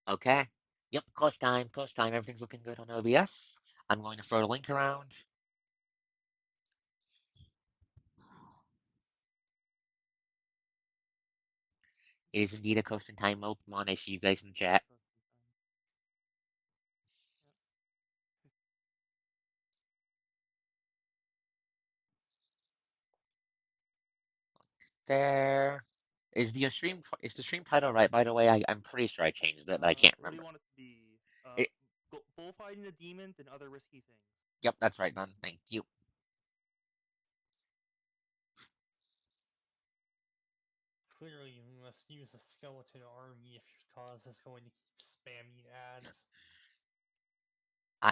Okay. Yep, close time, close time. Everything's looking good on OBS. I'm going to throw the link around. It is indeed a coast and time mode. Come on, I see you guys in the chat. There. Is the stream title right? By the way, I'm pretty sure I changed it, but I can't What do you remember. want it to be? It, Bullfighting the demons and other risky things. yep, that's right, man. Thank you. Clearly, you must use a skeleton army if your cause is going to keep spamming ads.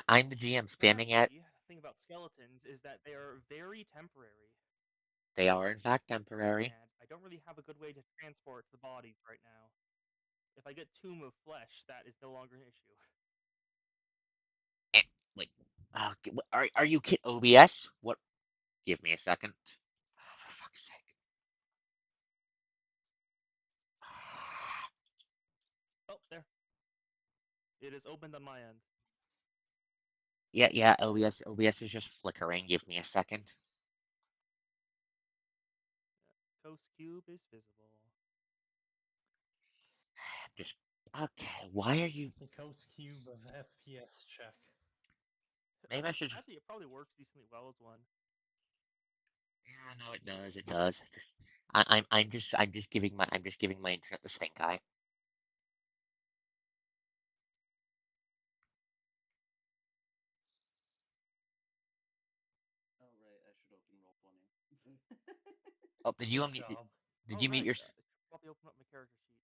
I'm the GM spamming it. The thing about skeletons is that they are very temporary. They are, in fact, temporary. And I don't really have a good way to transport the bodies right now. If I get Tomb of Flesh, that is no longer an issue. Wait. Are you kidding? OBS? What? Give me a second. Oh, for fuck's sake. Oh, there. It is opened on my end. Yeah, OBS is just flickering. Give me a second. Coast Cube is visible. Just okay. Why are you? The Coast Cube of FPS check. Maybe I should. Actually, it probably works decently well as one. Yeah, no, it does. It does. I'm just giving my internet the stink eye. Oh right, I should open Roll20. Oh, did you Did you mute your? It should probably open up my character sheet.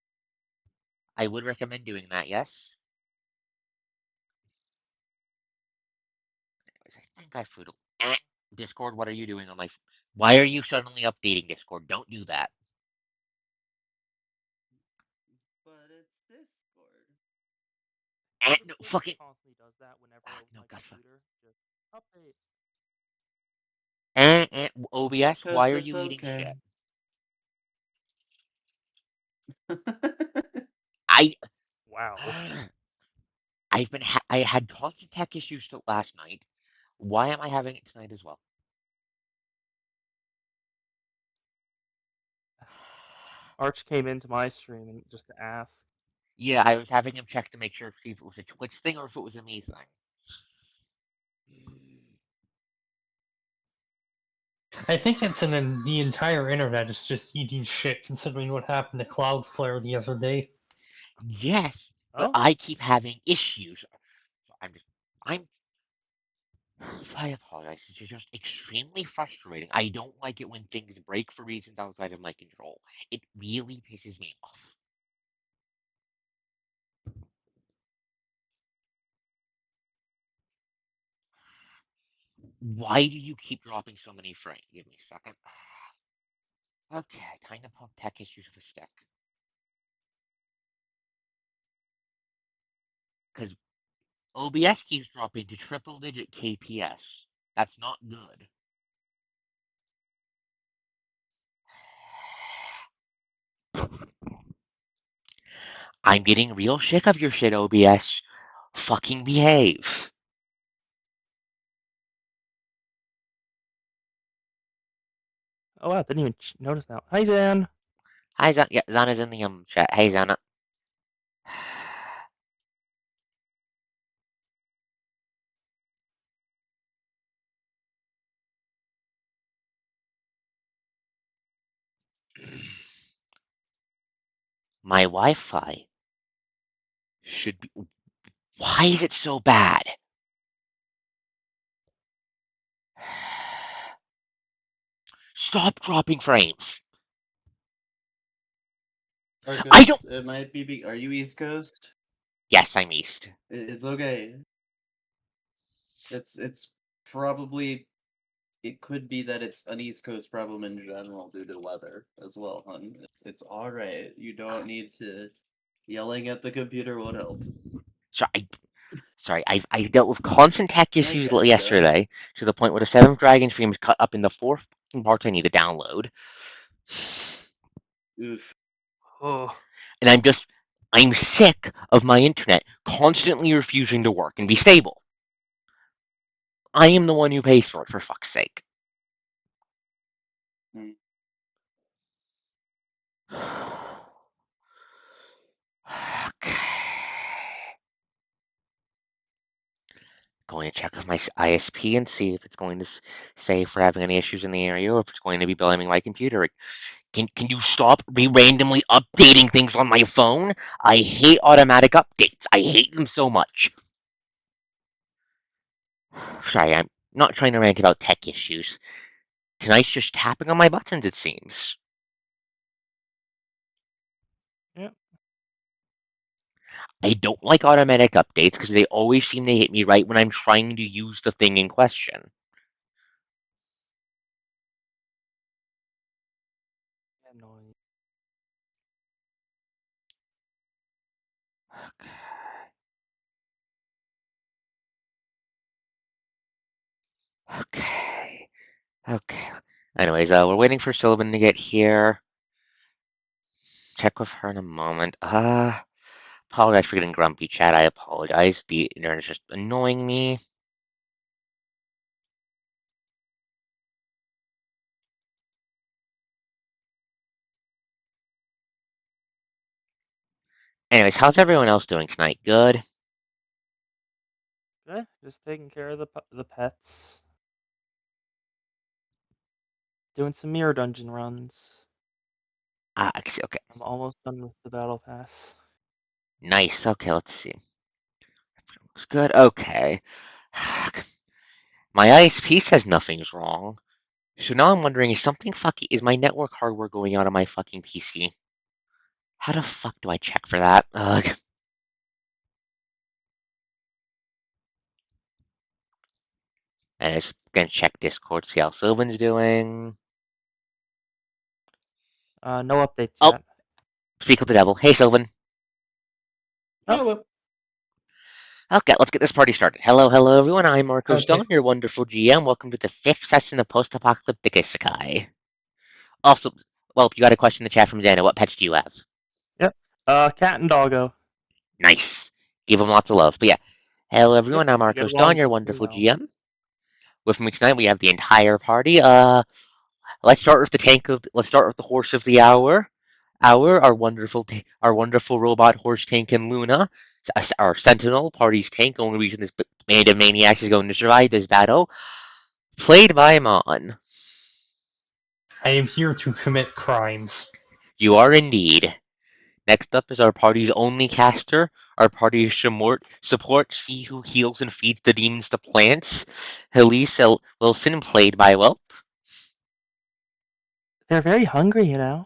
I would recommend doing that. Yes. Anyways, I think I foodled. Discord, what are you doing on my? Why are you suddenly updating Discord? Don't do that. But it's Discord. No, fucking. Constantly does that whenever No, my God, fuck. computer just update. OBS, why are you eating okay. shit? I Wow. I had constant tech issues till last night. Why am I having it tonight as well? Arch came into my stream and just to ask. Yeah, I was having him check to make sure see if it was a Twitch thing or if it was a me thing. I think it's the entire internet is just eating shit, considering what happened to Cloudflare the other day. Yes, but I keep having issues. So I apologize. It's just extremely frustrating. I don't like it when things break for reasons outside of my control. It really pisses me off. Why do you keep dropping so many frames? Give me a second. Okay, time to pump tech issues with a stick. Because OBS keeps dropping to triple digit KPS. That's not good. I'm getting real sick of your shit, OBS. Fucking behave. Oh wow, didn't even notice now. Hi Zan. Hi Zan. Yeah, Zana's in the chat. Hey Zana. My Wi-Fi should be. Why is it so bad? Stop dropping frames. I don't. It might be. Are you East Coast? Yes, I'm East. It's okay. It's probably. It could be that it's an East Coast problem in general due to weather as well, hun. It's all right. You don't need to. Yelling at the computer won't help. Sorry, I dealt with constant tech issues gotcha. yesterday to the point where the 7th Dragon stream was cut up in the 4 parts I need to download. Oof. Oh. And I'm just I'm sick of my internet constantly refusing to work and be stable. I am the one who pays for it, for fuck's sake. Hmm. Okay. Going to check with my ISP and see if it's going to say if we're having any issues in the area or if it's going to be blaming my computer. Can you stop randomly updating things on my phone? I hate automatic updates. I hate them so much. Sorry, I'm not trying to rant about tech issues. Tonight's just tapping on my buttons, it seems. Yep. I don't like automatic updates because they always seem to hit me right when I'm trying to use the thing in question. Annoying. Okay. Okay. Anyways, we're waiting for Sylvan to get here. Check with her in a moment. Apologize for getting grumpy, chat. I apologize. The internet's just annoying me. Anyways, how's everyone else doing tonight? Good? Good. Just taking care of the pets. Doing some mirror dungeon runs. Okay. I'm almost done with the battle pass. Nice. Okay, let's see. Looks good. Okay. My ISP says nothing's wrong. So now I'm wondering, is my network hardware going out on my fucking PC? How the fuck do I check for that? Ugh. And I'm just gonna check Discord, see how Sylvan's doing. No updates Oh, yet. speak with the devil. Hey, Sylvan. Oh. Hello. Okay, let's get this party started. Hello, everyone. I'm ArkosDawn, Okay. your wonderful GM. Welcome to the 5th session of Post-Apocalyptic Isekai. Also, well, you got a question in the chat from Xana. What pets do you have? Yep. Cat and doggo. Nice. Give them lots of love. But yeah, hello, Yep. everyone. I'm They get ArkosDawn, along your pretty wonderful well. GM. With me tonight, we have the entire party. Let's start with let's start with the horse of the hour. Our wonderful robot horse tank and Luna, our sentinel party's tank. Only reason this band of maniacs is going to survive this battle. Played by Mon. I am here to commit crimes. You are indeed. Next up is our party's only caster. Our party's support, she who heals and feeds the demons to plants. Elise Wilson, played by Welp. They're very hungry, you know.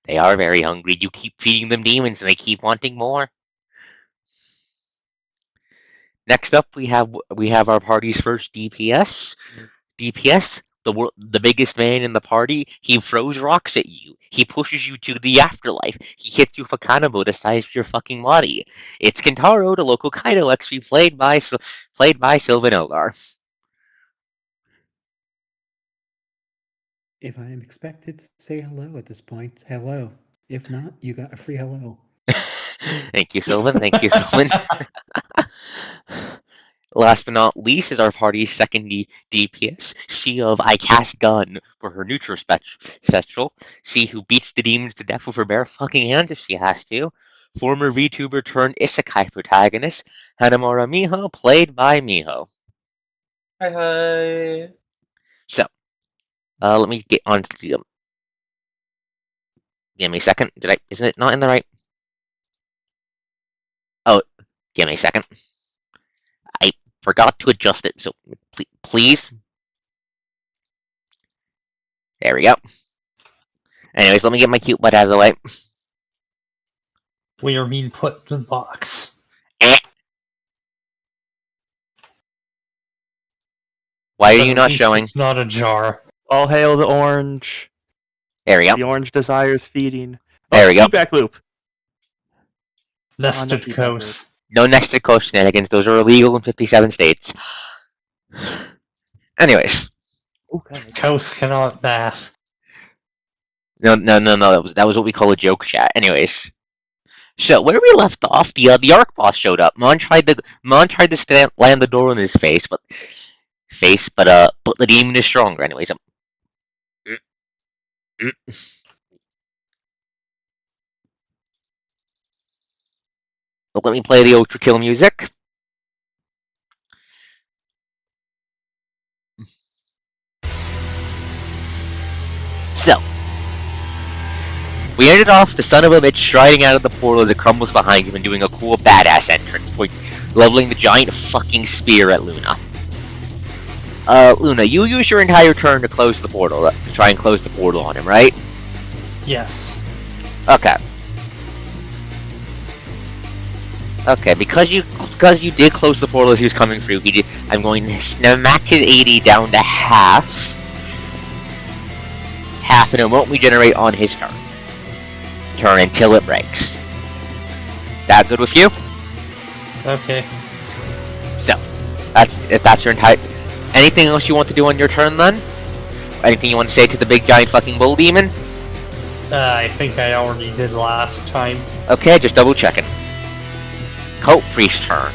They are very hungry. You keep feeding them demons and they keep wanting more. Next up, we have our party's first DPS. DPS, the biggest man in the party. He throws rocks at you. He pushes you to the afterlife. He hits you with a kanabo the size of your fucking body. It's Kentaro, the local Kaido XP, played by Sylvan Eldar. If I am expected to say hello at this point, hello. If not, you got a free hello. Thank you, Sylvan. Thank you, Sylvan. Last but not least is our party's second DPS, she of I Cast Gun for her neutral special. She who beats the demons to death with her bare fucking hands if she has to. Former VTuber turned Isekai protagonist, Hanamura Miho, played by Miho. Hi, hi. So, let me get on to the. Give me a second. Isn't it not in the right? Oh, give me a second. I forgot to adjust it, so please. There we go. Anyways, let me get my cute butt out of the way. We are being put in the box. Eh. Why are But you at not least showing? it's not a jar. All hail the orange. There we go. The orange desires feeding. There we go. Feedback loop. Nested feedback loop. coast. No nested coast shenanigans. Those are illegal in 57 states. Anyways. Ooh, kind of. Coast cannot bath. No. That was what we call a joke chat. Anyways. So where we left off, the Ark boss showed up. Mon tried to land the door in his face, but the demon is stronger. Anyways, mm, mm. Let me play the Ultra Kill music. So we ended off the son of a bitch striding out of the portal as it crumbles behind him and doing a cool badass entrance, leveling the giant fucking spear at Luna. Luna, you used your entire turn to close the portal, to try and close the portal on him, right? Yes. Okay. Okay, because you did close the portal as he was coming through, I'm going to smack his 80 down to half. Half, and it won't regenerate on his turn until it breaks. That good with you? Okay. So, that's your entire... Anything else you want to do on your turn, then? Anything you want to say to the big giant fucking bull demon? I think I already did last time. Okay, just double checking. Cult priest turn.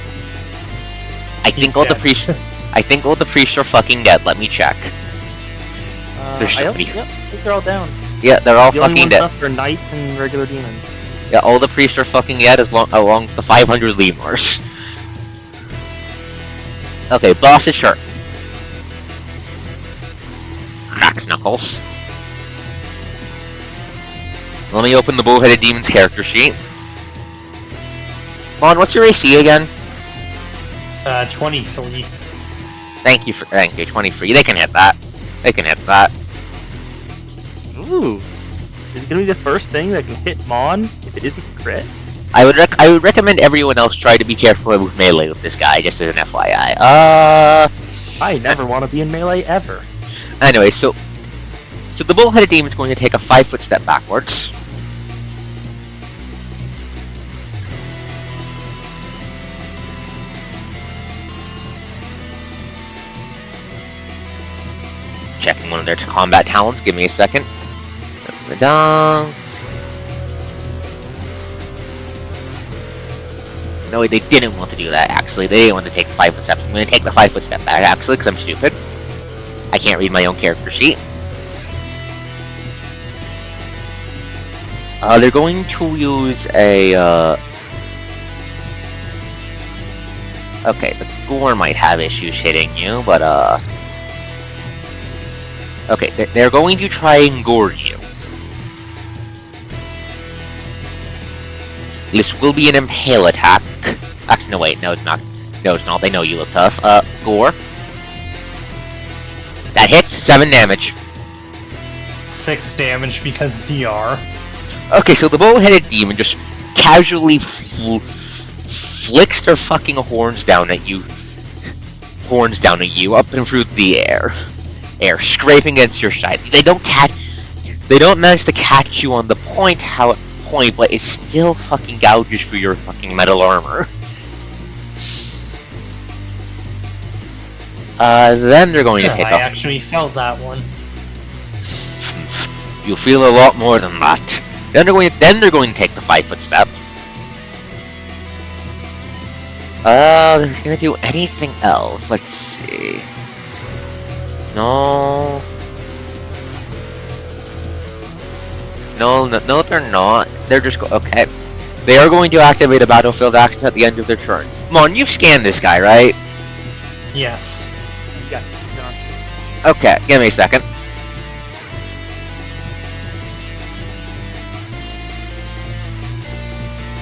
I think all the priests are fucking dead. Let me check. There's so many. Yep, I think they're all down. Yeah, they're all The only fucking ones dead. left are knights and regular demons. Yeah, all the priests are fucking dead along the 500 lemurs. Okay, boss's turn. Cracks knuckles. Let me open the bull-headed demon's character sheet. Mon, what's your AC again? 23. Thank you, 23. They can hit that. Ooh. Is it gonna be the first thing that can hit Mon if it isn't a crit? I would recommend everyone else try to be careful with melee with this guy, just as an FYI. I never want to be in melee ever. Anyway, so the bull-headed demon's going to take a 5-foot step backwards. Checking one of their combat talents. Give me a second. No, they didn't want to do that, actually. They didn't want to take the 5-foot step. I'm going to take the 5-foot step back, actually, because I'm stupid. I can't read my own character sheet. They're going to use a, Okay, the gore might have issues hitting you, but, Okay, they're going to try and gore you. This will be an impale attack. Actually, no, wait, no, it's not. No, it's not. They know you look tough. Gore. That hits 7 damage. 6 damage because DR. Okay, so the bull-headed demon just casually flicks their fucking horns down at you, up and through the air, scraping against your side. They don't manage to catch you on the point, but it still fucking gouges through your fucking metal armor. Then they're going to take I actually felt that one. You'll feel a lot more than that. Then they're going to take the 5-foot step. They're gonna do anything else. Let's see. No, they're not. They're just okay. They are going to activate a battlefield action at the end of their turn. Mon, you've scanned this guy, right? Yes. Yeah, John. Okay, give me a second.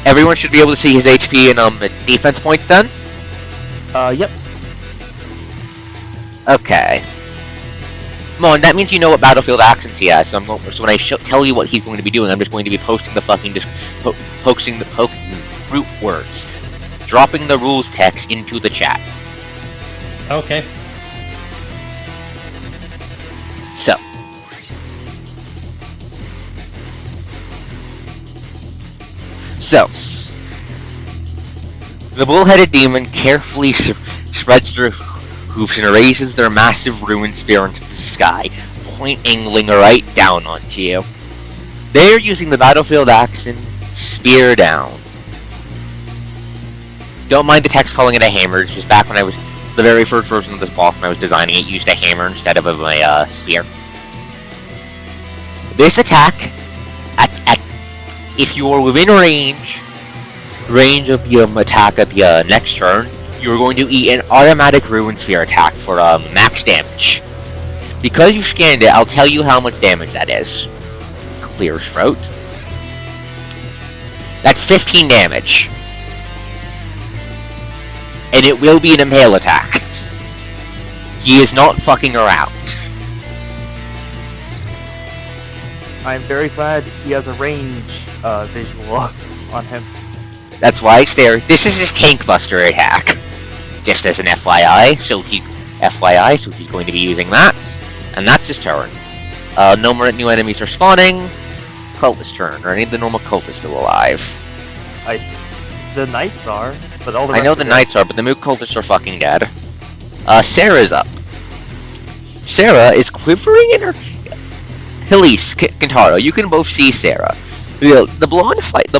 Everyone should be able to see his HP and defense points then? Yep. Okay. Mon, that means you know what battlefield actions he has. So when I tell you what he's going to be doing, I'm just going to be posting the fucking root words, dropping the rules text into the chat. Okay. So. The bull-headed demon carefully spreads their hoofs and raises their massive ruined spear into the sky, point angling right down onto you. They're using the battlefield action, spear down. Don't mind the text calling it a hammer. It's just back when I was the very first version of this boss when I was designing it used a hammer instead of a sphere. This attack, if you are within range of the attack at the next turn, you are going to eat an automatic Ruin Sphere attack for max damage. Because you scanned it, I'll tell you how much damage that is. Clear throat. That's 15 damage. And it will be an impale attack. He is not fucking around. I'm very glad he has a range visual on him. That's why I stare. This is his Tank Buster attack. Just as an FYI, so he's going to be using that. And that's his turn. No more new enemies are spawning. Cultist turn. Are any of the normal cultists still alive? The knights are, but all the I know rest the are knights are, but the moot cultists are fucking dead. Sarah's up. Sarah is quivering in her... Elise, Kentaro, you can both see Sarah. The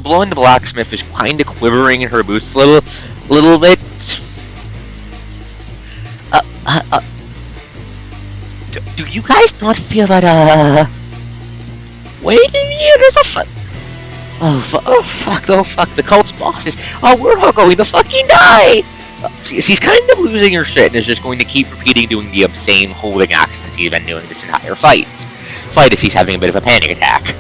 blonde blacksmith is kind of quivering in her boots a little bit. Do you guys not feel that, wait a minute, there's a oh fuck, the cult's bosses. Oh, we're all going to fucking die! She's kind of losing her shit and is just going to keep repeating doing the same holding actions he's been doing this entire fight. Fight as he's having a bit of a panic attack.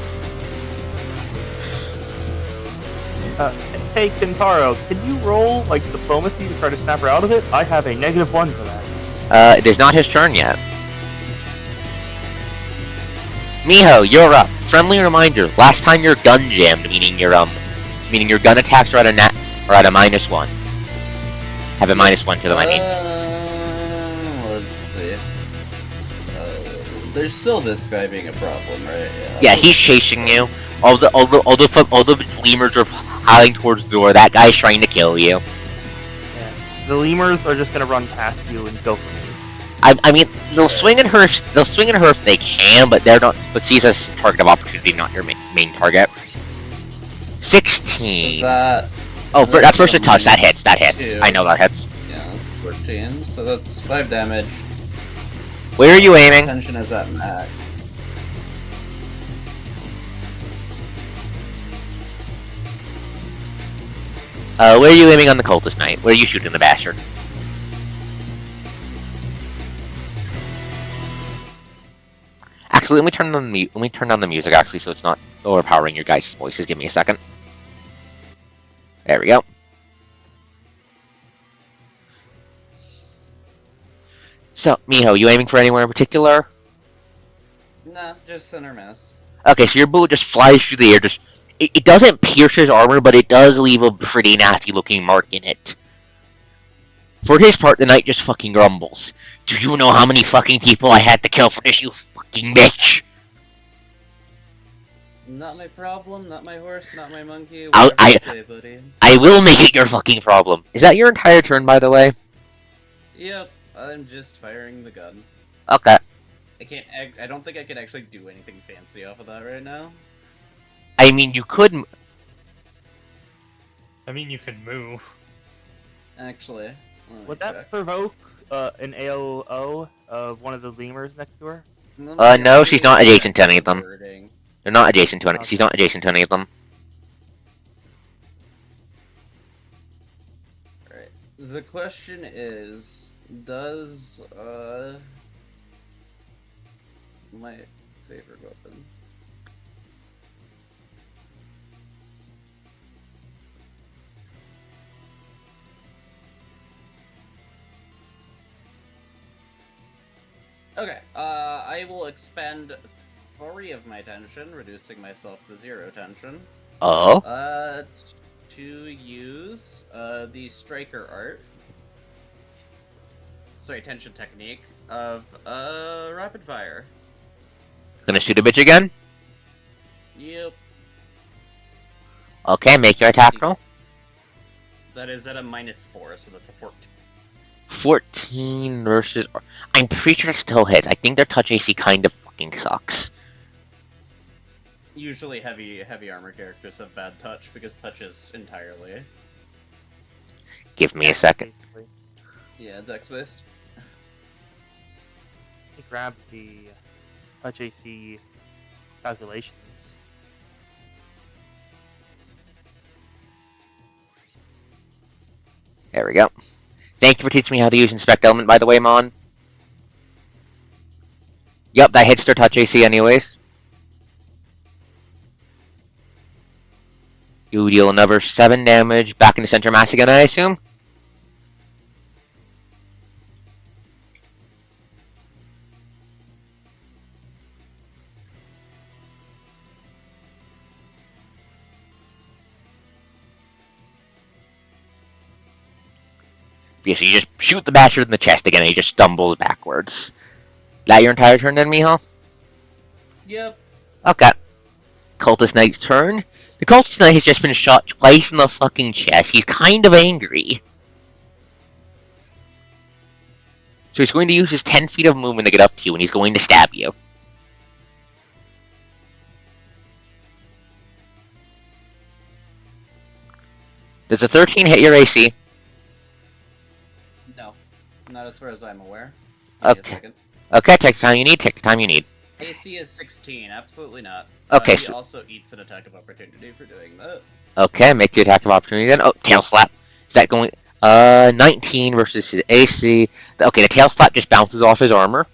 Hey, Kentaro, can you roll, like, diplomacy to try to snap her out of it? I have a -1 for that. It is not his turn yet. Miho, you're up. Friendly reminder, last time you're gun jammed, meaning your gun attacks are at a -1. Have a -1 to them, I mean. Let's see. There's still this guy being a problem, right? Yeah, he's chasing you. All the lemurs are howling towards the door. That guy's trying to kill you. Yeah. The lemurs are just gonna run past you and go for me. I mean, they'll swing at her. They'll swing at her if they can, but they're not. But sees us target of opportunity, not your main target. 16. That's first a touch. That hits. That hits. 2. I know that hits. Yeah, 14. So that's 5 damage. Where are you aiming? Tension is at max. Where are you aiming on the cultist knight? Where are you shooting the bastard? Actually, let me turn down the music. Actually, so it's not overpowering your guys' voices. Give me a second. There we go. So, Miho, you aiming for anywhere in particular? Nah, just center mass. Okay, so your bullet just flies through the air. It doesn't pierce his armor, but it does leave a pretty nasty-looking mark in it. For his part, the knight just fucking grumbles. Do you know how many fucking people I had to kill for this, you fucking bitch? Not my problem, not my horse, not my monkey. I will make it your fucking problem. Is that your entire turn, by the way? Yep, I'm just firing the gun. Okay. I don't think I can actually do anything fancy off of that right now. I mean, you could... I mean, you could move. Actually, Would that provoke an AOO of one of the lemurs next to her? No, she's not adjacent to any of them. Wording. They're not adjacent to any... She's not adjacent to any of them. Right. The question is, does, my favorite weapon... Okay, I will expend 3 of my tension, reducing myself to 0 tension. Oh? To use, the striker art. Sorry, tension technique of, rapid fire. Gonna shoot a bitch again? Yep. Okay, make your attack roll. That is at a -4, so that's a 14. 14 versus... I'm pretty sure it still hits. I think their touch AC kind of fucking sucks. Usually heavy armor characters have bad touch, because touch is entirely... Give me a second. Basically. Yeah, dex-based. Let me grab the touch AC calculations. There we go. Thank you for teaching me how to use Inspect Element, by the way, Mon. Yep, that hits their touch AC anyways. You deal another 7 damage back into center mass again, I assume? Yeah, so you just shoot the bastard in the chest again and he just stumbles backwards. That your entire turn then, Miho? Yep. Okay. Cultist Knight's turn. The Cultist Knight has just been shot twice in the fucking chest. He's kind of angry. So he's going to use his 10 feet of movement to get up to you and he's going to stab you. Does a 13 hit your AC? No. Not as far as I'm aware. Give me a Okay. second. Okay, take the time you need, take the time you need. AC is 16, absolutely not. Okay, He so- also eats an attack of opportunity for doing that. Okay, make the attack of opportunity then. Oh, tail slap. Is that going... 19 versus his AC. Okay, the tail slap just bounces off his armor.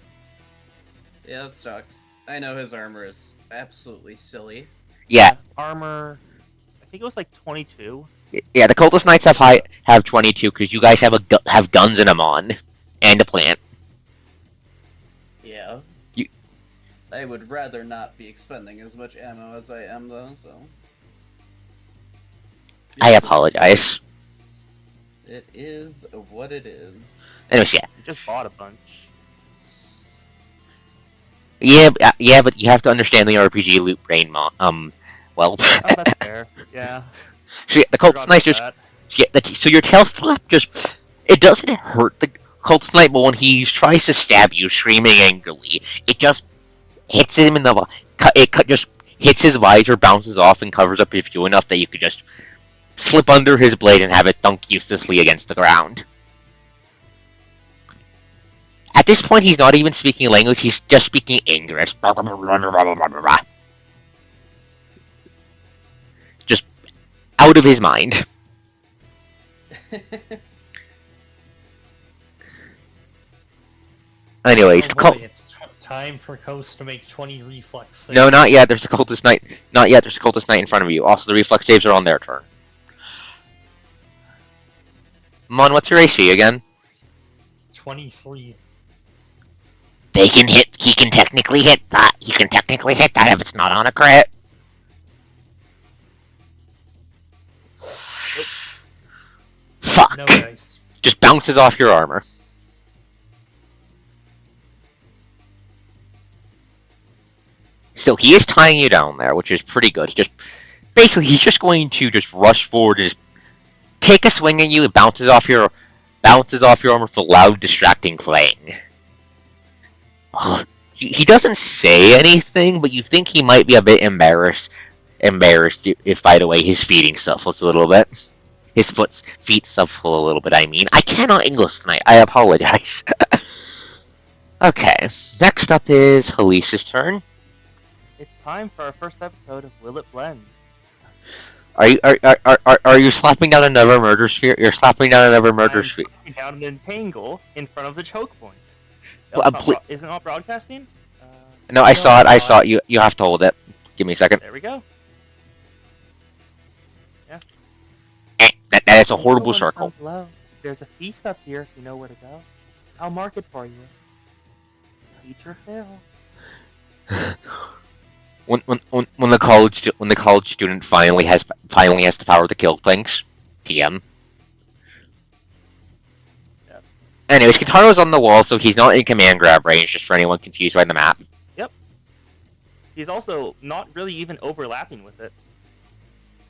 Yeah, that sucks. I know his armor is absolutely silly. Yeah, Armor, I think it was like 22. yeah. The Cultist Knights have 22 because you guys have guns in them on, and a plant. Yeah. You- I would rather not be expending as much ammo as I am, though, so... I apologize. It is what it is. Anyways, yeah, You just bought a bunch. yeah, but you have to understand the RPG loot brain, well. Oh, that's fair. Yeah. So yeah, the Forgot Cultist Knight about just that. so your tail slap just it doesn't hurt the Cultist Knight, but when he tries to stab you, screaming angrily, it just hits him in the just hits his visor, bounces off, and covers up his view enough that you could just slip under his blade and have it thunk uselessly against the ground. At this point, he's not even speaking language; he's just speaking English. Just out of his mind. Anyways, Oh boy, it's time for Coast to make 20 reflex saves. No, not yet. There's a Cultist Knight. Not yet. There's a Cultist Knight in front of you. Also, the reflex saves are on their turn. Mon, what's your AC again? 23. They can hit. He can technically hit that. He can technically hit that if it's not on a crit. Fuck. No dice. Just bounces off your armor. Still, he is tying you down there, which is pretty good. He's just going to just rush forward and just take a swing at you. It bounces off your armor for loud, distracting clang. He doesn't say anything, but you think he might be a bit embarrassed if, by the way, his feeding suffers a little bit. His feet suffer a little bit, I mean. I cannot English tonight. I apologize. Okay, next up is Helisa's turn. It's time for our first episode of Will It Blend? Are you slapping down another murder sphere? You're slapping down another murder sphere. I'm down an entangle in front of the choke point. Isn't it not broadcasting? No, I saw it. You have to hold it. Give me a second. There we go. That is a horrible circle. Below. There's a feast up here if you know where to go. I'll mark it for you. Teacher Phil. When the college student finally has the power to kill things, TM. Yep. Anyways, Kitaro's on the wall, so he's not in command grab range. Just for anyone confused by the map. Yep. He's also not really even overlapping with it.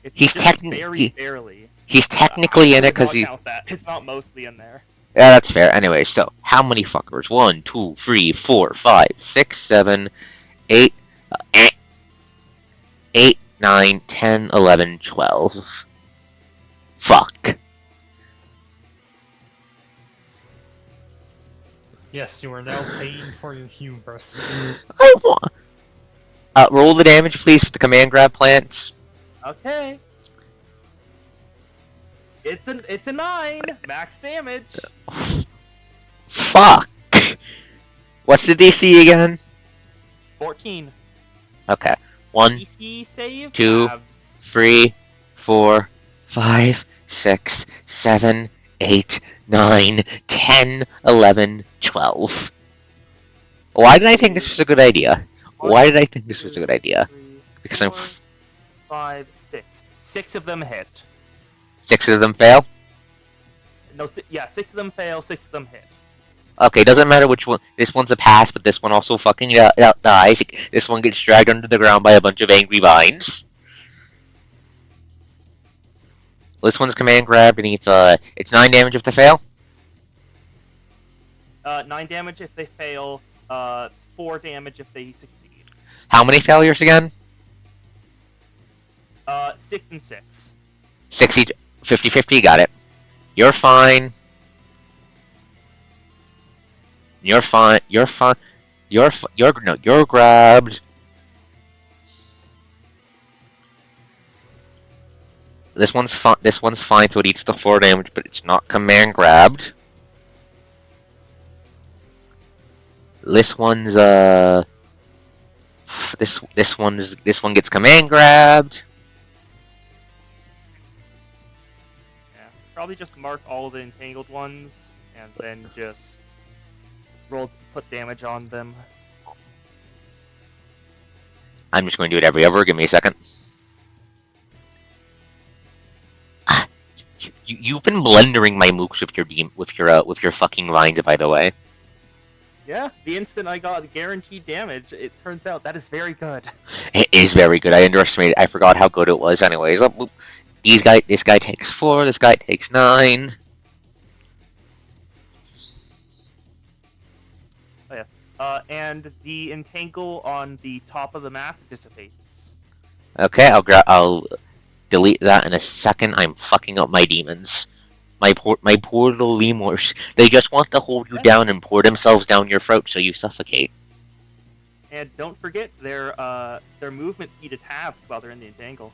It's He's just very barely. He's technically in it because he. It's not mostly in there. Yeah, that's fair. Anyway, so how many fuckers? 1, 2, 3, 4, 5, 6, 7, 8, 8, 9, 10, 11, 12. Fuck. Yes, you are now paying for your hubris. I want. Roll the damage, please, for the command grab plants. Okay. It's a 9 max damage. Fuck. What's the DC again? 14. Okay. 1, DC save. 2, halves. 3, 4, 5, 6, 7, 8, 9, 10, 11, 12. Why did I think this was a good idea? Why did I think this was a good idea? 3, Because I'm 4, 5, 6. 6 of them hit. 6 of them fail? No, 6 of them fail. 6 of them hit. Okay, doesn't matter which one. This one's a pass, but this one also fucking dies. This one gets dragged under the ground by a bunch of angry vines. This one's command grab, and it's 9 damage if they fail. 9 damage if they fail. 4 damage if they succeed. How many failures again? 6 and 6. 60, 50-50, got it. You're fine. You're fine. You're fine. You're grabbed. This one's fine. This one's fine, so it eats the 4 damage, but it's not command grabbed. This one's this one gets command grabbed. Yeah, probably just mark all the entangled ones and then just put damage on them. I'm just going to do it every other. Give me a second. You've been blendering my mooks with your fucking vines, by the way. Yeah, the instant I got guaranteed damage, it turns out that is very good. It is very good. I underestimated. I forgot how good it was. Anyways, this guy takes 4. This guy takes 9. Oh yes. And the entangle on the top of the map dissipates. Okay, I'll delete that in a second. I'm fucking up my demons. My poor little lemurs. They just want to hold you down and pour themselves down your throat so you suffocate. And don't forget their movement speed is halved while they're in the entangle.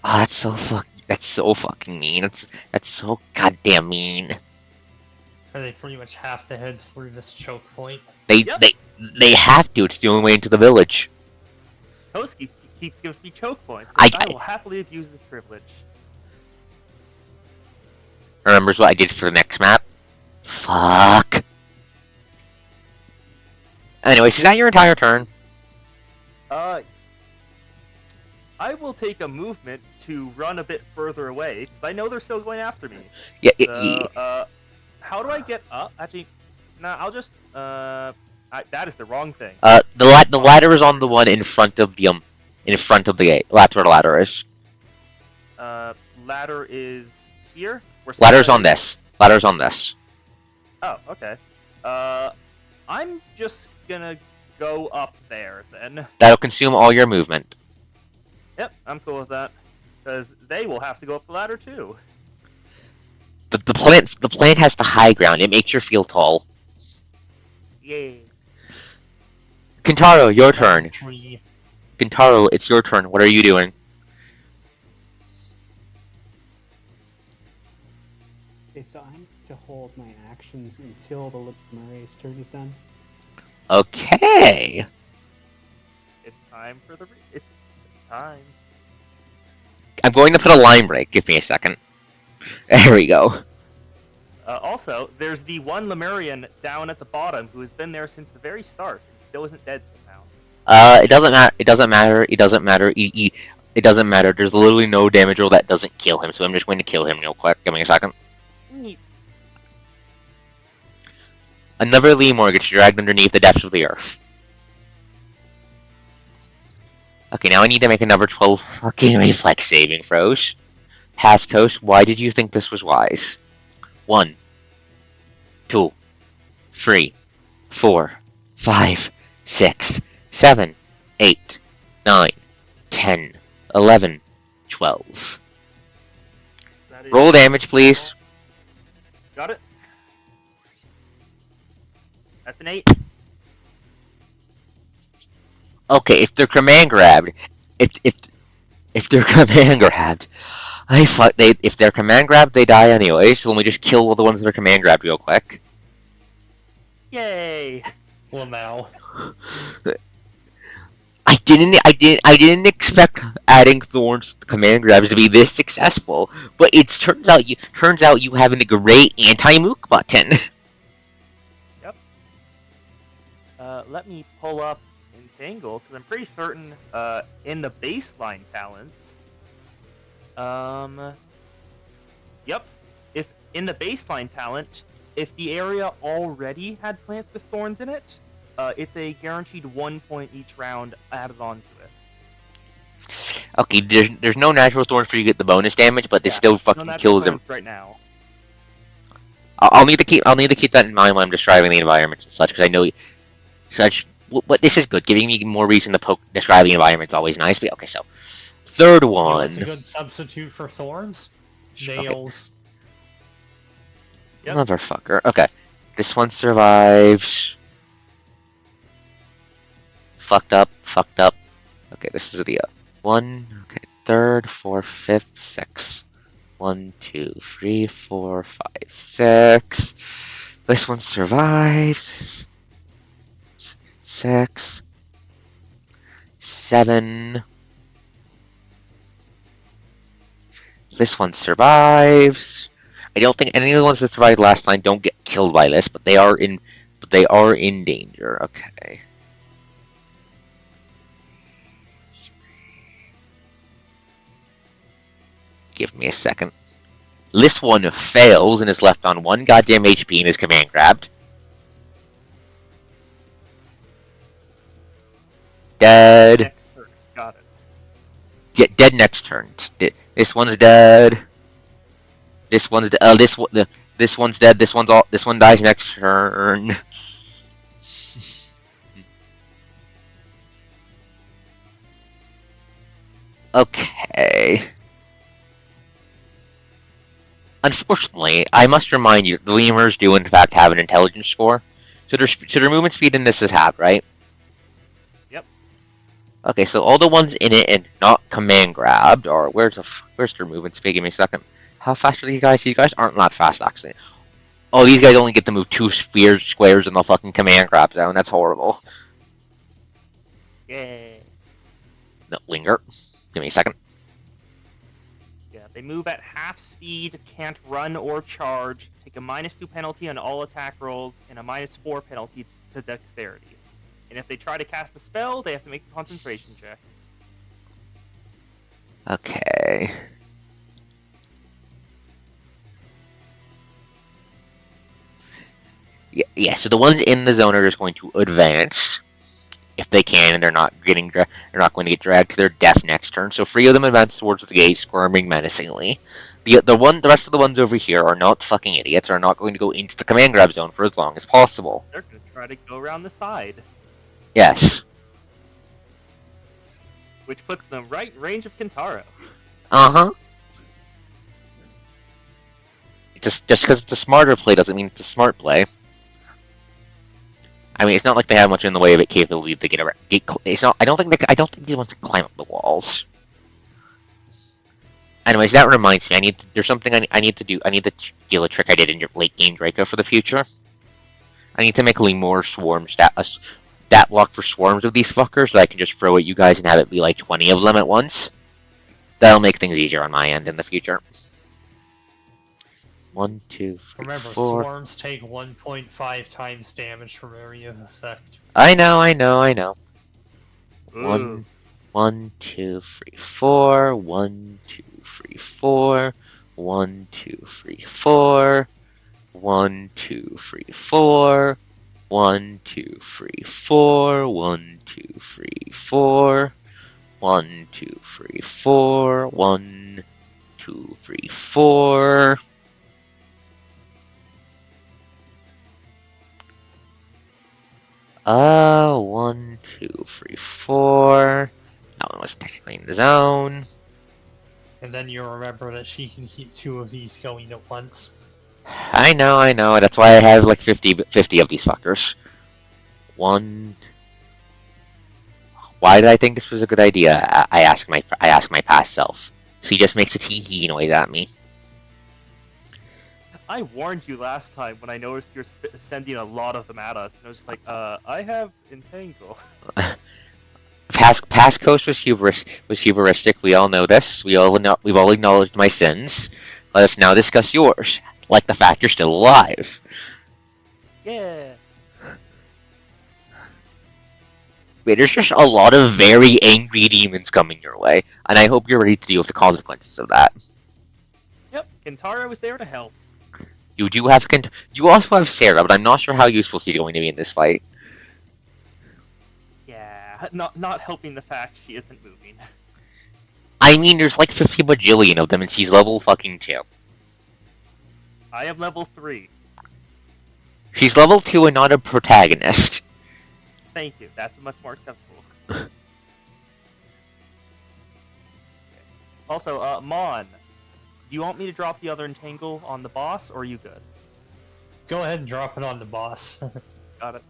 Ah, that's so fucking mean. That's so goddamn mean. And they pretty much have to head through this choke point. They have to. It's the only way into the village. Host keeps giving me choke points. I will happily abuse this privilege. Remembers what I did for the next map? Fuck. Anyways, is that your entire turn? I will take a movement to run a bit further away, because I know they're still going after me. Yeah. So, how do I get up? Actually, no, I'll just, that is the wrong thing. The ladder is on the one in front of the gate. That's where the ladder is. Ladder is here? Ladder's on this. Ladder's on this. Oh, okay. I'm just gonna go up there, then. That'll consume all your movement. Yep, I'm cool with that. Because they will have to go up the ladder, too. The plant has the high ground. It makes you feel tall. Yay. Kintaro, your turn. Tree. Kintaro, it's your turn. What are you doing? Okay, so I'm to hold my actions until the Murray's turn is done. Okay. It's time for the... It's time. I'm going to put a line break. Give me a second. There we go. Also, there's the one Lemurian down at the bottom who has been there since the very start and still isn't dead somehow. It doesn't matter. It doesn't matter. It doesn't matter. It doesn't matter. There's literally no damage roll that doesn't kill him, so I'm just going to kill him real quick. Give me a second. Neat. Another lemur gets dragged underneath the depths of the earth. Okay, now I need to make another 12 fucking reflex saving throws. Pascos, why did you think this was wise? 1, 2, 3, 4, 5, 6, 7, 8, 9, 10, 11, 12. That is- Roll damage, please. Got it? That's an 8. Okay, if they're command grabbed, if they're command grabbed, if they're command grabbed, they die anyway. So let me just kill all the ones that are command grabbed real quick. Yay! Lamau. I didn't expect adding thorns to command grabs to be this successful, but it turns out you have a great anti-mook button. Let me pull up Entangle, because I'm pretty certain in the baseline talents. Yep. If in the baseline talent, if the area already had plants with thorns in it, it's a guaranteed 1 point each round added on to it. Okay, there's no natural thorns for you to get the bonus damage, but they still No fucking natural kills them. thorns right now. I'll need to keep that in mind when I'm describing the environments and such, because I know such. But this is good. Giving me more reason to describe the environment is always nice. But okay, so third You know one. what's a good substitute for thorns? Nails. Yep. Motherfucker. Okay, this one survives. Fucked up. Okay, this is the one. Okay, third, fourth, fifth, sixth. 1, 2, 3, 4, 5, 6. This one survives. 6, 7. This one survives. I don't think any of the ones that survived last time don't get killed by this, but they are in danger. Okay. Give me a second. This one fails and is left on 1 goddamn HP and is command grabbed. Dead. Next turn. Got it. Yeah, dead next turn. This one's dead. This one's this one's dead. This one dies next turn. Okay. Unfortunately, I must remind you that the lemurs do in fact have an intelligence score. So their movement speed in this is half, right? Yep. Okay, so all the ones in it and not command grabbed, or where's their movement speed? Give me a second. How fast are these guys? These guys aren't that fast, actually. Oh, these guys only get to move 2 squares in the fucking command grab zone. That's horrible. Yay. No, linger. Give me a second. Yeah, they move at half speed, can't run or charge, take a -2 penalty on all attack rolls, and a -4 penalty to dexterity. And if they try to cast a spell, they have to make a concentration check. Okay. Yeah, so the ones in the zone are just going to advance if they can, and they're not going to get dragged to their death next turn. So 3 of them advance towards the gate, squirming menacingly. The rest of the ones over here are not fucking idiots, are not going to go into the command grab zone for as long as possible. They're going to try to go around the side, Yes. which puts them right in range of Kintaro. Uh-huh. Just because it's a smarter play doesn't mean it's a smart play. I mean, it's not like they have much in the way of it capability to get around. It's not. I don't think these want to climb up the walls. Anyways, that reminds me. There's something I need to do. I need to steal a trick I did in your late game Draco for the future. I need to make more swarm stat block for swarms of these fuckers that I can just throw at you guys and have it be like 20 of them at once. That'll make things easier on my end in the future. 1, 2, 3, Remember, 4. swarms take 1.5 times damage from area of effect. I know. Ooh. 1, 2, 3, 4. 1, 2, 3, 4. 1, 2, 3, 4. 1, 2, 3, 4. 1, 2, 3, 4. 1, 2, 3, 4. 1, 2, 3, 4. 1, 2, 3, 4. One, 2, 3, 4. That one was technically in the zone. And then you remember that she can keep 2 of these going at once. I know. That's why I have like 50 of these fuckers. One. Why did I think this was a good idea? I ask my past self. So he just makes a tee hee noise at me. I warned you last time when I noticed you're sending a lot of them at us, and I was just like, I have Entangle. Past coast was hubristic. We all know this. We've all acknowledged my sins. Let us now discuss yours, like the fact you're still alive. Yeah. Wait, there's just a lot of very angry demons coming your way, and I hope you're ready to deal with the consequences of that. Yep, Kentaro was there to help. You do have you also have Sarah, but I'm not sure how useful she's going to be in this fight. Yeah, not helping the fact she isn't moving. I mean, there's like 50 bajillion of them, and she's level fucking 2. I am level 3. She's level 2 and not a protagonist. Thank you, that's much more acceptable. Okay. Also, Mon, do you want me to drop the other Entangle on the boss, or are you good? Go ahead and drop it on the boss. Got it.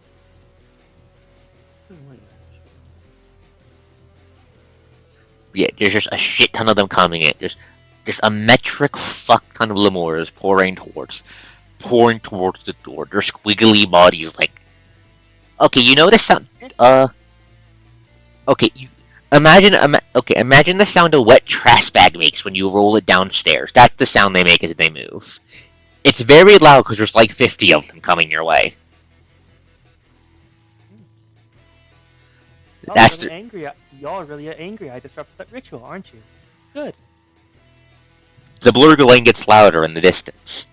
Yeah, there's just a shit ton of them coming in. Just a metric fuck ton of Lemurs pouring towards the door. Their squiggly bodies like. Okay, you know the sound. Okay, imagine the sound a wet trash bag makes when you roll it downstairs. That's the sound they make as they move. It's very loud because there's like 50 of them coming your way. Y'all That's really angry. Y'all are really angry. I disrupted that ritual, aren't you? Good. the blurgling gets louder in the distance.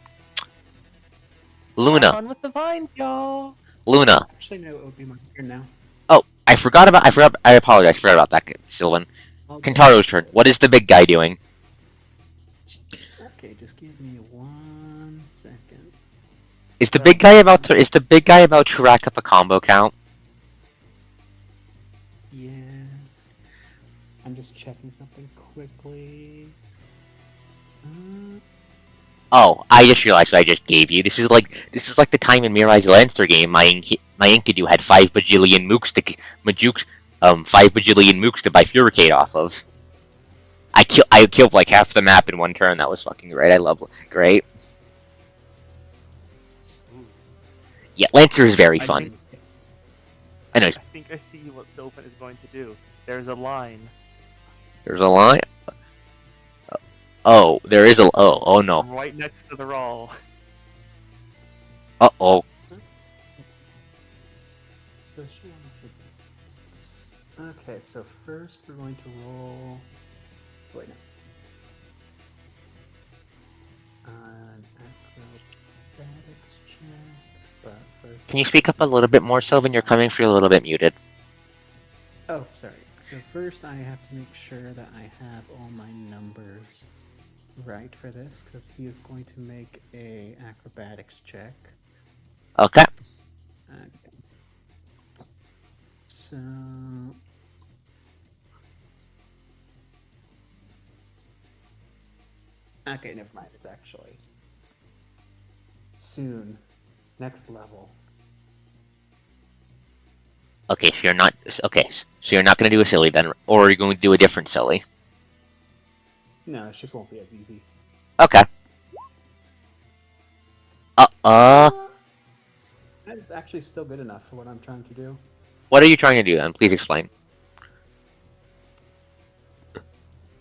Luna, On with the vines, y'all. Luna. Actually, no, it would be my turn now. Oh, I apologize. I forgot about that, Sylvan. I'll- Kentaro's turn. What is the big guy doing? Okay, just give me 1 second. Is the big guy about to rack up a combo count? Yes. I'm just checking something quickly. Oh, I just realized what I just gave you. This is like the time in Mirai's Lancer game. My Enkidu had 5 bajillion mooks to bifurcate off of. I killed like half the map in one turn. That was fucking great. I love great. Yeah, Lancer is very fun. I know. I think I see what Sylvan is going to do. There's a line. There's a line. Oh, there is a. Oh no. Right next to the roll. Oh. So she Okay, so first we're going to roll. Wait, no. An acrobatics check, but first. Can you speak up a little bit more, Sylvan? You're coming through a little bit muted. Oh, sorry. So first I have to make sure that I have all my numbers right for this, because he is going to make a acrobatics check. Okay. Okay. So okay, never mind. It's actually soon. Next level. Okay, so you're not. Okay, so you're not going to do a silly then, or are you going to do a different silly? No, it just won't be as easy. Okay. That is actually still good enough for what I'm trying to do. What are you trying to do then? Please explain.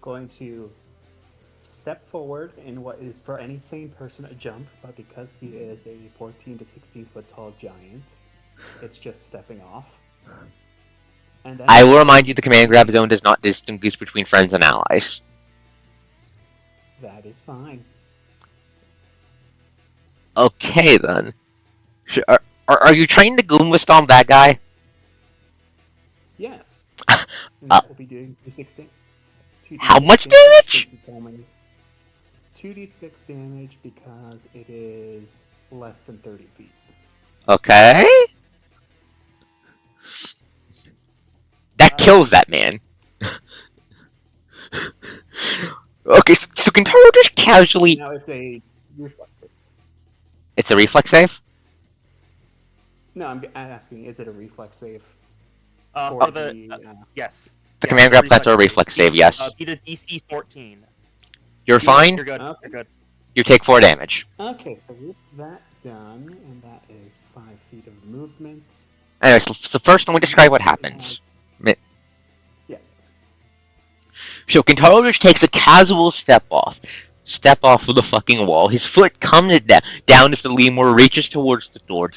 Going to step forward in what is for any sane person a jump, but because he is a 14 to 16 foot tall giant, it's just stepping off. And then I will remind you the command grab zone does not distinguish between friends and allies. that is fine. Okay then. Are you trying to Goomba Stomp that guy? Yes. And that will be doing 2d6 How much damage? It's only 2d6 damage because it is less than 30 feet. Okay. That kills that man. Okay, so Kentaro just casually. Now it's a reflex. It's a reflex save? No, I'm asking, is it a reflex save? For the yes. The Yeah, command it's a grab, that's a reflex save, yes. Beat a DC 14. You're fine. You're good. Okay. You're good. You take 4 damage. Okay, so with that done, and that is 5 feet of movement. Anyway, so first let me describe what happens. Yeah. So Kentaro just takes a casual step off of the fucking wall. His foot comes down as the lemur reaches towards the door.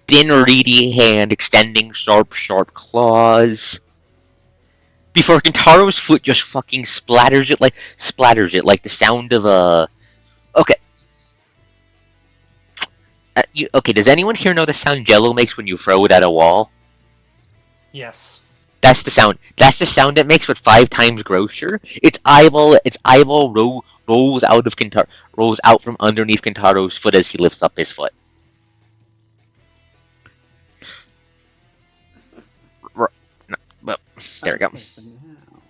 Thin, reedy hand extending sharp claws. Before Kentaro's foot just fucking splatters it like the sound of a. Okay. Okay, does anyone here know the sound Jello makes when you throw it at a wall? Yes. That's the sound. That's the sound it makes, but 5 times grosser. Its eyeball rolls out from underneath Kentaro's foot as he lifts up his foot. There we go. Okay, so now...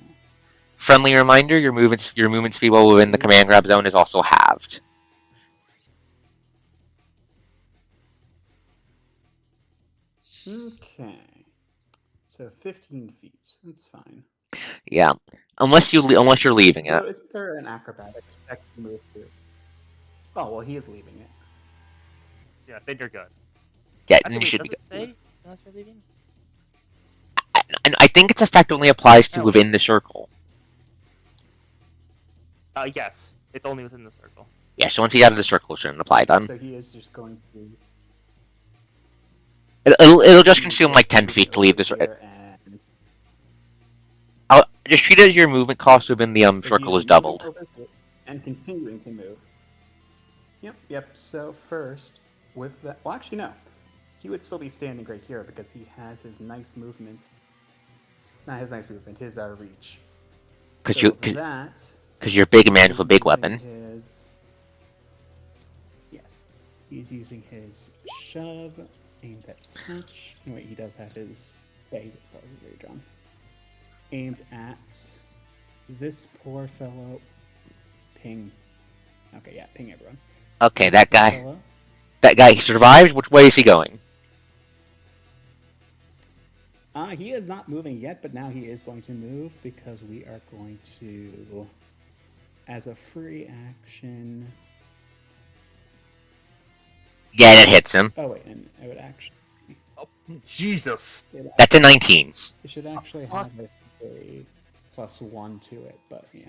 Friendly reminder: your movement speed while within the command grab zone is also halved. Okay. So 15 feet. That's fine. Yeah, unless you're leaving So it. is there an acrobatic check to move through? Oh, well, he is leaving it. Yeah, then you're good. Yeah, Actually, then you wait, should does be it say unless you're leaving? good. I think its effect only applies to Oh. within the circle. Yes. It's only within the circle. Yeah, so once he's out of the circle, it shouldn't apply then. So he is just going to... It'll just consume like 10 feet to leave the circle. And... Just treat it as your movement cost within the So circle he is moving doubled. over here and continuing to move. Yep. So first, with that... Well, actually, no. He would still be standing right here because he has his nice movement. Not his nice movement, his reach. Because So with that... you're a big man with a big using weapon. Yes. He's using his shove, aimed at touch. Oh, wait, he does have his... Yeah, he's very drawn. Aimed at this poor fellow. Ping. Okay, yeah, ping everyone. Okay, This that poor guy. fellow. That guy survives. Which way is he going? He is not moving yet, but now he is going to move because we are going to, as a free action. Yeah, that hits him. Oh wait, and I would actually. Oh, Jesus. That's a 19. It should actually have a +1 to it, but yeah.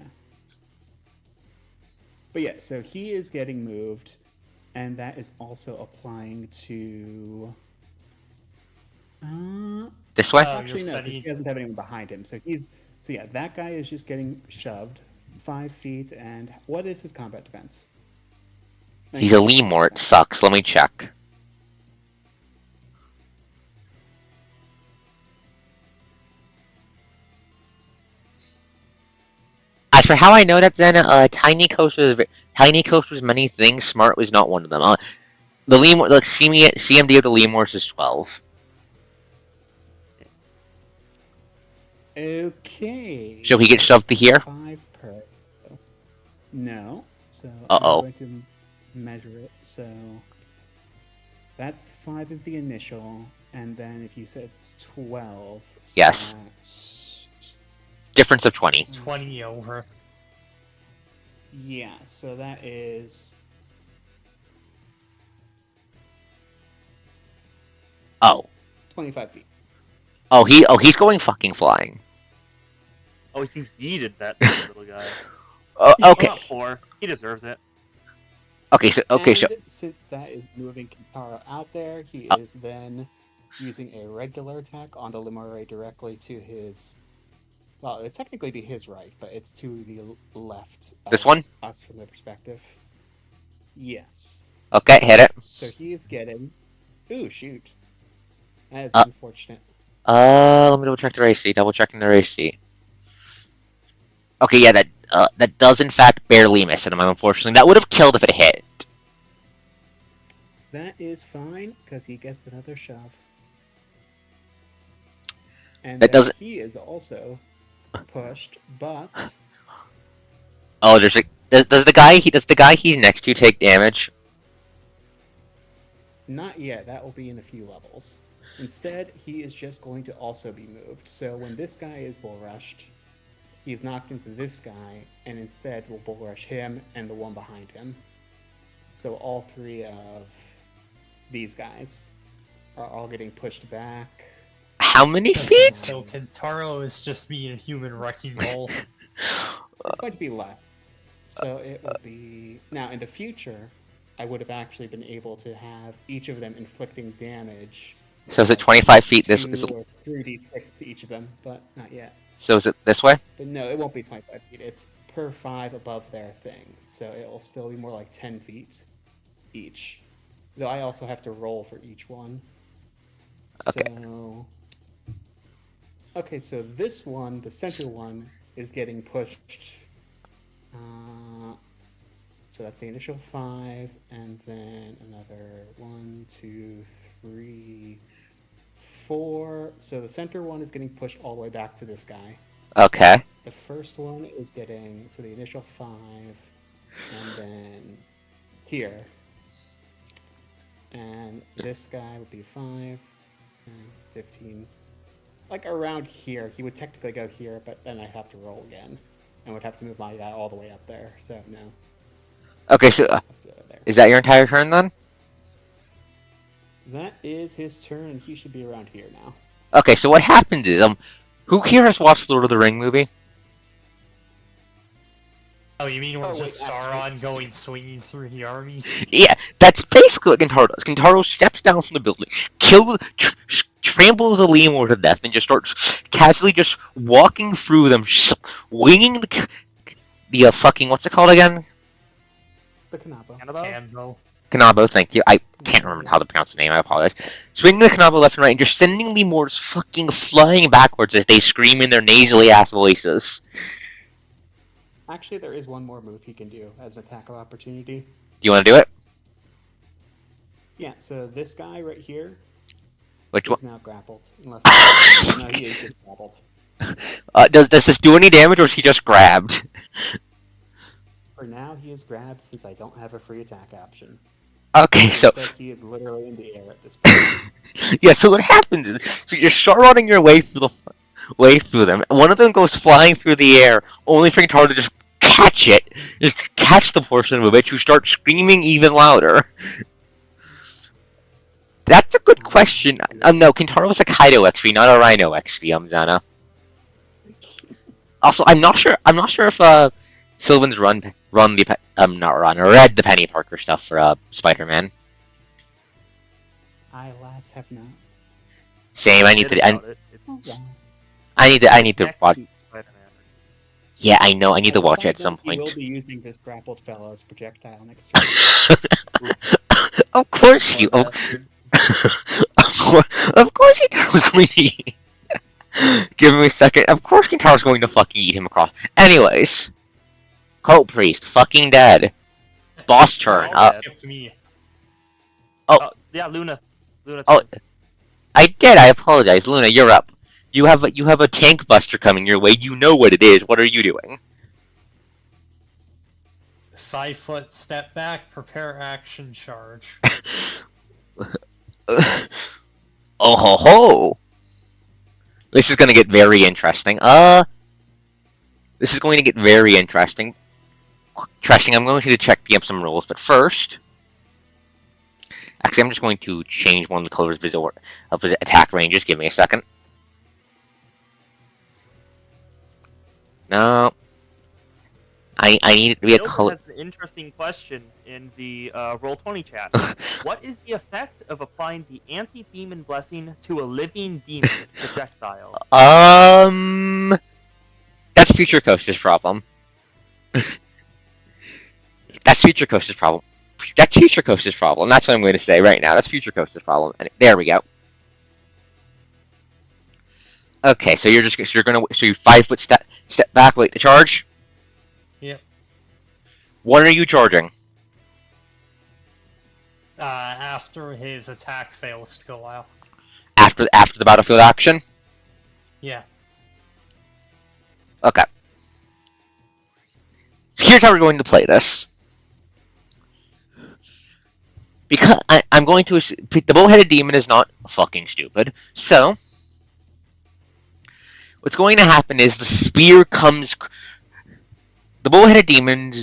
But yeah, so he is getting moved, and that is also applying to. This way? Actually, no, because he doesn't have anyone behind him. So yeah, that guy is just getting shoved 5 feet. And what is his combat defense? He's a lemur. It sucks. Let me check. As for how I know that, then tiny coasters many things. Smart was not one of them. The lemur, the CMD of the lemurs is 12. Okay. So he gets shoved to here? 5 per. No. So Uh-oh. I'm going to measure it. So that's 5 is the initial, and then if you said it's 12. So Yes. Difference of 20. 20 over. Yeah, so that is. Oh. 25 feet. He's going fucking flying. Oh, you yeeted that little guy. Okay. Not 4. He deserves it. Okay, so Since that is moving Kentaro out there, he is then using a regular attack on the lemur directly to his. Well, it'd technically be his right, but it's to the left. This one? Us from the perspective. Yes. Okay, hit it. So he is getting. Ooh, shoot. That is unfortunate. Let me double check their AC. Double checking their AC. Okay, yeah, that does in fact barely miss him. Unfortunately, that would have killed if it hit. That is fine because he gets another shove. And That doesn't. he is also pushed, but Oh, does the guy he's next to take damage? Not yet. That will be in a few levels. Instead, he is just going to also be moved. So when this guy is bull rushed, he's knocked into this guy, and instead will bull rush him and the one behind him. So all three of these guys are all getting pushed back. How many feet? So Kentaro is just being a human wrecking ball. It's going to be less. So it will be now in the future. I would have actually been able to have each of them inflicting damage. So is it 25 feet? This is. 2 or 3d6 to each of them, but not yet. So is it this way? But no, it won't be 25 feet. It's per 5 above their thing. So it will still be more like 10 feet each. Though I also have to roll for each one. Okay. So... Okay, so this one, the center one, is getting pushed. So that's the initial 5, and then another 1, 2, 3, 4. So the center one is getting pushed all the way back to this guy. Okay. The first one is getting, so the initial 5, and then here. And this guy would be 5, and 15. Like around here. He would technically go here, but then I'd have to roll again. And would have to move my guy all the way up there, so no. Okay, so Up to there. is that your entire turn then? That is his turn, and he should be around here now. Okay, so what happens is, who here has watched Lord of the Ring movie? Oh, you mean we're Oh, wait, just Sauron going swinging through the armies? Yeah, that's basically what Kentaro does. Kentaro steps down from the building, tramples a lemur to death, and just starts casually just walking through them, winging the fucking, what's it called again? The Kanabo. Cambo. Kanabo, thank you. I can't remember how to pronounce the name, I apologize. Swinging the Kanabo left and right, and just sending lemurs fucking flying backwards as they scream in their nasally ass voices. Actually, there is one more move he can do as an attack of opportunity. Do you want to do it? Yeah, so this guy right here Which one? is now grappled. Unless no, he is just grappled. Does this do any damage, or is he just grabbed? For now, he is grabbed since I don't have a free attack option. Okay, so Instead, he is literally in the air at this point. yeah. So what happens is, so you're shot-running your way through them. One of them goes flying through the air, only for Kentaro to just catch it, just catch the portion of it, who start screaming even louder. That's a good question. No, Kentaro was a Kaido XP, not a Rhino XP. Zana. Also, I'm not sure if Sylvan's read the Penny Parker stuff for Spider-Man. I last have not. Same. I need to watch. Yeah, I know. I need to watch it at some He will point. be using this grappled fellow as projectile next turn. Of course you. Poor bastard. Of course Kintaro's going to eat. Give me a second. Of course Kintaro's going to fucking eat him across. Anyways. Cult Priest, fucking dead. Boss turn. Skipped me. Yeah, Luna. Luna. Oh, I did. I apologize, Luna. You're up. You have a tank buster coming your way. You know what it is. What are you doing? 5 foot step back, prepare action charge. Oh ho ho! This is gonna get very interesting. This is going to get very interesting. I'm going to check some rules, but first, actually, I'm just going to change one of the colors of his attack ranges. Give me a second. No, I need it to be a Gilbert color. has an interesting question in the Roll20 chat. What is the effect of applying the anti-demon blessing to a living demon projectile? That's Future Coast's problem. That's Future Coast's problem. That's Future Coast's problem. That's what I'm going to say right now. That's Future Coast's problem. And there we go. Okay, so you're 5 foot step back, wait to charge. Yep. What are you charging? After his attack fails to go out. After the battlefield action? Yeah. Okay. So here's how we're going to play this. because I'm going to the bull-headed demon is not fucking stupid. So what's going to happen is the spear comes. The bull-headed demon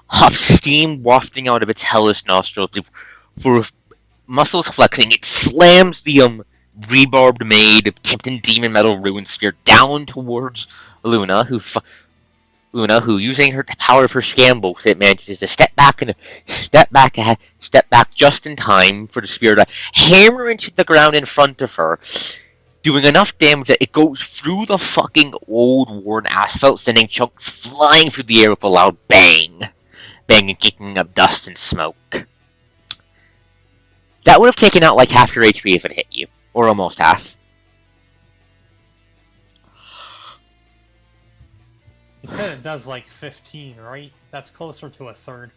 huffs steam wafting out of its hellish nostrils for muscles flexing. It slams the rebarbed made tipped in demon metal ruin spear down towards Luna, who using her power of her scan bullshit manages to step back just in time for the spear to hammer into the ground in front of her, doing enough damage that it goes through the fucking old worn asphalt, sending chunks flying through the air with a loud bang, and kicking up dust and smoke. That would have taken out like half your HP if it hit you, or almost half. You said it does like 15, right? That's closer to a third.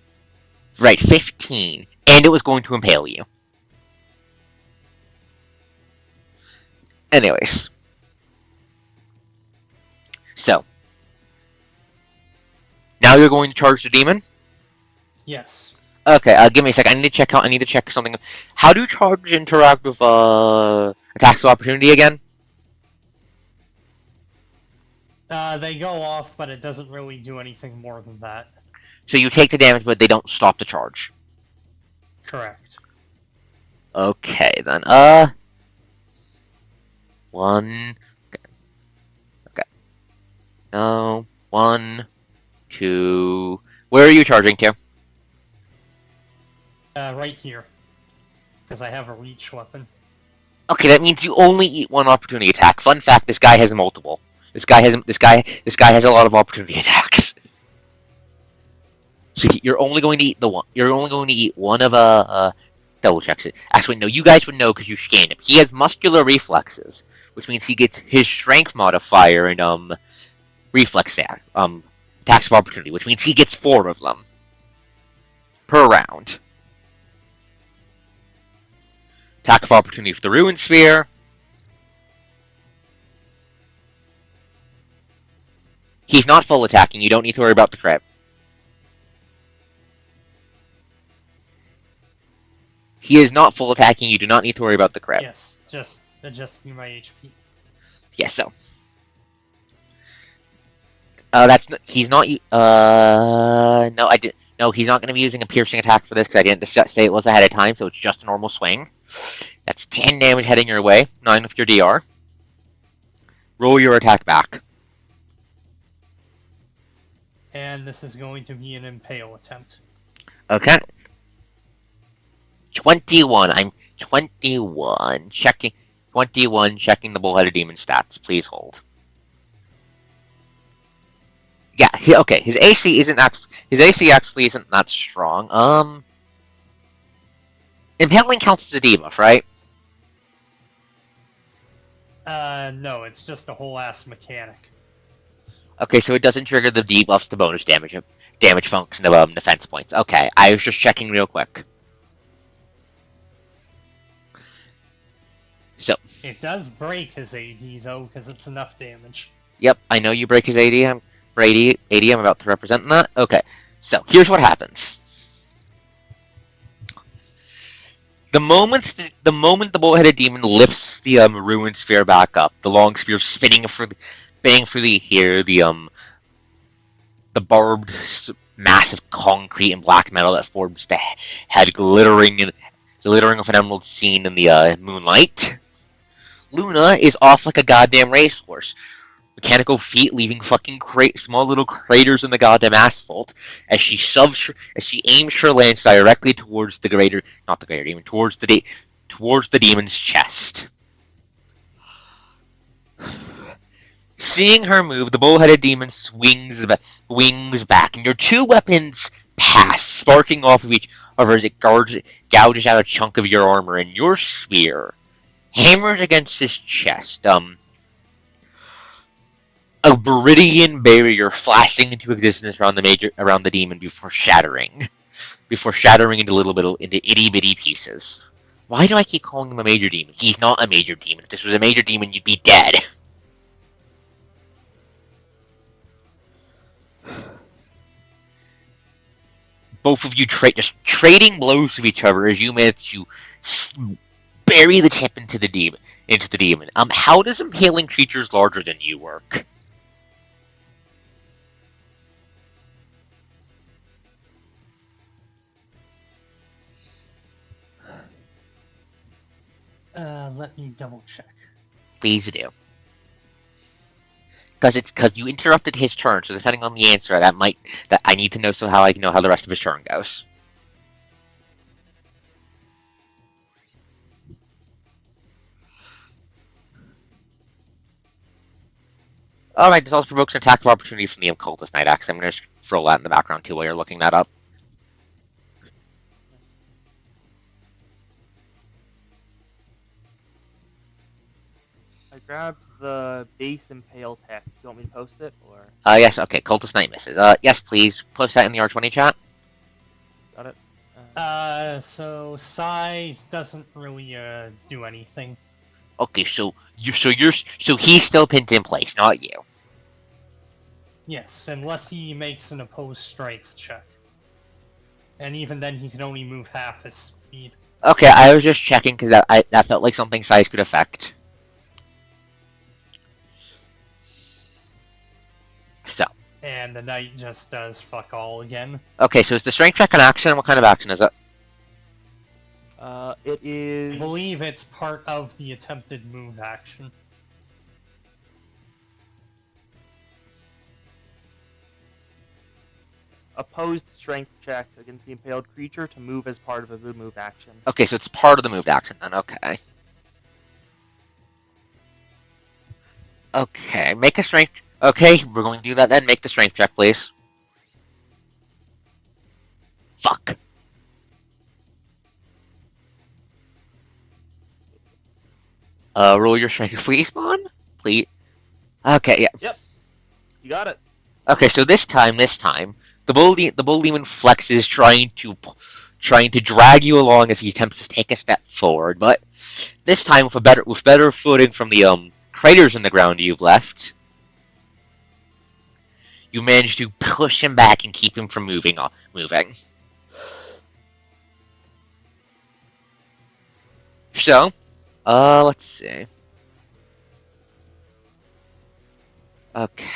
Right, 15. And it was going to impale you. Anyways. So. Now you're going to charge the demon? Yes. Okay, give me a sec. I need to check something. How do charge interact with attacks of opportunity again? They go off, but it doesn't really do anything more than that. So you take the damage, but they don't stop the charge. Correct. Okay, then. One. Okay. No. 1, 2. Where are you charging to? Right here. Because I have a reach weapon. Okay, that means you only eat one opportunity attack. Fun fact: this guy has multiple. This guy has a lot of opportunity attacks. So you're only going to eat the one. You're only going to eat one of double checks it. Actually, no, you guys would know because you scanned him. He has muscular reflexes, which means he gets his strength modifier and reflex attacks of opportunity, which means he gets 4 of them per round. Attack of opportunity for the Ruin Sphere. He's not full attacking, you don't need to worry about the crit. He is not full attacking, you do not need to worry about the crit. Yes, just adjusting my HP. Yes, so. He's not, no, I did, no, he's not going to be using a piercing attack for this because I didn't say it was ahead of time, so it's just a normal swing. That's 10 damage heading your way, 9 with your DR. Roll your attack back. And this is going to be an impale attempt. Okay. 21. I'm 21. Checking. 21. Checking the bullheaded demon stats. Please hold. Yeah. Okay. His AC actually isn't that strong. Impaling counts as a debuff, right? No, it's just a whole ass mechanic. Okay, so it doesn't trigger the debuffs to bonus damage function of defense points. Okay, I was just checking real quick. So It does break his AD though, because it's enough damage. Yep, I know you break his AD. I'm about to represent that. Okay, so here's what happens. The moment the bull-headed demon lifts the ruined sphere back up, the long spear spinning through the barbed massive concrete and black metal that forms the head glittering with an emerald scene in the moonlight. Luna is off like a goddamn racehorse. Mechanical feet leaving fucking small little craters in the goddamn asphalt as she aims her lance directly towards towards the demon's chest. Seeing her move, the bull-headed demon swings back, and your two weapons pass, sparking off of each other as it gouges out a chunk of your armor, and your spear hammers against his chest. A viridian barrier flashing into existence around the demon before shattering into itty bitty pieces. Why do I keep calling him a major demon? He's not a major demon. If this was a major demon, you'd be dead. both of you just trading blows with each other as you manage to bury the tip into the demon. How does impaling creatures larger than you work? Let me double check. Please do. Because you interrupted his turn, so depending on the answer, that I need to know so how I can know how the rest of his turn goes. Alright, this also provokes an attack of opportunity from the Occultist Night Axe. I'm going to throw that in the background too while you're looking that up. I grabbed the base impale text. Do you want me to post it or? Yes, okay, Cultist Knight misses. Yes, please, post that in the R20 chat. Got it. So size doesn't really do anything. Okay, so he's still pinned in place, not you. Yes, unless he makes an opposed strength check. And even then, he can only move half his speed. Okay, I was just checking because that felt like something size could affect. So. And the knight just does fuck all again. Okay, so is the strength check an action? What kind of action is it? It is. I believe it's part of the attempted move action. Opposed strength check against the impaled creature to move as part of the move action. Okay, so it's part of the moved action then. Okay. Okay, make a strength. Okay, we're going to do that then. Make the strength check, please. Fuck. Roll your strength, please, Mon. Please. Okay, yeah. Yep. You got it. Okay, so this time, the bull demon flexes, trying to drag you along as he attempts to take a step forward. But this time, with better footing from the craters in the ground you've left, you manage to push him back and keep him from moving. So, let's see. Okay.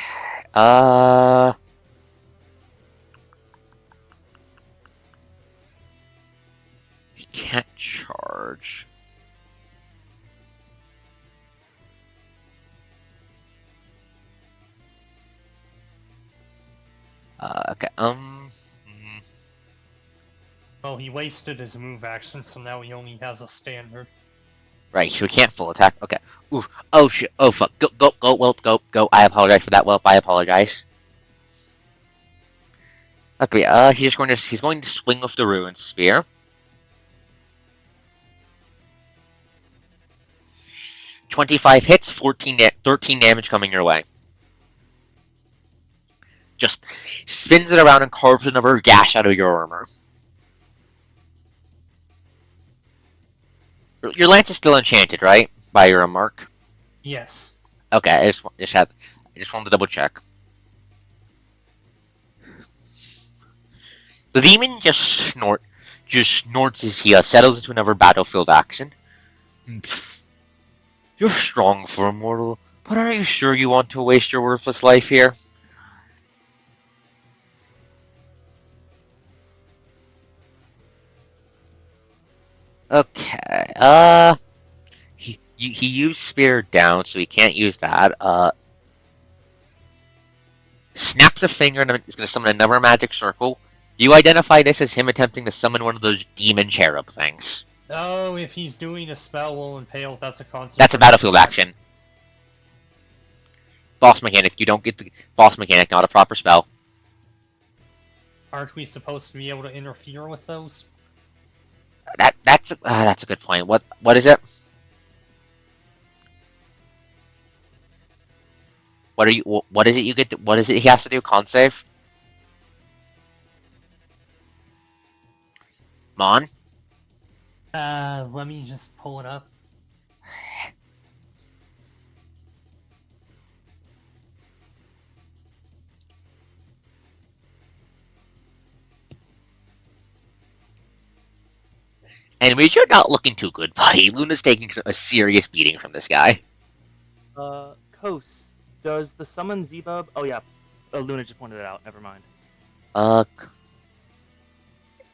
He can't charge. Okay. Well, he wasted his move action, so now he only has a standard. Right, so he can't full attack. Okay. Oof. Oh shit. Oh fuck. Go, Whelp, go. I apologize for that, Whelp. I apologize. Okay, he's going to swing with the Ruin Spear. $25 hits, 13 damage coming your way. Just spins it around and carves another gash out of your armor. Your lance is still enchanted, right? By your mark. Yes. Okay, I just wanted to double check. The demon just snorts as he settles into another battlefield action. You're strong for a mortal, but are you sure you want to waste your worthless life here? Okay, he used Spear down, so he can't use that. Snaps a finger and is going to summon another magic circle. Do you identify this as him attempting to summon one of those demon cherub things? Oh, if he's doing a spell while impaled, that's a concentration. That's a battlefield action. Boss mechanic. You don't get the boss mechanic, not a proper spell. Aren't we supposed to be able to interfere with those? That's a good point. What is it? What is it you get? What is it he has to do? Con save. Mon. Let me just pull it up. Anyways, you're not looking too good, buddy. Luna's taking a serious beating from this guy. Kos, does the summon Zebub? Oh yeah, Luna just pointed it out. Never mind.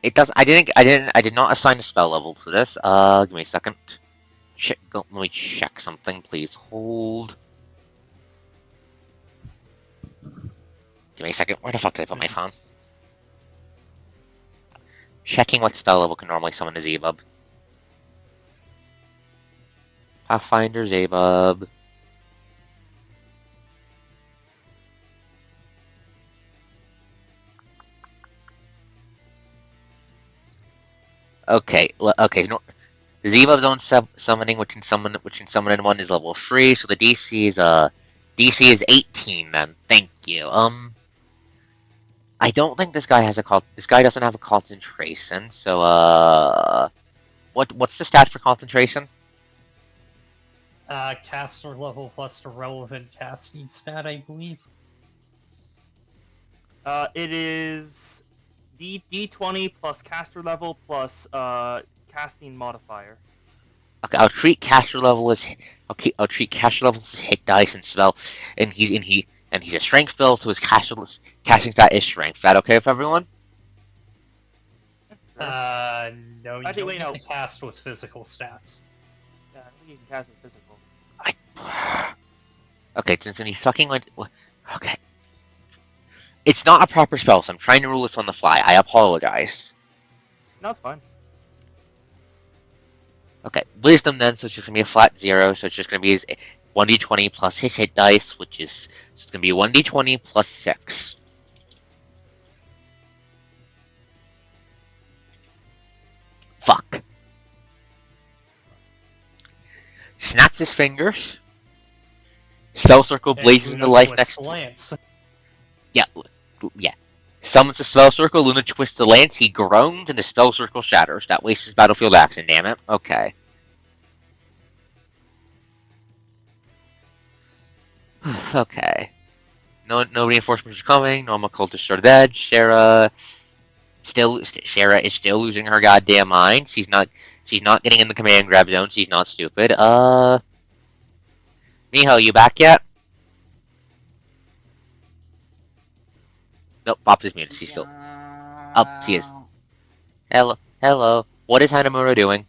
It does. I did not assign a spell level to this. Give me a second. Let me check something, please. Hold. Give me a second. Where the fuck did I put my phone? Checking what spell level can normally summon a Zebub. Pathfinder Zebub. Okay, okay. No, the Zebub's own summoning, which can summon in one, is level 3. So the DC is 18. Then thank you. I don't think this guy has a This guy doesn't have a concentration. So what's the stat for concentration? Caster level plus the relevant casting stat, I believe. It is D20 plus caster level plus casting modifier. Okay, I'll treat caster level as hit dice and spell, and he's a strength spell, so his casting stat is strength. Is that okay with everyone? No, you Actually, don't wait, get no. to cast with physical stats. Yeah, I think you can cast with physical. Okay, since he's fucking with. Okay. It's not a proper spell, so I'm trying to rule this on the fly. I apologize. No, it's fine. Okay, wisdom then, so it's just gonna be a flat 0, so it's just gonna be his 1d20 plus his hit dice, which is. So it's gonna be 1d20 plus 6. Fuck. Snaps his fingers. Spell circle blazes into life next to Lance. Yeah. Summons the spell circle, Luna twists the lance, he groans, and the spell circle shatters. That wastes his battlefield action, damn it. Okay. Okay. No reinforcements are coming, normal cultists are dead, Sarah is still losing her goddamn mind. She's not getting in the command grab zone, she's not stupid. Miho, you back yet? Nope, Pops is muted. She's still. Oh, she is. Hello. What is Hanamura doing?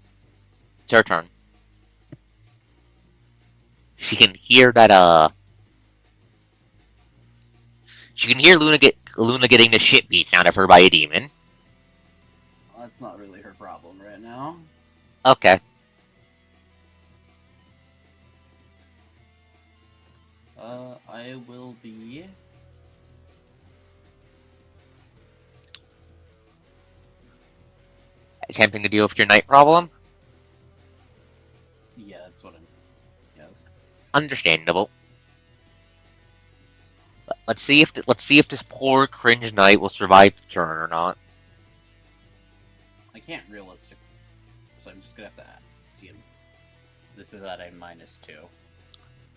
It's her turn. She can hear that. She can hear Luna getting the shit beat out of her by a demon. Well, that's not really her problem right now. Okay. I will be. Attempting to deal with your night problem. Yeah, that's what I'm. Yes. Understandable. Let's see if this poor cringe knight will survive the turn or not. I can't realistically, so I'm just gonna have to see him. This is at a -2.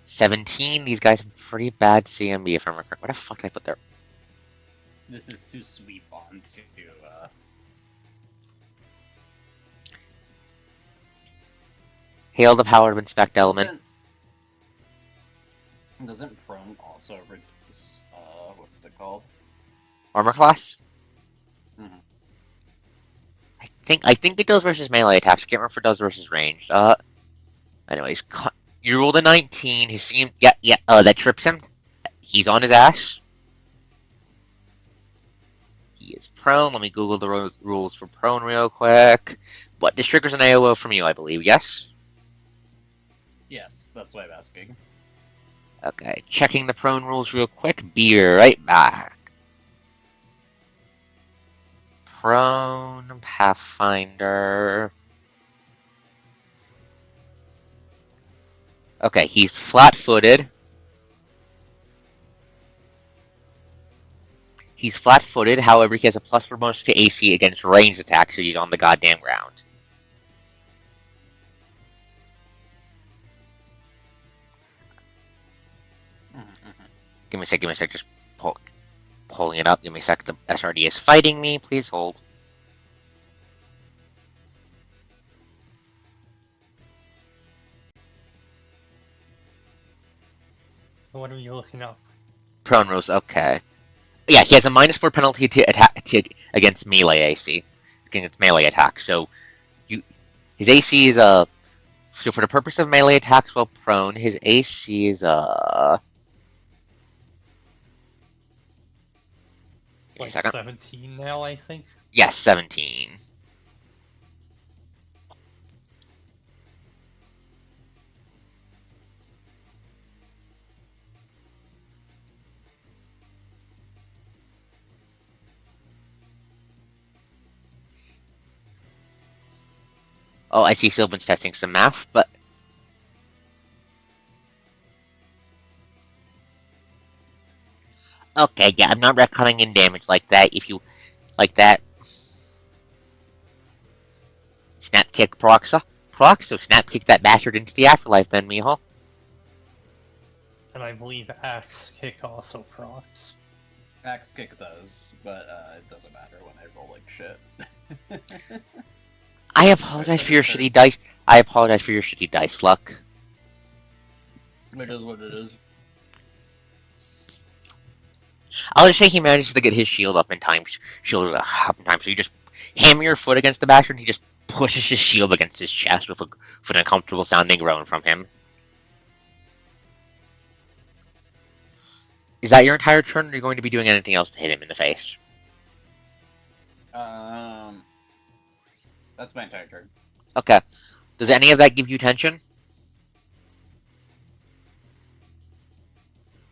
17. These guys have pretty bad CMB if I'm correct. What the fuck did I put there? This is to sweep on to. Hail the power of inspect element. Doesn't prone also reduce? What is it called? Armor class. Mhm. I think it does versus melee attacks. I can't remember if it does versus ranged. Anyways, you rolled a 19. His CM, yeah. That trips him. He's on his ass. He is prone. Let me Google the rules for prone real quick. But this triggers an AOO from you, I believe. Yes. Yes, that's why I'm asking. Okay, checking the prone rules real quick. Be right back. Prone Pathfinder. Okay, he's flat-footed. He's flat-footed, however, he has a +4 bonus to AC against ranged attacks, so he's on the goddamn ground. Give me a sec, just pulling it up. Give me a sec, the SRD is fighting me, please hold. What are you looking up? Prone rolls, okay. Yeah, he has a -4 penalty to attack against melee AC, against melee attacks. So his AC is so for the purpose of melee attacks while prone, his AC is give me a Like second. 17 now, I think. Yes, 17. Oh, I see Sylvan's testing some math, but okay, yeah, I'm not reckoning in damage like that. If you like that, snap kick procs, so snap kick that bastard into the afterlife, then, mijo. And I believe Axe Kick also procs. Axe kick does, but it doesn't matter when I roll like shit. I apologize for your shitty dice. I apologize for your shitty dice luck. It is what it is. I'll just say he manages to get his shield up in time. So you just hammer your foot against the bastard, and he just pushes his shield against his chest with an uncomfortable sounding groan from him. Is that your entire turn, or are you going to be doing anything else to hit him in the face? That's my entire turn. Okay. Does any of that give you tension?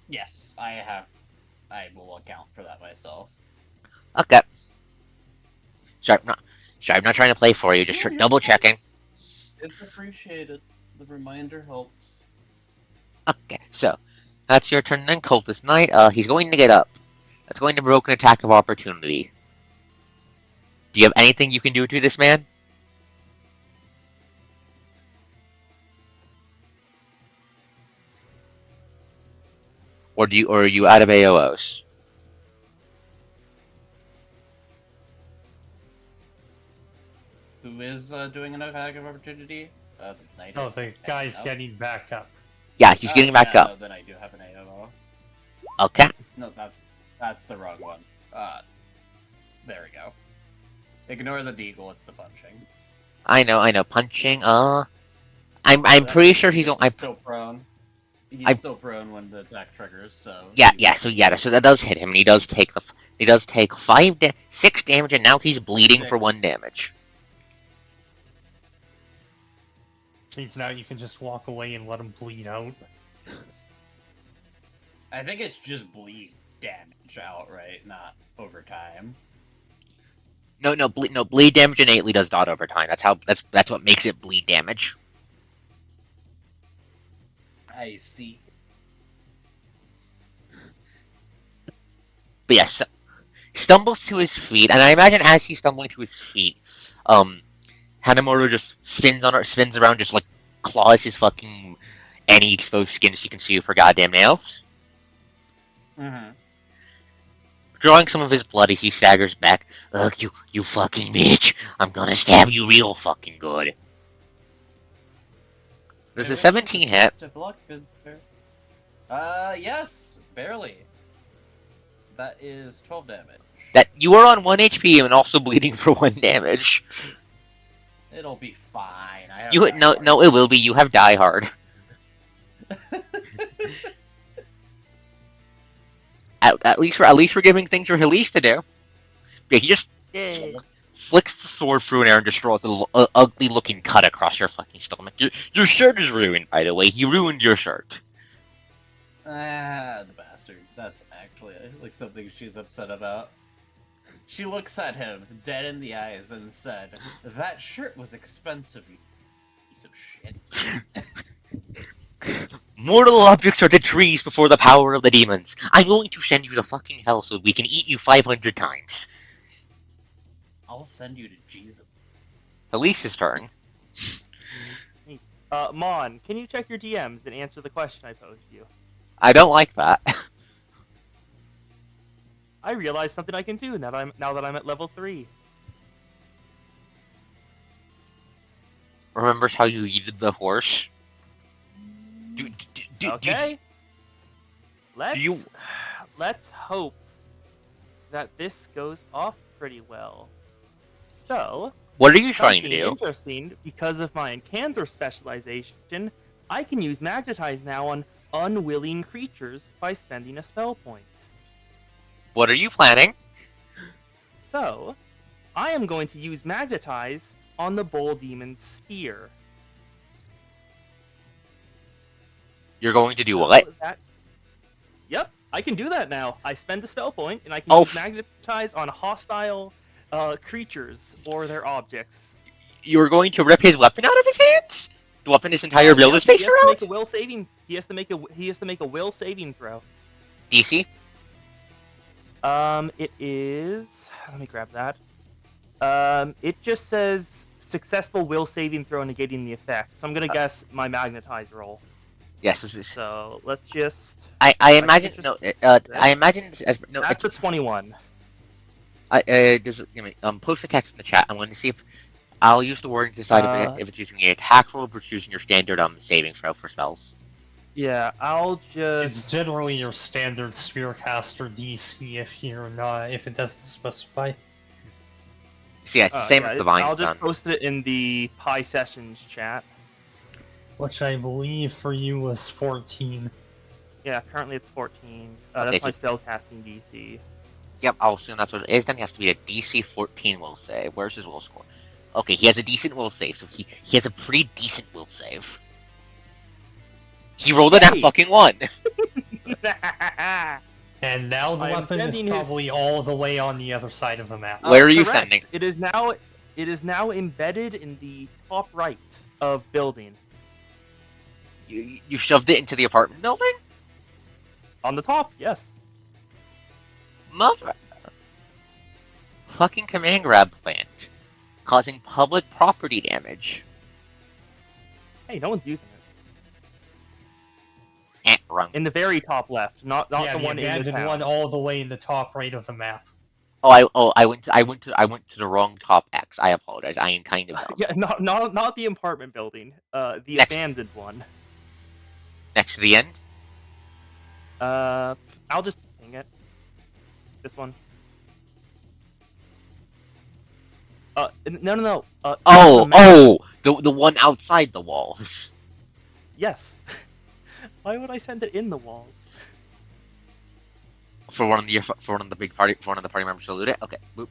Yes, I will account for that myself. Okay. Sorry, I'm not trying to play for you. Just No, you're double fine. checking. It's appreciated. The reminder helps. Okay, so that's your turn then, Cultist Knight. He's going to get up. That's going to provoke an attack of opportunity. Do you have anything you can do to this man? Or are you out of AOs? Who is doing an attack of opportunity? The knight Oh, is the standing guy's up. getting back up. Yeah, he's getting back yeah, up. No, then I do have an AOO. Okay. No, that's the wrong one. There we go. Ignore the deagle, it's the punching. I know. Punching. I'm That pretty means sure he's I'm still prone. He's I- still prone when the attack triggers, so yeah. So that does hit him, and he does take 6 damage, and now he's bleeding for 1 damage. Means now you can just walk away and let him bleed out. I think it's just bleed damage outright, not over time. No, bleed damage innately does not over time. That's what makes it bleed damage. I see. But yes, stumbles to his feet, and I imagine as he's stumbling to his feet, Hanamoto just spins around, just like claws his fucking any exposed skin she can see for goddamn nails. Mm-hmm. Drawing some of his blood as he staggers back. Ugh, you fucking bitch! I'm gonna stab you real fucking good. Does a 17 hit? Best of luck, good sir. Yes, barely. That is 12 damage. That you are on 1 HP and also bleeding for 1 damage. It'll be fine. I have No, it will be. You have Die Hard. At least we're giving things for Helise to do. Yeah, he just Yay. flicks the sword through an air and just draws an ugly looking cut across your fucking stomach. Your shirt is ruined, by the way. He ruined your shirt. The bastard. That's actually like something she's upset about. She looks at him dead in the eyes and said, "That shirt was expensive, you piece of shit." Mortal objects are the trees before the power of the demons. I'm going to send you to fucking hell so we can eat you 500 times. I'll send you to Jesus. Elise's turn. Mon, can you check your DMs and answer the question I posed you? I don't like that. I realized something I can do now that I'm at level 3. Remembers how you yeeted the horse? Okay. Let's let's hope that this goes off pretty well. So, What are you trying to something do? interesting, because of my Encanter specialization, I can use Magnetize now on unwilling creatures by spending a spell point. What are you planning? So, I am going to use Magnetize on the Bull Demon's Spear. You're going to do So what? Yep, I can do that now. I spend a spell point, and I can Oh, use Magnetize on hostile creatures or their objects. You're going to rip his weapon out of his hands? The weapon his entire build is based He has to make a around? will saving. He has to make a will saving throw. DC? It is. Let me grab that. It just says successful will saving throw negating the effect. So I'm gonna guess my Magnetize roll. Yes, this is. So let's just. I imagine just no. this. I imagine this as no. That's a It's 21. post a text in the chat. I'm going to see if I'll use the wording to decide if it's using the attack roll versus using your standard saving throw for spells. Yeah, I'll just. It's generally your standard Spearcaster DC if it doesn't specify. So yeah, it's the same as Divine's I'll just done. post it in the Pi Sessions chat. Which I believe for you was 14. Yeah, currently it's 14. Okay, That's my so- spellcasting DC. Yep, I'll assume that's what it is. Then he has to be a DC 14 will save. Where's his will score? Okay, he has a decent will save, so he has a pretty decent will save. He rolled in that Hey! fucking one. And now the I am weapon is sending probably his- all the way on the other side of the map. Where are you Correct. sending? It is now embedded in the top right of building. You shoved it into the apartment building? On the top, yes. Mother. Fucking command grab plant. Causing public property damage. Hey, no one's using it. Wrong. In the very top left, not Yeah, the the one in the abandoned town. one all the way in the top right of the map. I went to the wrong top X. I apologize. I am kind of dumb. Yeah, not the apartment building. The Next. abandoned one. Next to the end. I'll just ping it. This one. No. The one outside the walls. Yes. Why would I send it in the walls? For one of the party members to loot it. Okay. Boop.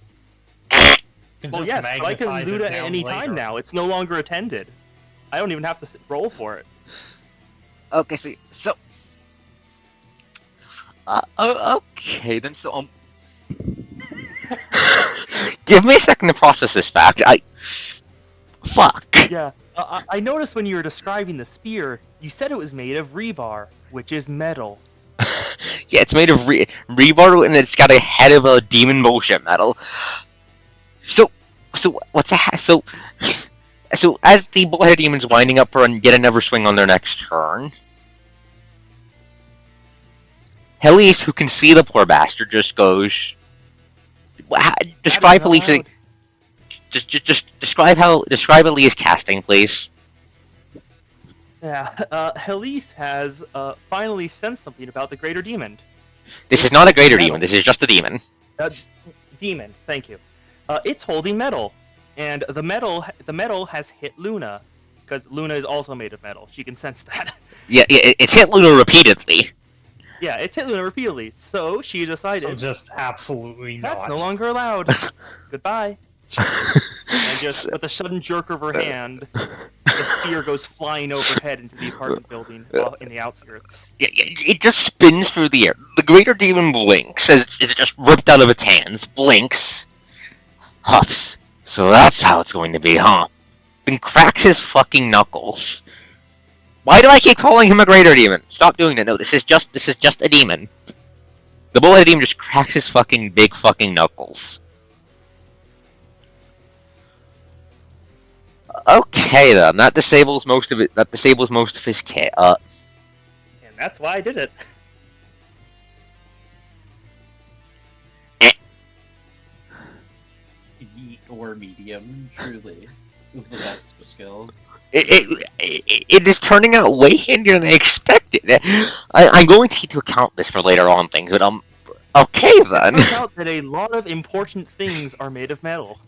You can Well, just yes, but I can magnetize loot it it at down any later. time now. It's no longer attended. I don't even have to roll for it. Okay. So. Okay then. So give me a second to process this fact. Fuck. Yeah. I noticed when you were describing the spear, you said it was made of rebar, which is metal. Yeah, it's made of rebar and it's got a head of a demon bullshit metal. So what's so as the bullhead demon's winding up for yet another swing on their next turn, Helios, who can see the poor bastard, just goes. Describe Helios. Just describe Elias casting, please. Yeah, Helise has finally sensed something about the greater demon. This is not a greater demon. This is just a demon. Demon, thank you. It's holding metal, and the metal has hit Luna, because Luna is also made of metal. She can sense that. Yeah, it's hit Luna repeatedly. Yeah, it's hit Luna repeatedly. So she decided So just absolutely not. that's no longer allowed. Goodbye. And just with a sudden jerk of her hand, the spear goes flying overhead into the apartment building in the outskirts. Yeah, it just spins through the air. The greater demon blinks as it's just ripped out of its hands. Blinks. Huffs. So that's how it's going to be, huh? Then cracks his fucking knuckles. Why do I keep calling him a greater demon? Stop doing that. No, this is just a demon. The bullhead demon just cracks his fucking big fucking knuckles. Okay then, that disables most of it. That disables most of his kit. And that's why I did it. Yeet or medium, truly. with the best of skills. It is turning out way handier than I expected. I'm going to take into account this for later on things, but okay then. Turns out that a lot of important things are made of metal.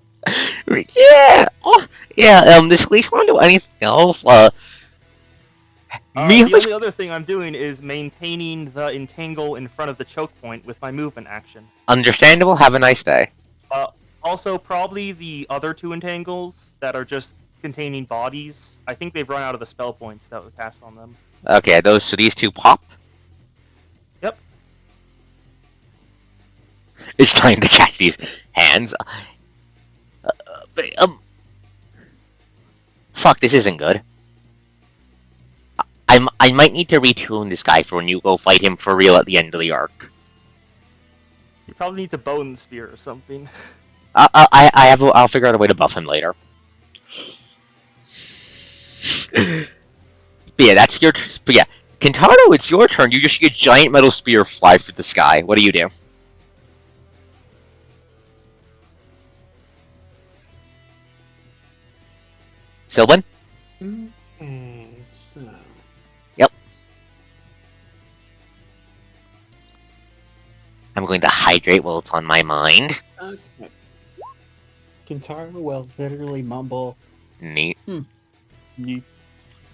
Yeah, oh, yeah. Does Felice want to do anything else? Me, The only other thing I'm doing is maintaining the entangle in front of the choke point with my movement action. understandable. Have a nice day. Also, probably the other two entangles that are just containing bodies. I think they've run out of the spell points that were cast on them. Okay, so these two pop. Yep. It's time to catch these hands. But, fuck, this isn't good. I might need to retune this guy for when you go fight him for real at the end of the arc. You probably need a bone spear or something. I'll figure out a way to buff him later. But yeah, that's your. But yeah, Kentaro, it's your turn. You just see a giant metal spear fly through the sky. What do you do? Sylvan? Okay, so I'm going to hydrate while it's on my mind. okay. Kintaro will literally mumble, Neat. "Yeet,"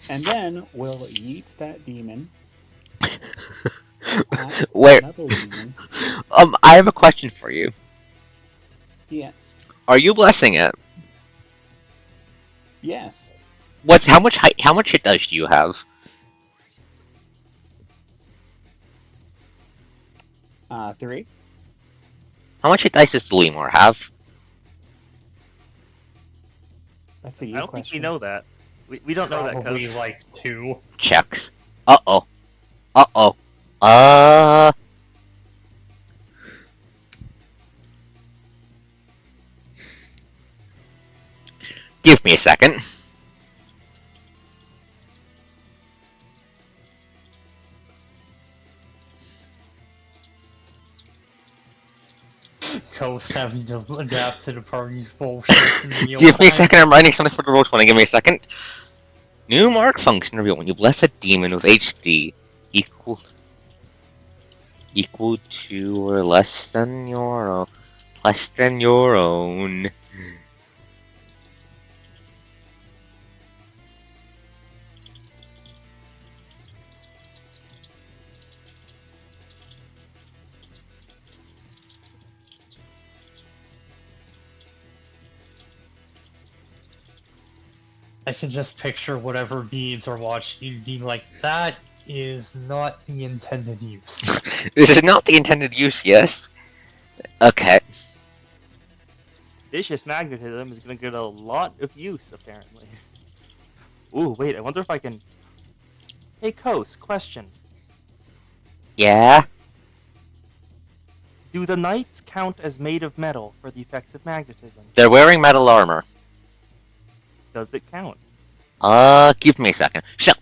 and then will yeet that demon. At Where? another demon. I have a question for you. Yes. Are you blessing it? Yes. How much hit dice do you have? 3. How much hit dice does the Lemur have? That's a I you don't question. think we know that. We don't know that Probably because like 2. Checks. Uh-oh. Uh-oh. Give me a second. Coast having to adapt to the party's bullshit in real Give me a time. second, I'm writing something for the roll 20. Give me a second. New mark function reveal. When you bless a demon with HD equal to or less than your own. Less than your own. I can just picture whatever beads are watching being like, that is not the intended use. This is not the intended use, yes? Okay. vicious magnetism is going to get a lot of use, apparently. Ooh, wait, I wonder if I can... Hey, Coast, question. Yeah? Do the knights count as made of metal for the effects of magnetism? They're wearing metal armor. Does it count? Give me a second. So,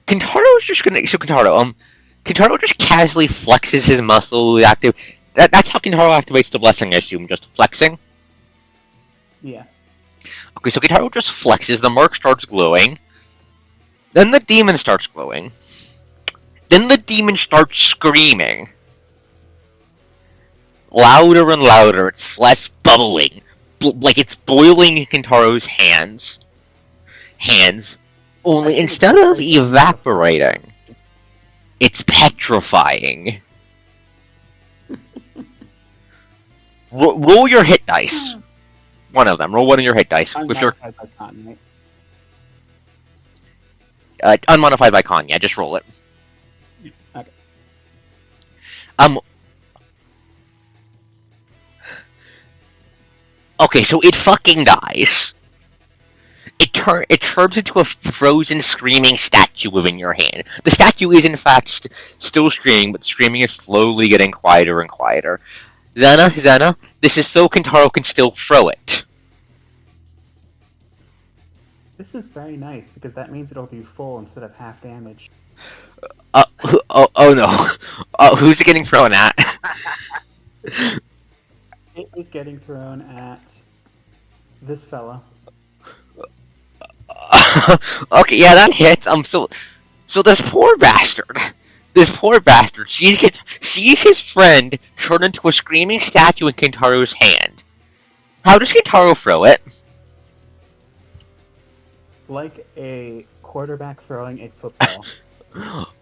Kintaro's just gonna... So, Kintaro just casually flexes his muscle active... That's how Kintaro activates the blessing, I assume, just flexing? Yes. Okay, so Kintaro just flexes, the mark starts glowing. Then the demon starts glowing. Then the demon starts screaming. Louder and louder, its flesh bubbling. Like it's boiling in Kintaro's hands. Only Actually, instead it's of very evaporating, it's petrifying. Roll your hit dice. One of them. Roll one of your hit dice. With your Unmodified by con, right? unmodified by con, yeah, just roll it. Okay. Okay, so it fucking dies. It turns into a frozen, screaming statue within your hand. The statue is, in fact, still screaming, but screaming is slowly getting quieter and quieter. Zena, this is so Kintaro can still throw it. This is very nice because that means it'll do full instead of half damage. Oh no. Who's it getting thrown at? It is getting thrown at this fella. Okay, yeah, that hits. So this poor bastard, sees his friend turn into a screaming statue in Kintaro's hand. How does Kintaro throw it? Like a quarterback throwing a football.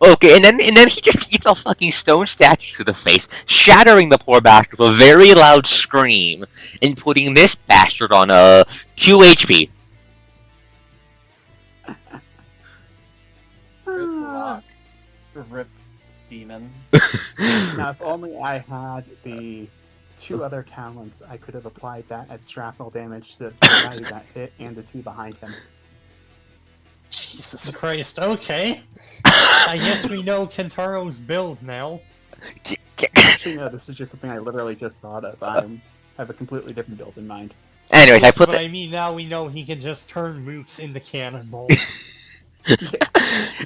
Okay, and then he just eats a fucking stone statue to the face, shattering the poor bastard with a very loud scream, and putting this bastard on a 2 HP. Rip rock. Rip demon. Now, if only I had the 2 other talents, I could have applied that as shrapnel damage to the guy who got hit and the 2 behind him. Jesus Christ, okay. I guess we know Kentaro's build now. Actually, no, this is just something I literally just thought of. I have a completely different build in mind. Anyways, I put But the I mean, now we know he can just turn mooks into cannonballs.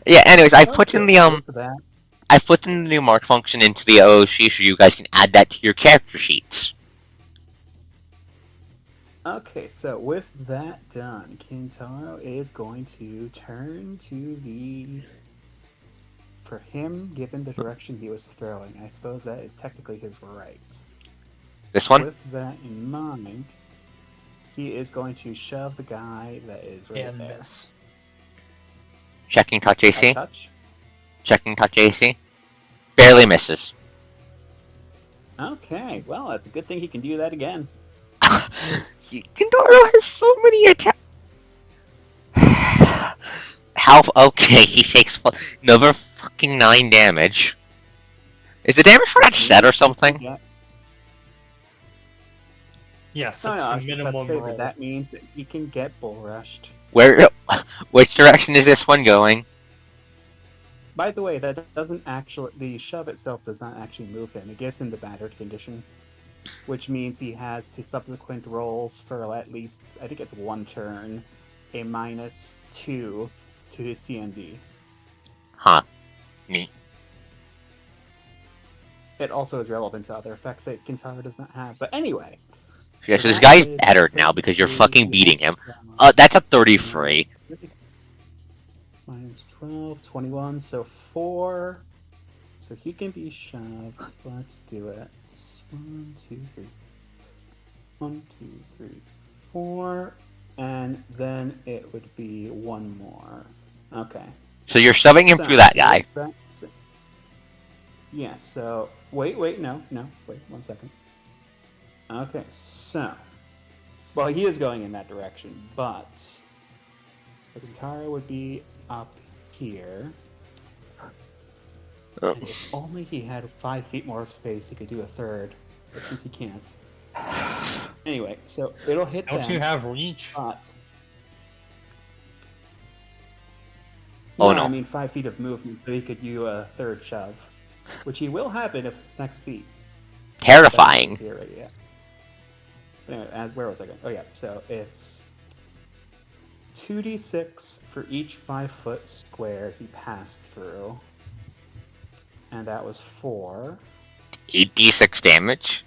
yeah. Anyways, I put in Okay, the for that. I put in the new mark function into the OOC so you guys can add that to your character sheets. Okay, so with that done, Kintaro is going to turn to the... For him, given the direction he was throwing, I suppose that is technically his right. This one? With that in mind, he is going to shove the guy that is right And there. miss. Checking touch I AC. touch. Checking touch AC. Barely misses. Okay, well, that's a good thing he can do that again. Kintaro has so many attacks. How? Okay, he takes another fucking 9 damage. Is the damage for that set or something? Yeah. Yes, No, it's no, I the was just about minimum to say roll. that that means that he can get bull rushed. Where? Which direction is this one going? By the way, that doesn't actually... The shove itself does not actually move him. It gives him the battered condition. Which means he has to subsequent rolls for at least, I think it's 1 turn, a -2 to his CMD. Huh. Neat. It also is relevant to other effects that Kintaro does not have. But anyway. Yeah, so this that guy's is better now because you're 33 fucking beating him. minus That's a 33. -12, 21, so 4. So he can be shoved. Let's do it. 1, 2, 3. 1, 2, 3, 4. And then it would be 1 more. Okay. So you're shoving him through that guy. Yeah, so... Wait, no, wait 1 second. Okay, so... Well, he is going in that direction, but... So Kintaro would be up here. Oh. And if only he had 5 feet more of space, he could do a third. But since he can't... Anyway, so it'll hit Don't them, you have reach? but... Oh, no. I mean 5 feet of movement, so he could do a third shove. Which he will have it if it's next feet. Terrifying. Here, right, yeah. Anyway, where was I going? Oh yeah, so it's 2d6 for each 5-foot square he passed through. And that was 4. 8d6 damage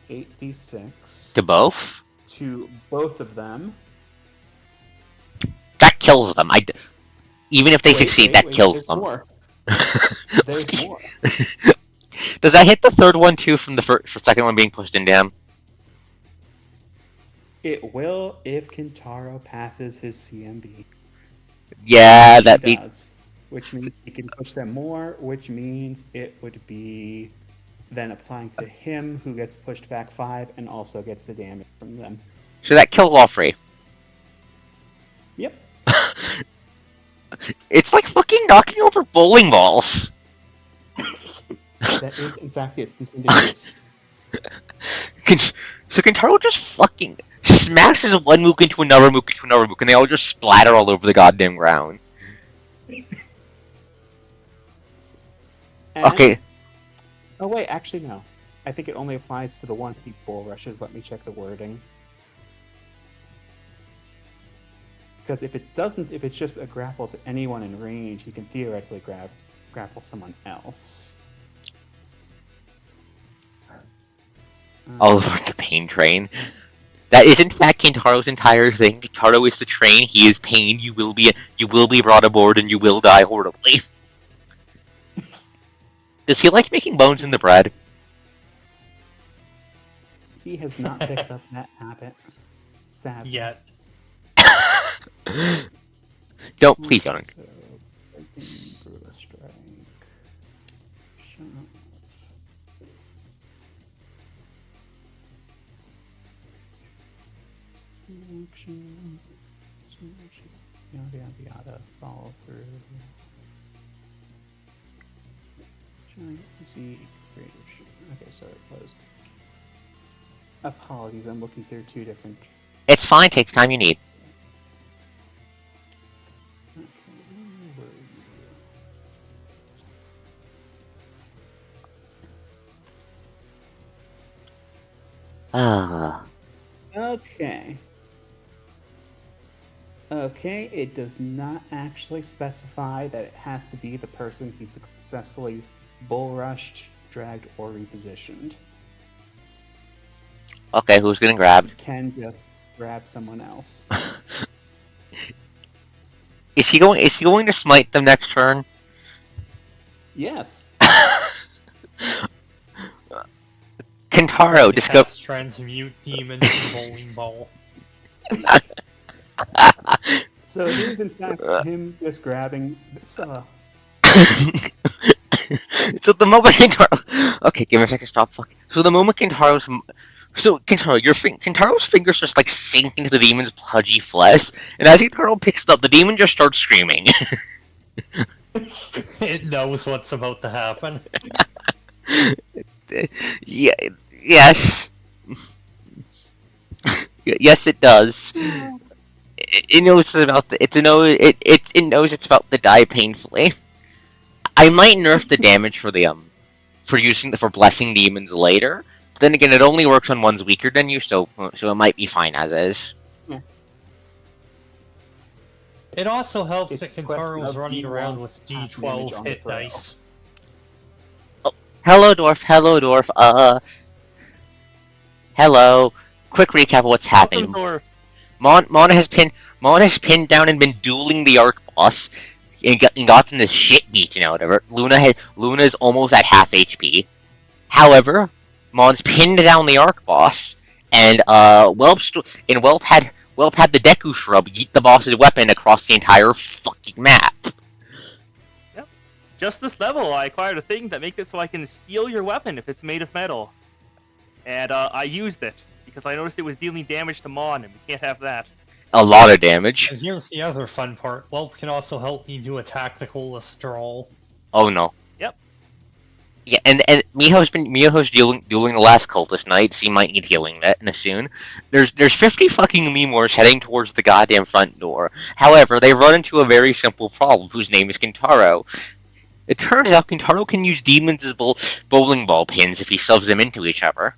8d6 to both. to both of them. That kills them. Even if they succeed, that kills there's them. More. There's more. Does that hit the third one too from the second one being pushed into him? It will if Kintaro passes his CMB. Yeah, He that beats. does, which means he can push them more, which means it would be then applying to him, who gets pushed back 5 and also gets the damage from them. So that kills all 3. Yep. It's like fucking knocking over bowling balls. That is, in fact, its intended use. So Kintaro just fucking smashes one mook into another mook into another mook, and they all just splatter all over the goddamn ground. And- Okay. Oh wait, actually no. I think it only applies to the one he bull rushes. Let me check the wording. Because if it doesn't, if it's just a grapple to anyone in range, he can theoretically grapple someone else. All over the pain train. That is in fact Kintaro's entire thing. Kintaro is the train. He is pain. You will be brought aboard, and you will die horribly. Does he like making bones in the bread? He has not picked up that habit. Sadly. Yet. Don't please don't. So, Brutal Strike. Shove. Action. Yada yada yada. Follow through. Giant Z creator. Okay, so it was. Apologies, I'm looking through two different. It's fine. Takes time you need. Okay, where are you? Ah. Okay. Okay, it does not actually specify that it has to be the person he successfully bull rushed, dragged, or repositioned. Okay, who's getting grabbed? You can just grab someone else. Is he going to smite them next turn? Yes. Kintaro, discover. Cast transmute demon to bowling ball. So it is in fact him just grabbing this fella. So the moment Kintaro. Okay, give me a second. Stop fucking. So the moment Kintaro's. So Kintaro, Kintaro's fingers just like sink into the demon's pudgy flesh, and as Kintaro picks it up, the demon just starts screaming. It knows what's about to happen. Yeah. Yes. Yes, it does. It knows it's about to, it knows it's about to die painfully. I might nerf the damage for the for blessing demons later. But then again, it only works on ones weaker than you, so it might be fine as is. It also helps It's that a question Kintaro's of running do you around want with half damage D12 on the hit throw. dice. Hello, Dwarf. Hello, Dwarf. Hello. Quick recap of what's happening. Welcome, Thor. Mona has pinned down and been dueling the Ark boss and gotten the shit beaten out of her. Luna is almost at half HP. However, Mon's pinned down the Ark boss, and Whelp had the Deku Shrub yeet the boss's weapon across the entire fucking map. Just this level, I acquired a thing that makes it so I can steal your weapon if it's made of metal. And I used it, because I noticed it was dealing damage to Mon, and we can't have that. A lot of damage. And here's the other fun part. Whelp can also help me do a tactical withdrawal. Oh no. Yep. Yeah, and Miho's dueling the last cultist knights. He might need healing soon. There's 50 fucking Lemurs heading towards the goddamn front door. However, they run into a very simple problem, whose name is Kintaro. It turns out Kintaro can use demons as bowling ball pins if he shoves them into each other.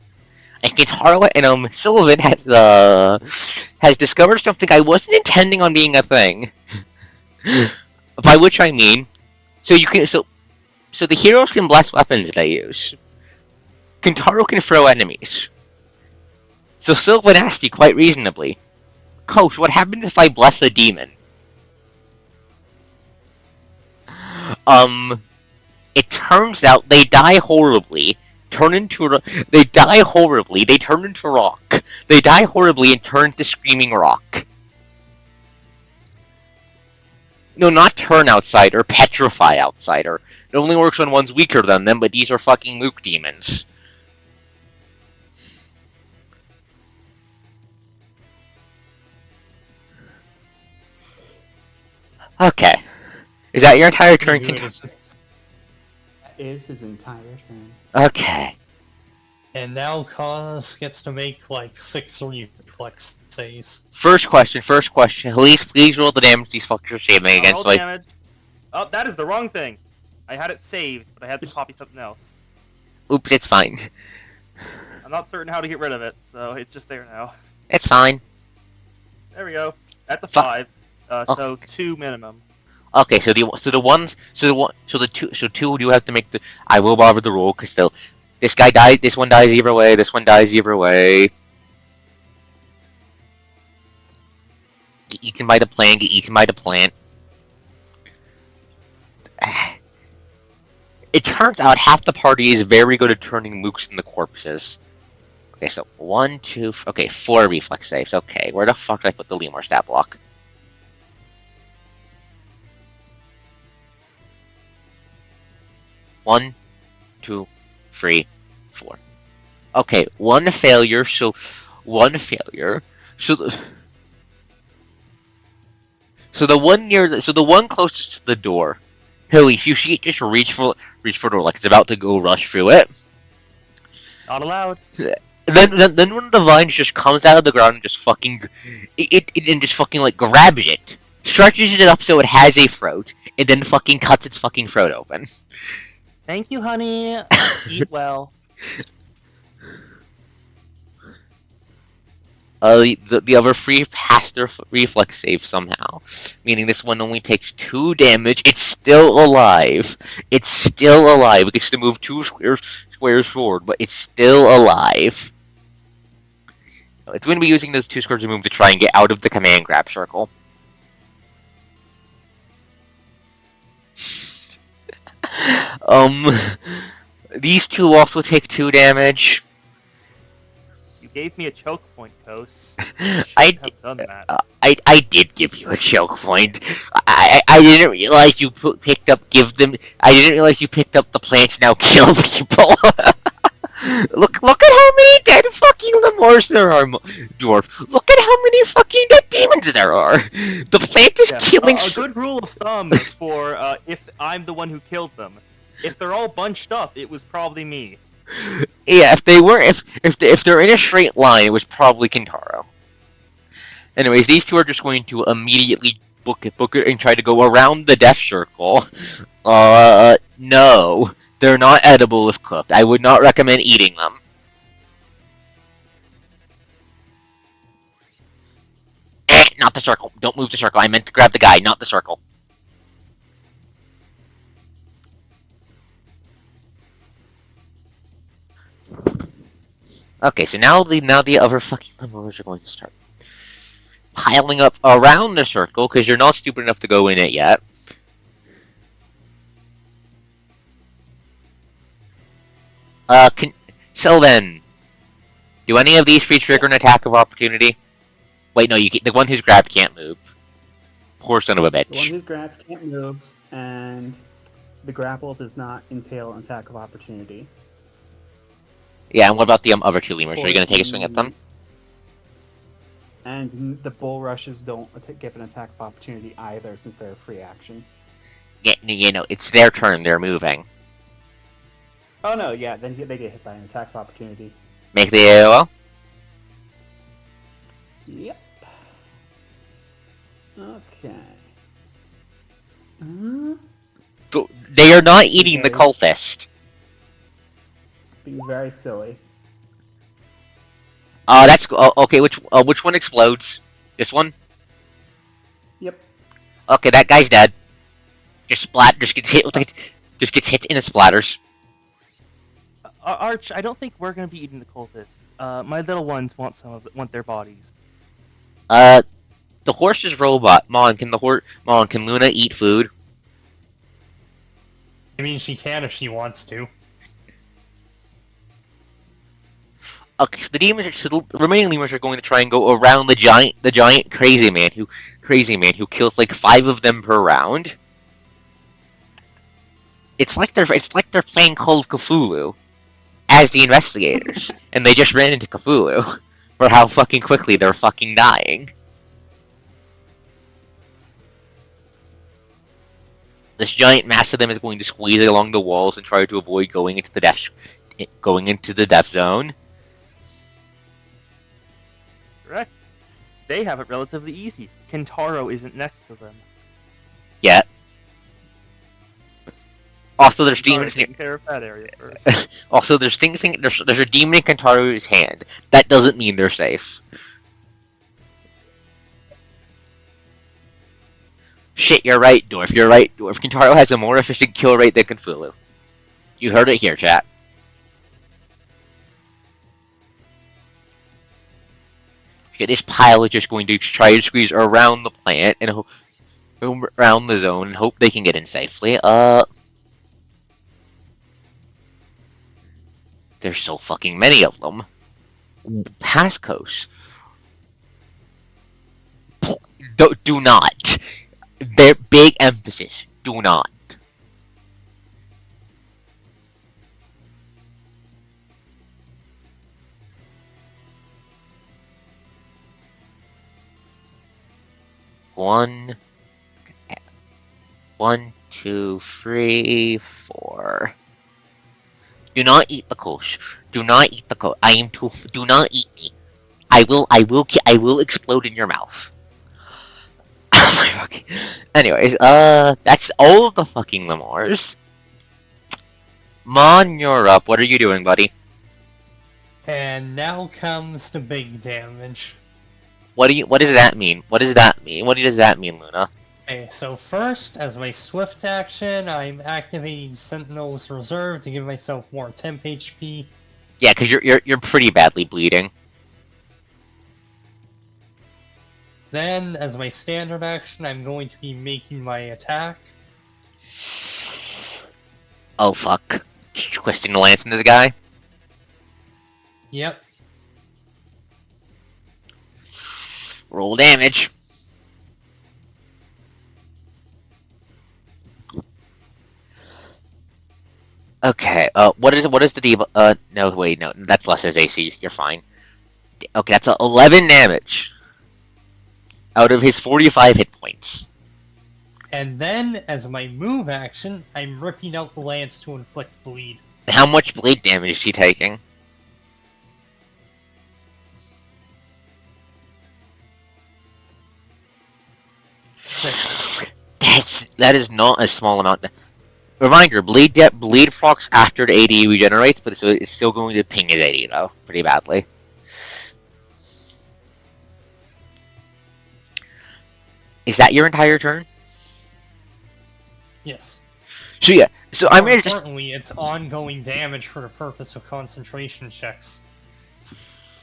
And Kintaro and Sylvan has discovered something I wasn't intending on being a thing. By which I mean, so the heroes can bless weapons they use. Kintaro can throw enemies. So Sylvan asked me quite reasonably, Coach, what happens if I bless a demon? It turns out they die horribly, they turn into rock. They die horribly and turn into screaming rock. No, not turn outsider, petrify outsider. It only works on ones weaker than them, but these are fucking mook demons. Okay. Is that your entire turn, Kintaro? That is his entire turn. Okay. And now Cause gets to make like 6 reflex saves. First question. Please roll the damage these fuckers are saving against. Roll damage. Oh, that is the wrong thing. I had it saved, but I had to copy something else. Oops, it's fine. I'm not certain how to get rid of it, so it's just there now. It's fine. There we go. That's a Fu- 5. So 2 minimum. Okay, so two you have to make the. I will bother the roll because this guy dies. This one dies either way. This one dies either way. get eaten by the plant, get eaten by the plant. It turns out half the party is very good at turning mooks into corpses. Okay, so 1, 2, okay, 4 reflex saves. Okay, where the fuck did I put the Lemur stat block? One, 2, 3, 4. Okay, one failure. So one failure. So the one closest to the door. Hilly, if you see it, just reach for the door like it's about to go rush through it. Not allowed. Then one of the vines just comes out of the ground and just fucking and just fucking like grabs it, stretches it up so it has a throat, and then fucking cuts its fucking throat open. Thank you, honey. Eat well. The other 3 passed their reflex save somehow, meaning this one only takes 2 damage. It's still alive. It gets to move 2 squares forward, but it's still alive. It's going to be using those 2 squares to move to try and get out of the command grab circle. These 2 also take 2 damage. You gave me a choke point, Kos. I have done that. I did give you a choke point. I didn't realize you picked up I didn't realize you picked up the plants now kill people. Look at how many dead fucking lemurs there are, dwarf. Look at how many fucking dead demons there are. The plant is killing. A good rule of thumb for if I'm the one who killed them. If they're all bunched up, it was probably me. Yeah, if they're in a straight line, it was probably Kintaro. Anyways, these 2 are just going to immediately book it, and try to go around the death circle. No. They're not edible if cooked. I would not recommend eating them. Not the circle. Don't move the circle. I meant to grab the guy, not the circle. Okay, so now the other fucking lemurs are going to start piling up around the circle, because you're not stupid enough to go in it yet. So then, do any of these 3 trigger an attack of opportunity? Wait, no, the one who's grabbed can't move. Poor son of a bitch. The one who's grabbed can't move, and the grapple does not entail an attack of opportunity. Yeah, and what about the other 2 lemurs? Are you going to take a swing at them? And the bull rushes don't give an attack of opportunity either, since they're a free action. Yeah, you know, it's their turn. They're moving. Oh no, yeah, then they get hit by an attack of opportunity. Make the AOL? Yep. Okay. They are not eating the cultist. Being very silly. That's okay. Which one explodes? This one? Yep. Okay, that guy's dead. Just gets hit and it splatters. Arch, I don't think we're gonna be eating the cultists. My little ones want their bodies. The horse is robot. Can Luna eat food? I mean, she can if she wants to. Okay, so the remaining lemurs are going to try and go around the giant crazy man who kills like 5 of them per round. It's like they're playing Call of Cthulhu as the investigators, and they just ran into Cthulhu for how fucking quickly they're fucking dying. This giant mass of them is going to squeeze along the walls and try to avoid going into the death zone. Correct. They have it relatively easy. Kintaro isn't next to them. Yet. Also, there's demons. Taking care of that area first. Also, there's a demon in Kintaro's hand. That doesn't mean they're safe. Shit, you're right, Dwarf. You're right, Dwarf. Kintaro has a more efficient kill rate than Cthulhu. You heard it here, chat. Okay, this pile is just going to try to squeeze around the plant and around the zone and hope they can get in safely. There's so fucking many of them. Pascos. Do not. Big emphasis. Do not. One, 2, 3, 4. Do not eat the coach. Do not eat the coach. I am too. Do not eat me. I will explode in your mouth. Anyways, that's all of the fucking Lemurs. Mon, you're up. What are you doing, buddy? And now comes the big damage. What does that mean? What does that mean? What does that mean, Luna? Okay, so first, as my swift action, I'm activating Sentinel's Reserve to give myself more temp HP. Yeah, because you're pretty badly bleeding. Then, as my standard action, I'm going to be making my attack. Oh fuck! Twisting the lance in this guy. Yep. Roll damage. Okay, what is the debuff? No, wait, no, that's less as AC, you're fine. Okay, that's 11 damage. Out of his 45 hit points. And then, as my move action, I'm ripping out the lance to inflict bleed. How much bleed damage is he taking? That is not a small amount. Reminder, bleed procs after the AD regenerates, but it's still going to ping his AD though, pretty badly. Is that your entire turn? Yes. So yeah, so I'm More gonna just importantly, it's ongoing damage for the purpose of concentration checks.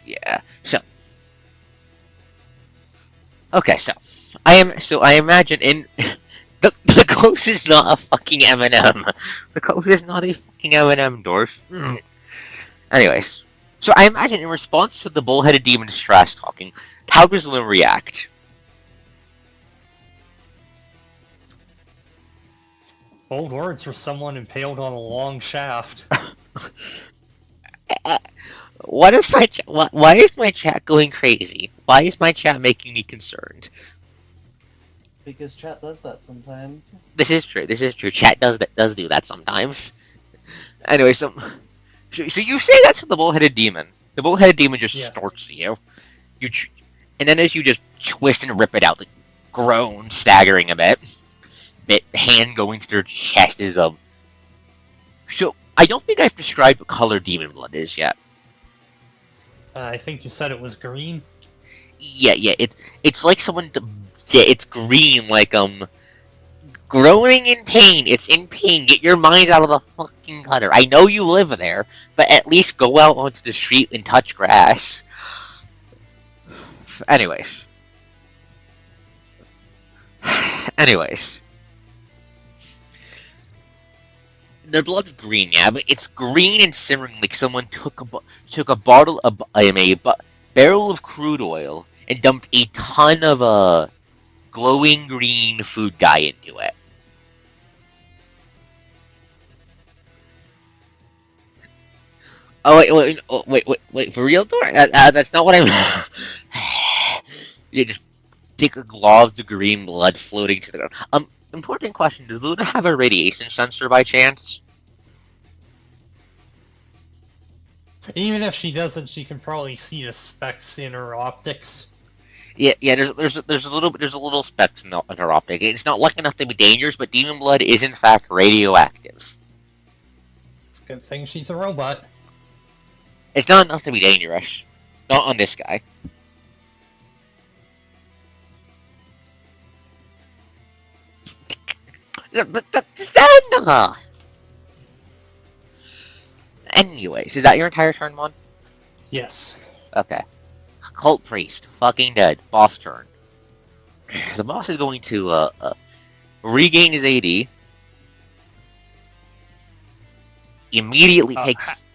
yeah. So okay, so I imagine in the ghost is not a fucking M&M. The ghost is not a fucking M&M, Dwarf. Anyways, so I imagine in response to the bull-headed demon's trash talking, how does Lim react? Bold words for someone impaled on a long shaft. What is my why is my chat going crazy? Why is my chat making me concerned? Because chat does that sometimes. This is true. This is true. Chat does do that sometimes. Anyway, so you say that to the bull-headed demon. The bull-headed demon just Yes. snorts at you. And then as you just twist and rip it out, like, groan, staggering a bit, hand going to their chest is So I don't think I've described what color demon blood is yet. I think you said it was green. Yeah. It's like someone. Yeah, it's green, like groaning in pain. It's in pain. Get your mind out of the fucking gutter. I know you live there, but at least go out onto the street and touch grass. Anyways. Their blood's green, yeah, but it's green and simmering like someone took a barrel of crude oil and dumped a ton of glowing green food dye into it. Oh wait, for real, Thor? That's not what I'm. You just take a glob of green blood floating to the ground. Important question: does Luna have a radiation sensor by chance? Even if she doesn't, she can probably see the specks in her optics. Yeah. There's a little specks in her optic. It's not lucky enough to be dangerous, but demon blood is in fact radioactive. It's a good thing she's a robot. It's not enough to be dangerous. Not on this guy. Anyways, is that your entire turn, Mon? Yes. Okay. Cult Priest, fucking dead. Boss turn. The boss is going to regain his AD. Immediately takes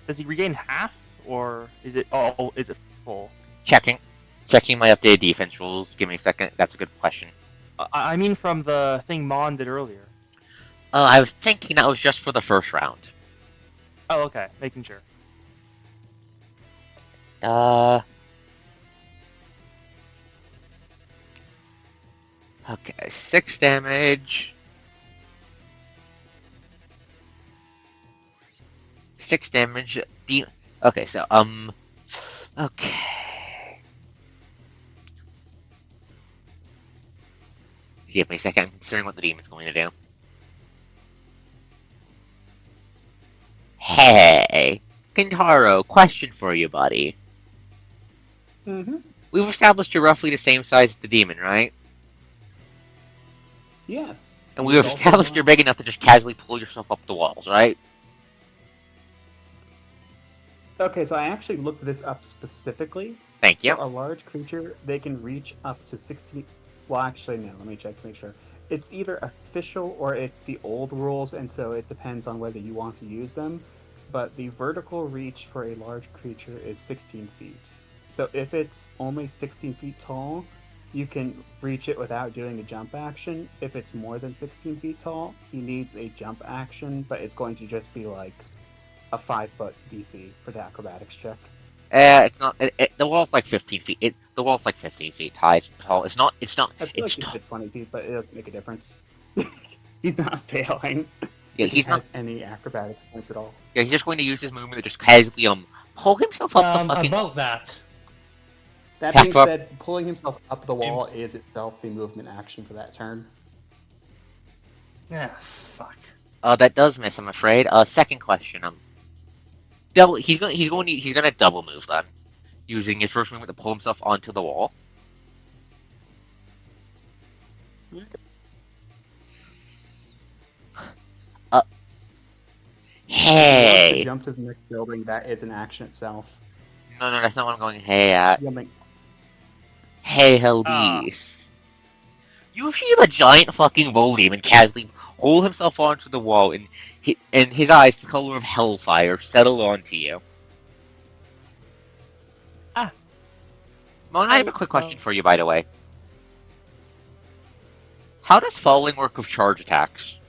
Does he regain half, or is it? Oh, is it full? checking my updated defense rules. Give me a second. That's a good question. I mean, from the thing Mon did earlier. I was thinking that was just for the first round. Oh, okay. Making sure. Okay, 6 damage. 6 damage. Okay, so okay. Give me a second. I'm considering what the demon's going to do. Hey, Kintaro, question for you, buddy. Mm-hmm. We've established you're roughly the same size as the demon, right? Yes. And He's we've also established not- you're big enough to just casually pull yourself up the walls, right? Okay, so I actually looked this up specifically. Thank you. For a large creature, they can reach up to 16. Well, actually, no. Let me check to make sure. It's either official or it's the old rules, and so it depends on whether you want to use them. But the vertical reach for a large creature is 16 feet. So if it's only 16 feet tall, you can reach it without doing a jump action. If it's more than 16 feet tall, he needs a jump action, but it's going to just be like a 5-foot DC for the acrobatics check. It's not. The wall's like 15 feet. The wall's like 15 feet high. Tall. It's not. It's not. I feel It's like he's tall. at 20 feet, but it doesn't make a difference. He's not failing. Yeah, If he's he not. has any acrobatic points at all. Yeah, he's just going to use his movement to just casually pull himself up the fucking. About that. That Tap being up. said, pulling himself up the wall is itself the movement action for that turn. Ah, fuck. That does miss. I'm afraid. Second question. Double. He's gonna double move then, using his first movement to pull himself onto the wall. If he wants Hey. to jump to the next building, that is an action itself. No, that's not what I'm going. Hey at. Jumping. Hey, Helbis. You see the giant fucking bull demon casually hold himself onto the wall, and his eyes, the color of hellfire, settle onto you. Ah. Mon, I have a quick question for you, by the way. How does falling work with charge attacks?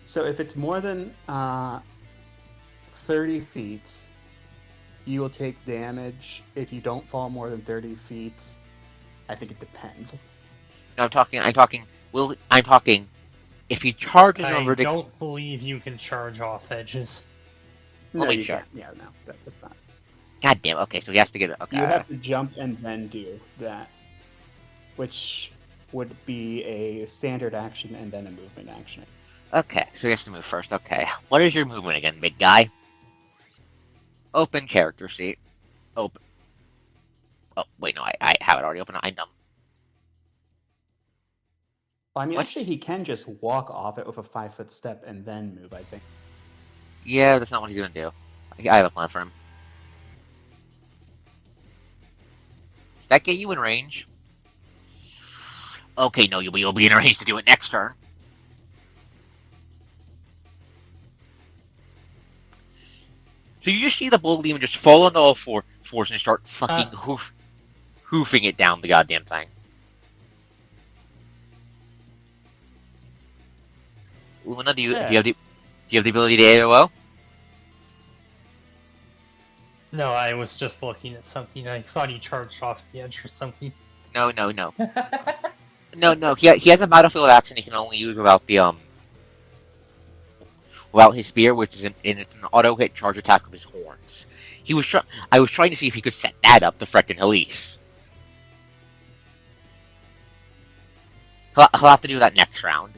So if it's more than 30 feet, you will take damage. If you don't fall more than 30 feet, I think it depends. No, I'm talking. If he charges I over the. don't believe you can charge off edges. No, wait, you sure. can't. Yeah, no, that's not. God damn. Okay, so he has to get it. Okay. You have to jump and then do that, which would be a standard action and then a movement action. Okay, so he has to move first. Okay. What is your movement again, big guy? Open character sheet. Open. Oh, wait, no, I have it already open. I'm dumb. Well, I mean, What's- actually, he can just walk off it with a 5-foot step and then move, I think. Yeah, that's not what he's gonna do. I have a plan for him. Does that get you in range? Okay, no, you'll be in range to do it next turn. So you just see the bull demon just fall onto all fours and start fucking hoofing it down the goddamn thing. Luna, do you have the ability to AOO? No, I was just looking at something. I thought he charged off the edge or something. No. No. He has a battlefield action he can only use without the without his spear, which is it's an auto hit charge attack with his horns. I was trying to see if he could set that up to frickin' Elise. He'll have to do that next round.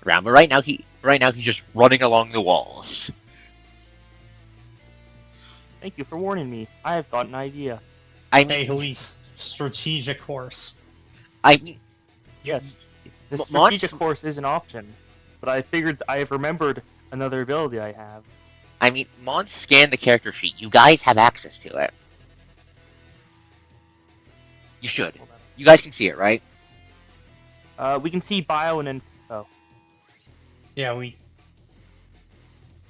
But right now he's just running along the walls. Thank you for warning me. I have got an idea. I Hey, mean, Elise, strategic horse. I mean, Yes, the Mon's- strategic course is an option, but I figured I have remembered another ability I have. I mean, Mon scanned the character sheet. You guys have access to it. You should. Hold You guys can see it, right? on. We can see bio and info. Yeah, we.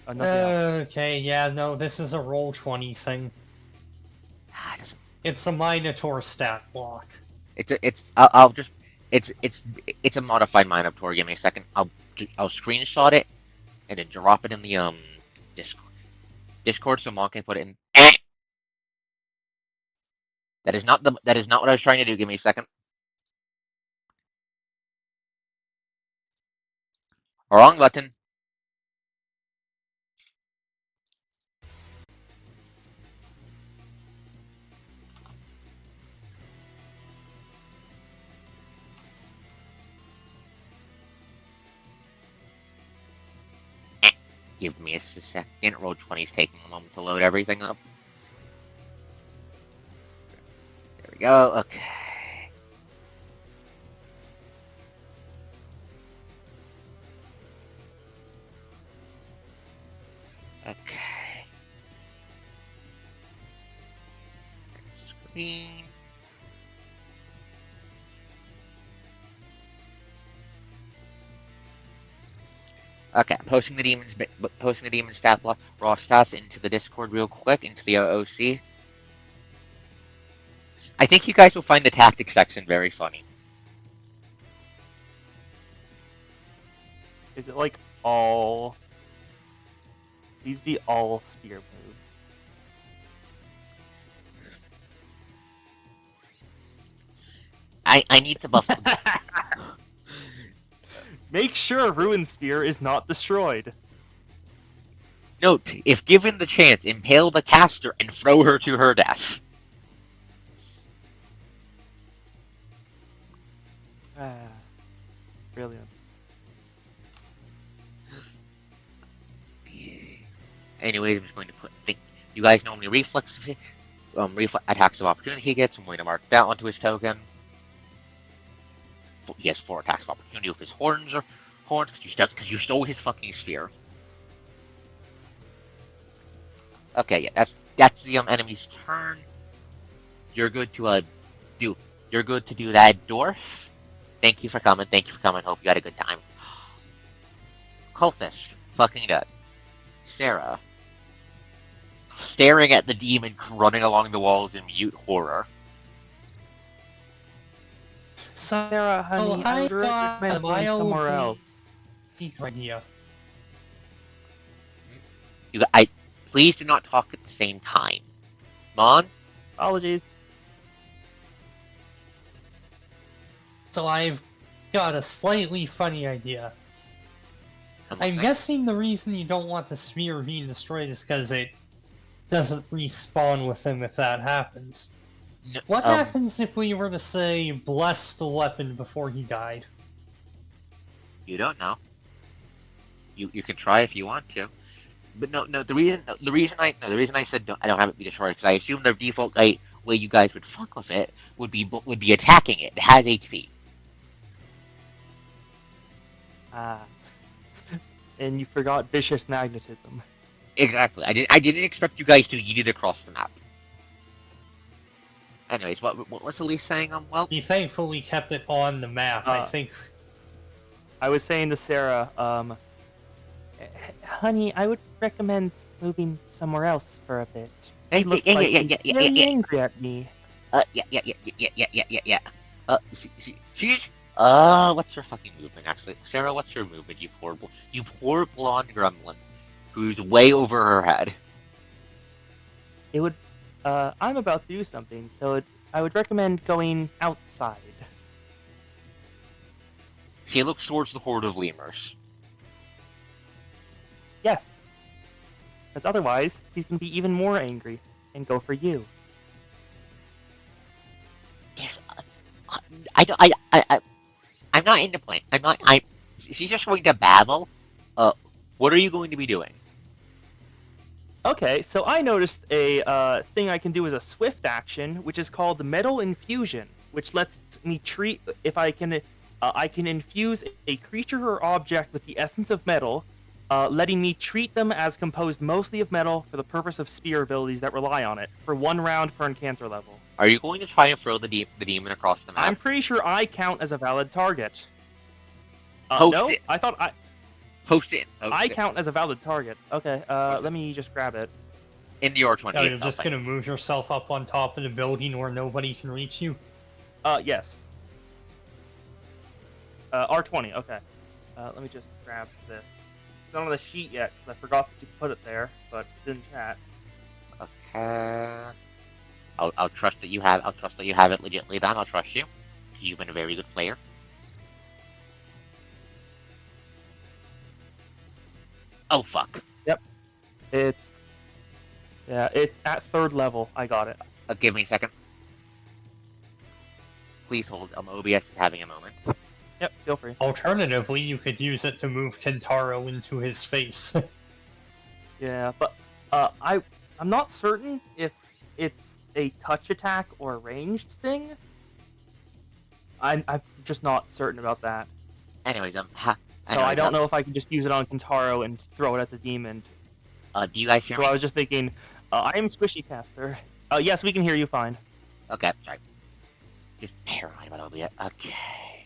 Nothing else. Okay, yeah, no, this is a roll 20 thing. It doesn't. It's a Minotaur stat block. I'll just. It's a modified Minotaur. Give me a second. I'll screenshot it and then drop it in the Discord so Mon can put it in. That is not what I was trying to do. Give me a second. Wrong button. Give me a second. Roll 20 is taking a moment to load everything up. There we go. Okay. Okay. Screen. Okay, I'm posting the demon stat block raw stats into the Discord real quick, into the OC. I think you guys will find the tactics section very funny. Is it like all? These be all spear moves. I need to buff the Make sure Ruin Spear is not destroyed. Note, if given the chance, impale the caster and throw her to her death. Brilliant. Anyways, I'm just going to put. You guys know how many reflex attacks of opportunity he gets. I'm going to mark that onto his token. He has 4 attacks of opportunity with his horns because you stole his fucking spear. Okay, yeah, that's the enemy's turn. You're good to do that, dwarf. Thank you for coming. Hope you had a good time. Cultist, fucking dead. Sarah, staring at the demon running along the walls in mute horror. Sarah, honey, I would recommend going somewhere else. Idea. Please do not talk at the same time. Mon? Apologies. So I've got a slightly funny idea. I'm guessing the reason you don't want the spear being destroyed is because it doesn't respawn with him if that happens. No, What happens if we were to say, bless the weapon before he died? You don't know. You can try if you want to. But no. The reason I said I don't have it be destroyed because I assume the default way you guys would fuck with it would be attacking it. It has HP. And you forgot vicious magnetism. Exactly. I didn't expect you guys to yeet it across the map. Anyways, what was Elise saying? Well, Be thankful we kept it on the map. I think. I was saying to Sarah, honey, I would recommend moving somewhere else for a bit. He looks like he's very angry at me. Yeah. What's her fucking movement, actually? Sarah, what's your movement, you poor blonde gremlin who's way over her head? It would, I'm about to do something, so I would recommend going outside. She looks towards the horde of lemurs. Yes. Because otherwise, he's going to be even more angry and go for you. There's, I'm not into playing. She's just going to babble. What are you going to be doing? Okay, so I noticed a thing I can do as a swift action, which is called Metal Infusion, which lets me treat if I can infuse a creature or object with the essence of metal, letting me treat them as composed mostly of metal for the purpose of spear abilities that rely on it, for 1 round per encounter level. Are you going to try and throw the demon across the map? I'm pretty sure I count as a valid target. Post No? it. I thought Post it. I count as a valid target. Okay, let me just grab it. In the R20 Oh, you're itself. just gonna move yourself up on top of the building where nobody can reach you? Yes. R20, okay. Let me just grab this. It's not on the sheet yet, because I forgot to put it there, but it's in chat. Okay. I'll trust that you have. I'll trust that you have it legitly. Then I'll trust you. You've been a very good player. Oh fuck. It's at 3rd level. I got it. Give me a second. Please hold. OBS is having a moment. Yep, feel free. Alternatively, you could use it to move Kentaro into his face. Yeah, but I'm not certain if it's a touch attack or a ranged thing. I'm just not certain about that. Anyways, So I don't know if I can just use it on Kentaro and throw it at the demon. Do you guys hear So me? I was just thinking, I am Squishy Caster. Yes, we can hear you fine. Okay, sorry. Just paranoid about OBS. Okay.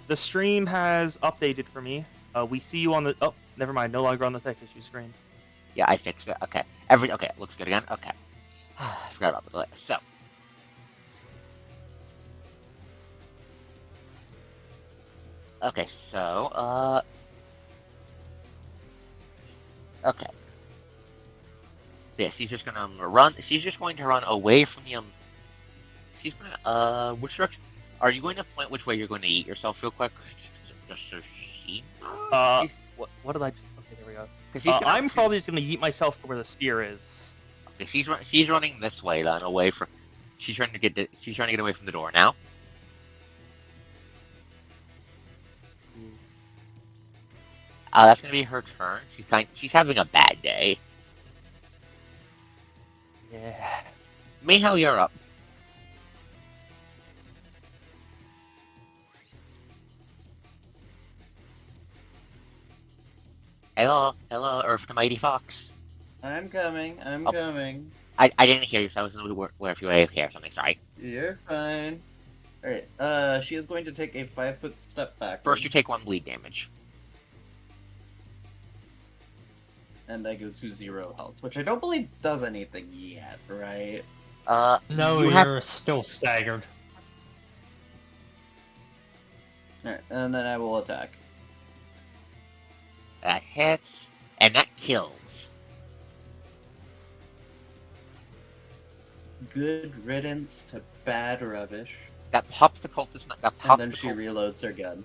The stream has updated for me. We see you on the... Oh, never mind. No longer on the tech issue screen. Yeah, I fixed it. Okay. Okay, it looks good again. Okay. I forgot about the delay. So. Okay, so, okay. Yeah, she's just gonna run. She's just going to run away from the, she's gonna, which direction? Are you going to point which way you're going to eat yourself real quick? Just so she knows? What did I just... Okay, there we go. Because I'm probably just gonna yeet myself to where the spear is. Okay, she's running this way then, away from. She's trying to get away from the door now. That's gonna be her turn. She's having a bad day. Yeah. Mayhel, you're up. Hello, Earth the Mighty Fox. I'm coming. I'm coming. I didn't hear you, so I was where if you were AFK or something. Sorry. You're fine. Alright, she is going to take a 5-foot step back. First, you take 1 bleed damage. And I go to 0 health, which I don't believe does anything yet, right? No, you're still staggered. Alright, and then I will attack. That hits, and that kills. Good riddance to bad rubbish. That pops the cultist. That pops And then the she reloads her gun.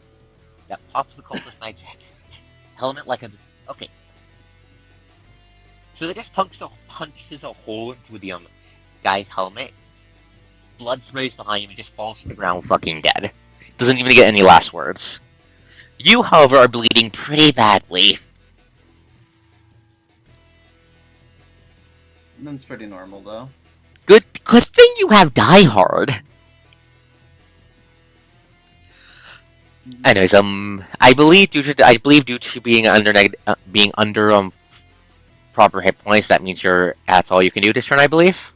That pops the cultist knight's helmet like a. Okay. So they just punches a hole into the guy's helmet. Blood sprays behind him. He just falls to the ground, fucking dead. Doesn't even get any last words. You, however, are bleeding pretty badly. That's pretty normal, though. Good thing you have Die Hard. Anyways, I believe due to being under proper hit points, that means that's all you can do this turn, I believe.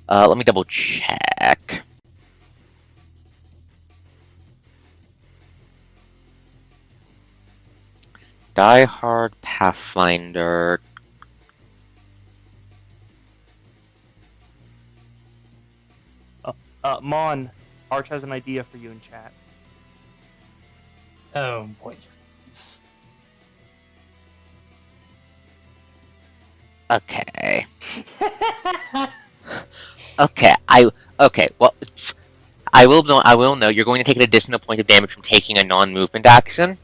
Let me double check. Die Hard Pathfinder. Mon, Arch has an idea for you in chat. Oh boy. Okay. Well, I will know you're going to take an additional point of damage from taking a non-movement action.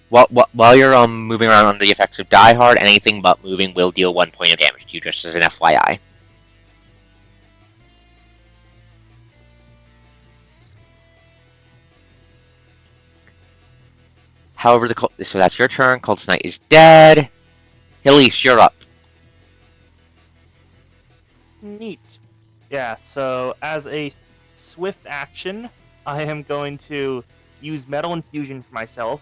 While you're moving around under the effects of Die Hard, anything but moving will deal 1 point of damage to you, just as an FYI. However, so that's your turn. Cultist Knight is dead. Hilly, you're up. Neat. Yeah, so as a swift action, I am going to use Metal Infusion for myself,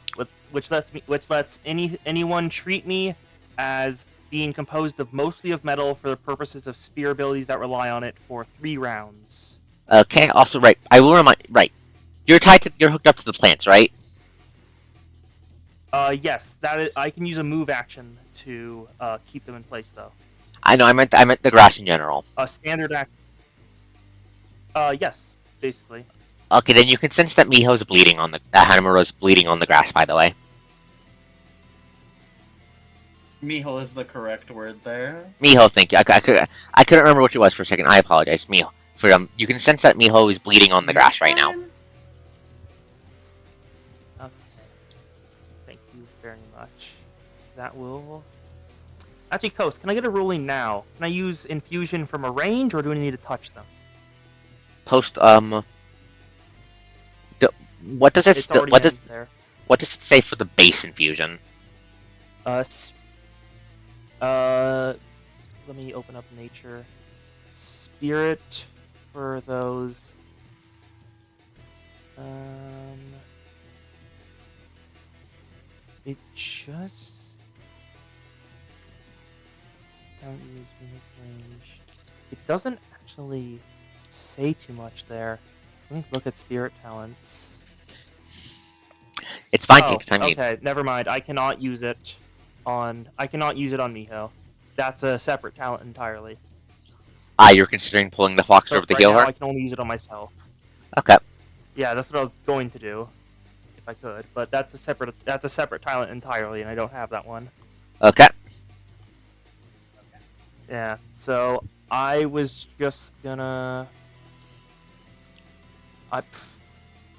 which lets anyone treat me as being composed of mostly of metal for the purposes of spear abilities that rely on it for 3 rounds. Okay. Also, right. I will remind. Right. You're You're hooked up to the plants, right? Yes, I can use a move action to keep them in place though. I know. I meant the grass in general. A standard act. Yes, basically. Okay, then you can sense that Miho's bleeding on that Hanamaru's bleeding on the grass. By the way. Miho is the correct word there. Miho, thank you. I couldn't remember what it was for a second. I apologize, Miho. You can sense that Miho is bleeding on the grass right now. Okay. Thank you very much. That will. Actually, Coast, can I get a ruling now? Can I use infusion from a range, or do I need to touch them? Post what does it It's already what does there. what does it say for the base infusion? Let me open up nature. Spirit for those. It just don't use unit range. It doesn't actually say too much there. Let me look at spirit talents. It's fine. Oh, Take the time you need. okay, never mind. I cannot use it on Miho. That's a separate talent entirely. You're considering pulling the fox over to right heal now, her? I can only use it on myself. Okay. Yeah, that's what I was going to do, if I could. But that's a separate talent entirely, and I don't have that one. Okay. Yeah. So I was just gonna.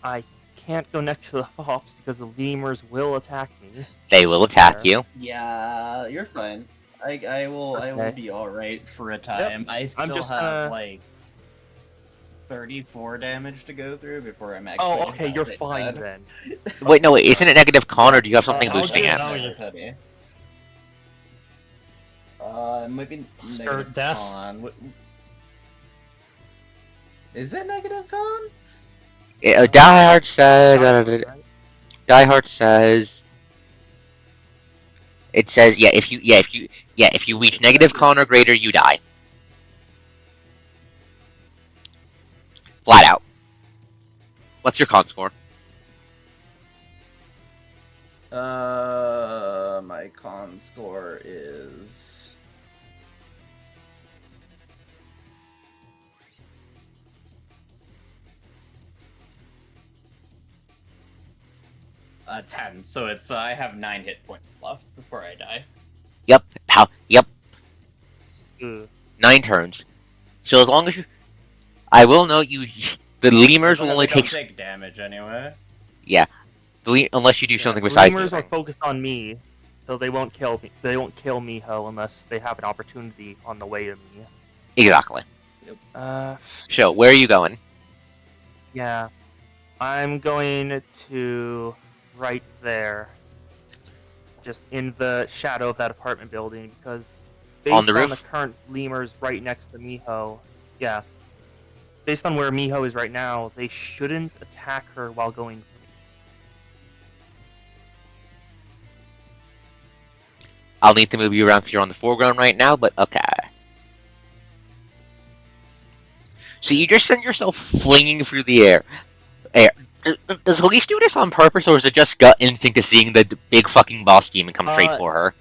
I can't go next to the fox because the lemurs will attack me. They will attack you. Yeah, you're fine. I will Okay. be alright for a time. I still just have gonna- like 34 damage to go through before I'm actually. Oh, okay, you're dead. fine then. Wait, no, wait. Isn't it negative con, or do you have something I'll boosting just- it? It might be Skirt negative death? con. Is it negative con? Die Hard says. Die Hard says. It says if you reach negative con or greater, you die. Flat out. What's your con score? My con score is 10. So it's I have 9 hit points left before I die. Yep. Yep. Ugh. 9 turns. So as long as you, I will note you. The lemurs As long will as only I don't take. take damage anyway. Yeah. Unless you do something The besides. lemurs are focused on me, so they won't kill me. They won't kill Miho unless they have an opportunity on the way to me. Exactly. Uh, So where are you going? yeah, I'm going to right there, just in the shadow of that apartment building, because based On the roof? the current lemurs right next to Miho, yeah, based on where Miho is right now, they shouldn't attack her while going for me. I'll need to move you around because you're on the foreground right now, but okay. So you just send yourself flinging through the air. Does Elise do this on purpose, or is it just gut instinct to seeing the big fucking boss demon come straight for her?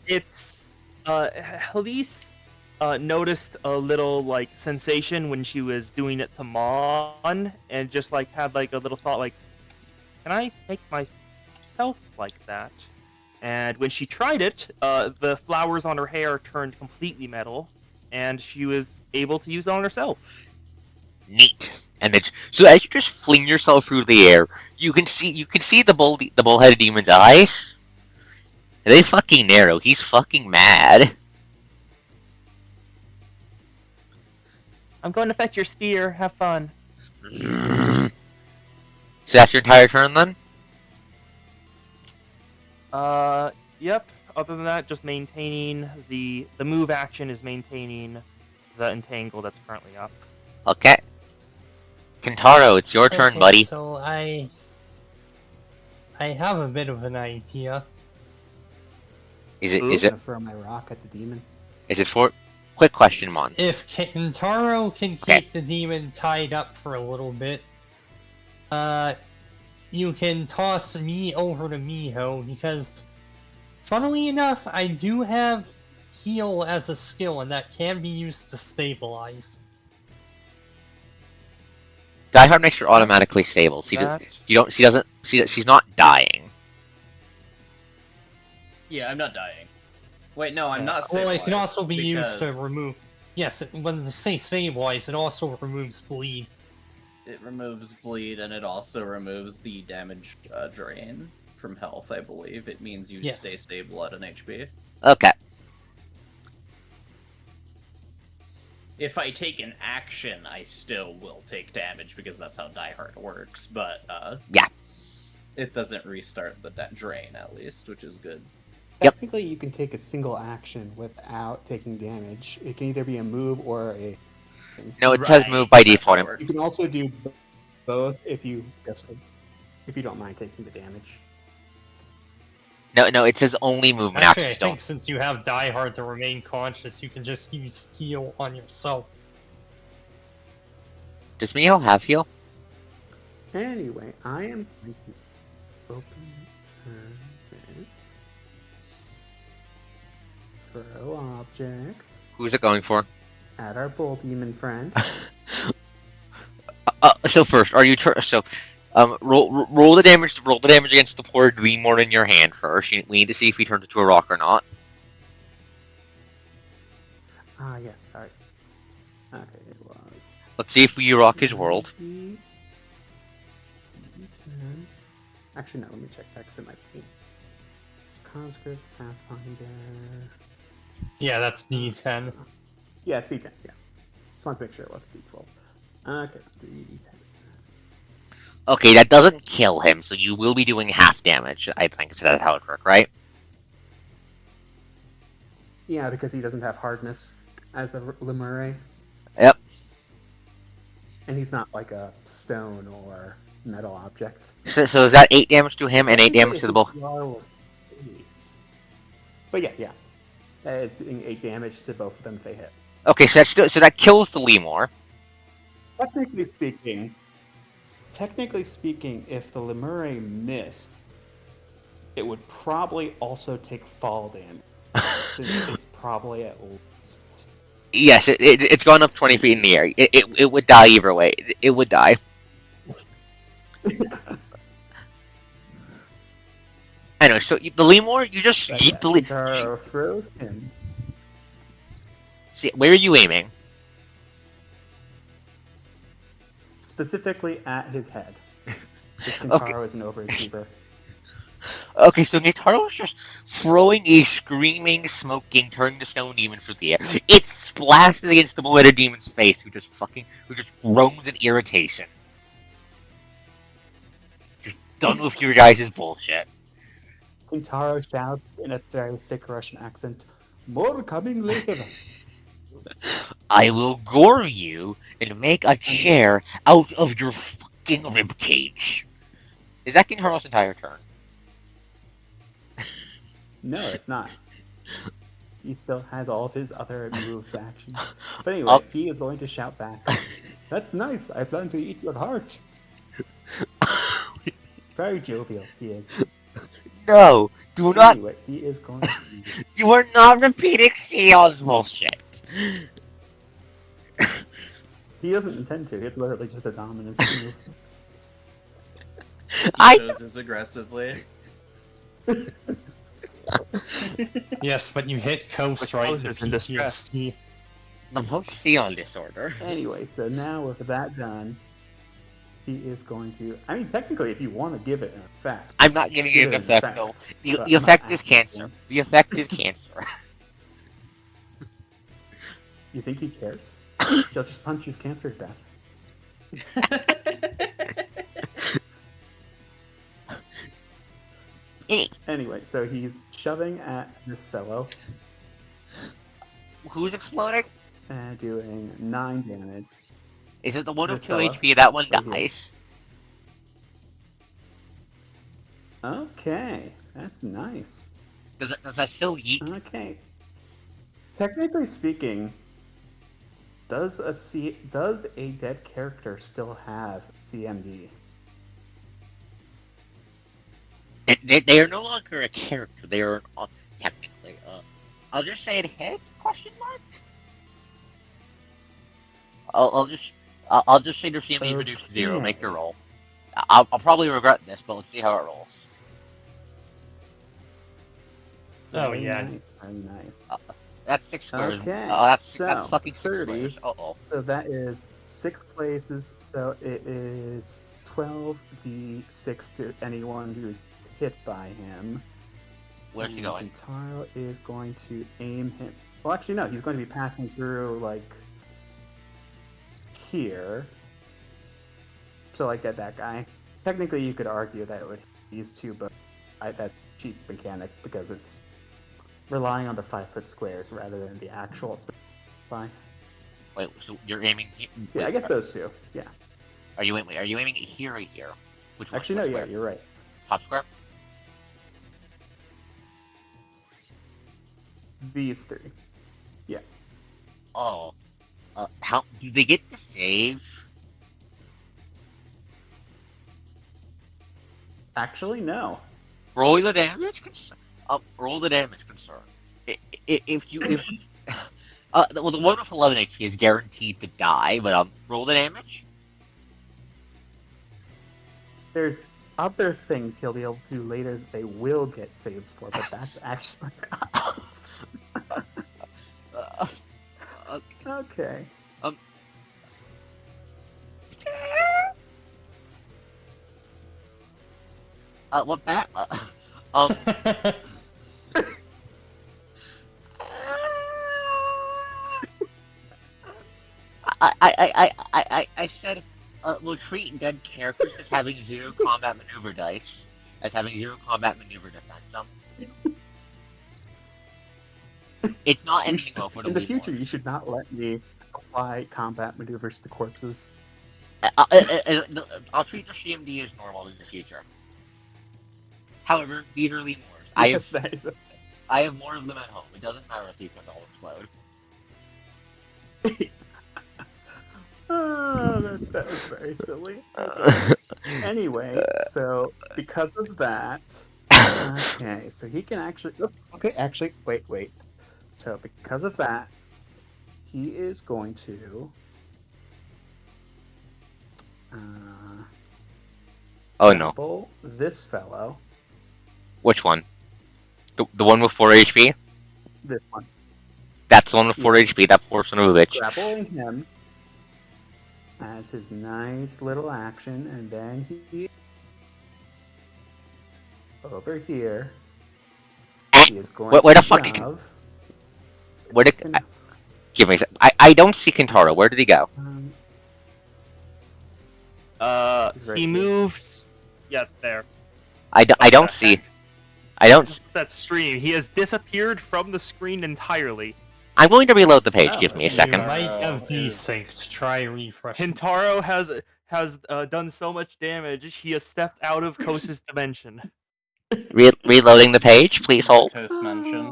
It's Elise noticed a little like sensation when she was doing it to Mon, and just like had like a little thought like, can I make myself like that? And when she tried it, the flowers on her hair turned completely metal, and she was able to use it on herself. Neat. And then, so as you just fling yourself through the air, you can see the bullheaded demon's eyes. They fucking narrow. He's fucking mad. I'm going to fetch your spear. Have fun. So that's your entire turn then? Yep. other than that, just maintaining the move action is maintaining the entangle that's currently up. Okay. Kentaro, it's your turn, Okay, buddy. so I have a bit of an idea. Is it Ooh. is I'm it gonna throw my rock at the demon. is it for? Quick question, Mon. If Kentaro can keep Okay. the demon tied up for a little bit, you can toss me over to Miho, because, funnily enough, I do have heal as a skill, and that can be used to stabilize. Diehard makes her automatically stable. That She's not dying. Yeah, I'm not dying. Wait, no, I'm Yeah. not. Well, it can stabilized also be used to because remove... Yes, when they say stabilize, it also removes bleed. it removes bleed and it also removes the damage drain from health. I believe it means you Yes. stay stable at an HP. Okay. If I take an action, I still will take damage because that's how Die Hard works. But Yeah. it doesn't restart the drain at least, which is good. Yep. Technically, you can take a single action without taking damage. It can either be a move or a. No, it says move by That's how it default. works. You can also do both if you don't mind taking the damage. No, it says only movement Actually, I actions think don't. since you have Die Hard to remain conscious, you can just use heal on yourself. Does Miho have heal? Anyway, I am going to open turn. Throw object Who's it going for? at our bull demon friend. So first, are you roll the damage? Roll the damage against the poor Gleamore in your hand first. We need to see if he turns into a rock or not. Ah, yes, sorry. Okay, it was. Let's see if we rock his world. D10. Actually, no, let me check that 'cause it might be. It's Conscript, Pathfinder. Yeah, that's D10. Yeah, it's D10, yeah. Just want to make sure it wasn't D12. Okay, 3D10. Okay, that doesn't kill him, so you will be doing half damage. I think so that's how it works, right? Yeah, because he doesn't have hardness as a Lemure. Yep. And he's not like a stone or metal object. So is that 8 damage to him and 8 damage to the bull? Was 8. But yeah. It's doing 8 damage to both of them if they hit. Okay, so that kills the Lemur. Technically speaking, if the Lemure missed, it would probably also take fall damage. Since it's probably at least. Yes, it's gone up 20 feet in the air. It would die either way. It would die. I know. So the Lemur, you just yeet the Lemur. Taro froze him. See, where are you aiming? Specifically at his head. Because Okay. Kintaro is an overachiever. Okay, so Nitaro is just throwing a screaming, smoking, turning the stone demon through the air. It splashes against the Moeda demon's face, who just groans in irritation. Just done with your guys' bullshit. Kintaro shouts in a very thick Russian accent, "More coming later." I will gore you and make a chair out of your fucking ribcage. Is that Kintaro's entire turn? No, it's not. He still has all of his other moves actions. But anyway, I'll- he is going to shout back. "That's nice. I plan to eat your heart." Very jovial, he is. No, do not. Anyway, he is going to... You are not repeating Sion's bullshit. He doesn't intend to. It's literally just a dominance move. I Chooses aggressively. Yes, but you hit Coast right Coast is in distress. PTSD. the most Sion disorder. Anyway, so now with that done, he is going to... I mean, technically, if you want to give it an effect... I'm not giving you give an it an effect, no. but The I'm effect not is asking cancer. you. The effect is cancer. You think he cares? He'll just punch his cancer to death. Anyway, so he's shoving at this fellow Who's exploding? and doing 9 damage. Is it the one with This 2 fella, HP? That one right here. dies. Okay, that's nice. Does that still yeet? Okay. Technically speaking, does a dead character still have CMD? They are no longer a character. They are technically. I'll just say it hits? Question mark. I'll just say their CMD is reduced to 0. Make your Okay. roll. I'll probably regret this, but let's see how it rolls. Oh, Very yeah. nice. Very nice. That's 6 squares. Okay, That's so fucking 6 30. squares. Uh-oh. So that is 6 places. So it is 12d6 to anyone who's hit by him. Where's he going? Taro is going to aim him. Well, actually, no. He's going to be passing through like here. So like at that guy. Technically, you could argue that it would hit these two, but that's cheap mechanic because it's relying on the 5-foot squares rather than the actual space. Wait, so you're aiming? Yeah, I guess those two. Yeah. Are you aiming at here or here? Which one? Actually, no. Which Yeah, square? you're right. Top square. These three. Yeah. Oh. How do they get to save? Actually, no. Roll the damage. Roll the damage concern. If well, the one with 11 HP is guaranteed to die, but roll the damage. There's other things he'll be able to do later that they will get saves for, but that's actually okay. What that? I said, we'll treat dead characters as having 0 combat maneuver dice, as having 0 combat maneuver defense. It's not ending well for the In the lead future, you ones. should not let me apply combat maneuvers to corpses. I'll treat the CMD as normal in the future. However, these are lead wars. Yes, that is I have more of them at home. It doesn't matter if these ones all explode. Oh, that was very silly. Okay. Anyway, so because of that, okay, so he can actually. Oh, okay, actually, wait. So because of that, he is going to. Oh no! Grapple this fellow. Which one? The one with 4 HP? This one. That's the one with 4 Yes. HP. That poor son of a bitch. Grappling him as his nice little action, and then he over here. He is going Where to the fuck did shove. Where did give me a sec. I don't see Kentaro. Where did he go? He's right He here. moved. Yeah, there. I don't see. I don't. That stream. He has disappeared from the screen entirely. I'm going to reload the page. Oh, Give me a okay. second. You might have is- desynced. Try refreshing. Hintaro has done so much damage. He has stepped out of Kosa's dimension. Reloading the page. Please hold. Coast mention.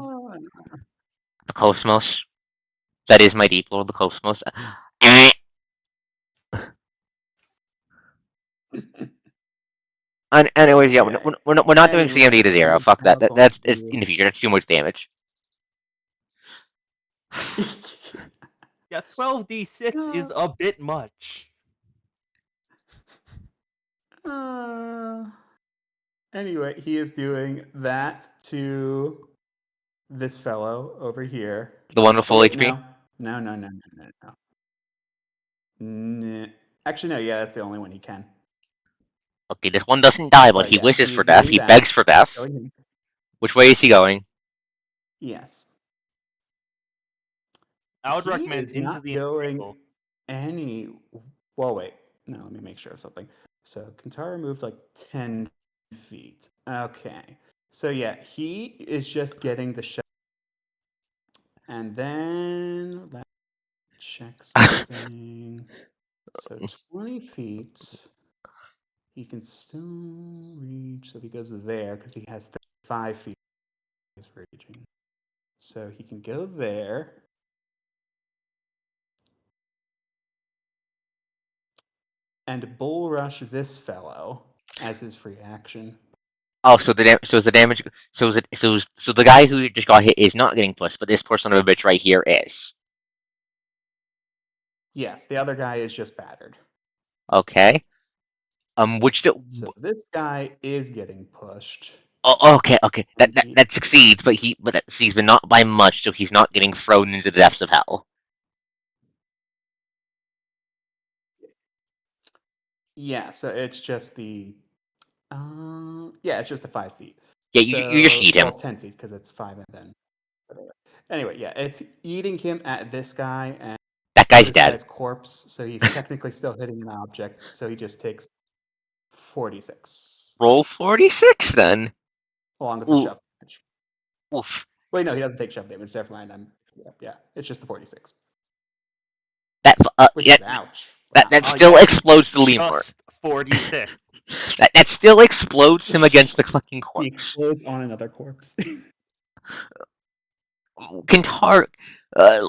The Cosmos. That is my deep lord, the Cosmos. Anyways, yeah, Okay. we're not doing CMD to 0. Fuck that. Now That's going it's in the future. That's too much damage. Yeah, 12d6 is a bit much. Anyway, he is doing that to this fellow over here. The one with full Wait, HP. No. Actually, no. Yeah, that's the only one he can. Okay, this one doesn't die, but But he yeah, wishes he for is death. doing He that. begs for death. Going in. Which way is he going? Yes. I would He recommend is into not the going Inferno. any. Well, wait. No, let me make sure of something. So Kentaro moved like 10 feet. Okay. So yeah, he is just getting the shot. And then let's check something. So 20 feet. He can still reach. So if he goes there, because he has 35 feet, he's reaching. So he can go there. And bull rush this fellow as his free action. Oh, so the damage. So the guy who just got hit is not getting pushed, but this person of a bitch right here is. Yes, the other guy is just battered. Okay. Which the. So this guy is getting pushed. Oh, okay. That succeeds, but that succeeds, but not by much. So he's not getting thrown into the depths of hell. Yeah, so it's just the. Yeah, it's just the 5 feet. Yeah, you just eat him. Well, 10 feet because it's 5 and then. Anyway, yeah, it's eating him at this guy and That guy's this dead. guy's corpse. So he's technically still hitting an object. So he just takes 46 Roll 46 then. along with the Ooh. shove damage. Oof. Wait, no, he doesn't take shove damage. Never mind. Yeah, it's just the 46. Which is ouch. That still explodes the lemur. Just 46. That still explodes him against the fucking He corpse. explodes on another corpse. Kintaro,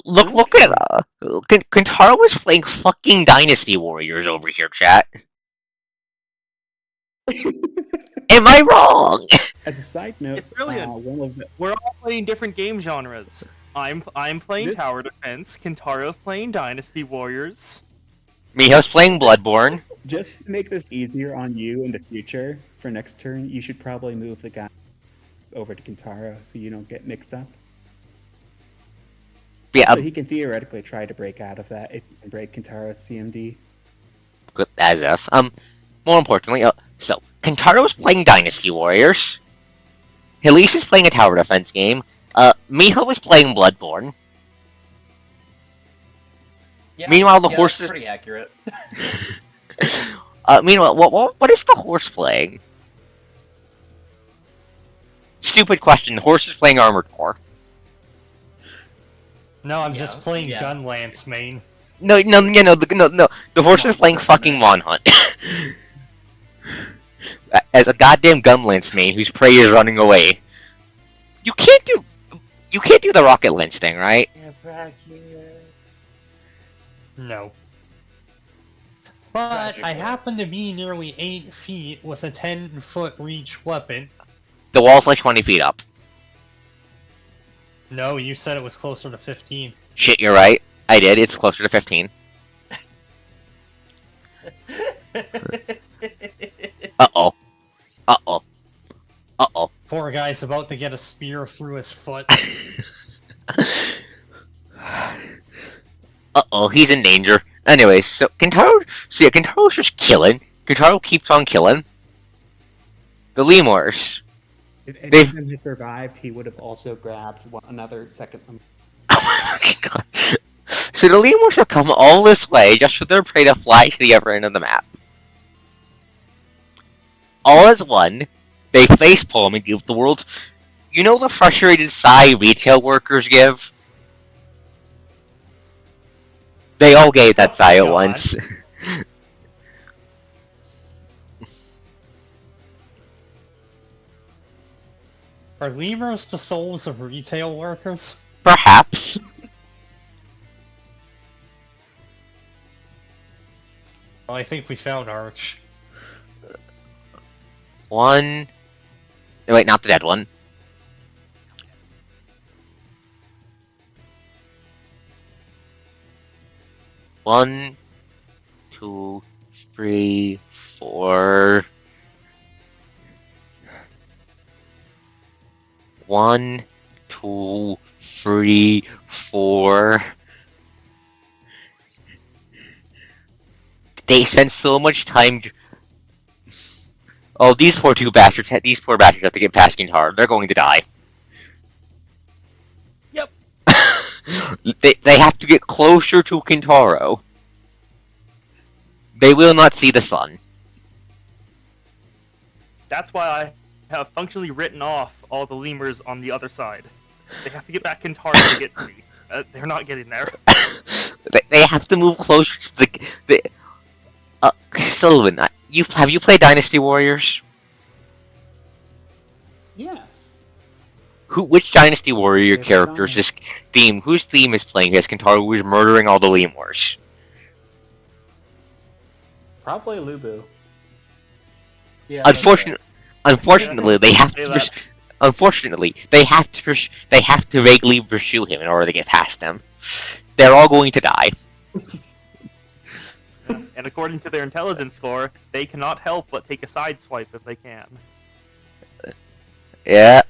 look at Kintaro was playing fucking Dynasty Warriors over here, chat. Am I wrong? As a side note, It's brilliant. one of the We're all playing different game genres. I'm playing This- Tower Defense. Kintaro's playing Dynasty Warriors. Miho's playing Bloodborne. just to make this easier on you in the future for next turn, you should probably move the guy over to Kintaro so you don't get mixed up. Yeah, So he can theoretically try to break out of that if he can break Kintaro's CMD. as if. More importantly, so Kintaro's playing Dynasty Warriors. Elise is playing a tower defense game. Miho is playing Bloodborne. Yeah, Meanwhile, the yeah, horse that's is. pretty accurate. Meanwhile, what is the horse playing? Stupid question. The horse is playing Armored Core. No, I'm Yeah, just playing yeah. Gunlance main. No. The horse is playing fucking Monhunt. As a goddamn Gunlance main whose prey is running away. You can't do the Rocket Lynch thing, right? No. But I happen to be nearly 8 feet with a 10-foot reach weapon. The wall's like 20 feet up. No, you said it was closer to 15. Shit, you're right. I did. It's closer to 15. Uh-oh. Poor guy's about to get a spear through his foot. Uh-oh, he's in danger. Anyways, so Kintaro's just killing. Kintaro keeps on killing. The lemurs. If any They've- of them had survived, he would have also grabbed another second. Oh my god. So the lemurs have come all this way just for their prey to fly to the other end of the map. All as one, they facepalm and give the world. You know the frustrated sigh retail workers give? They all gave that sigh at God. once. Are lemurs the souls of retail workers? Perhaps. Well, I think we found Arch. One. No, wait, not the dead one. One, two, three, four. One, two, three, four. They spend so much time. Oh, these poor bastards have to get past Kintaro. They're going to die. Yep. they have to get closer to Kintaro. They will not see the sun. That's why have functionally written off all the lemurs on the other side. They have to get back Kintaro to get to me. They're not getting there. They have to move closer to the Sullivan, have you played Dynasty Warriors? Yes. Which Dynasty Warrior It's characters fine. is whose theme is playing as Kintaro, who is murdering all the lemurs? Probably Lubu. Yeah, Unfortunately, they have Say to. that. Unfortunately, they have to vaguely pursue him in order to get past him. They're all going to die. And according to their intelligence score, they cannot help but take a side swipe if they can. Yeah.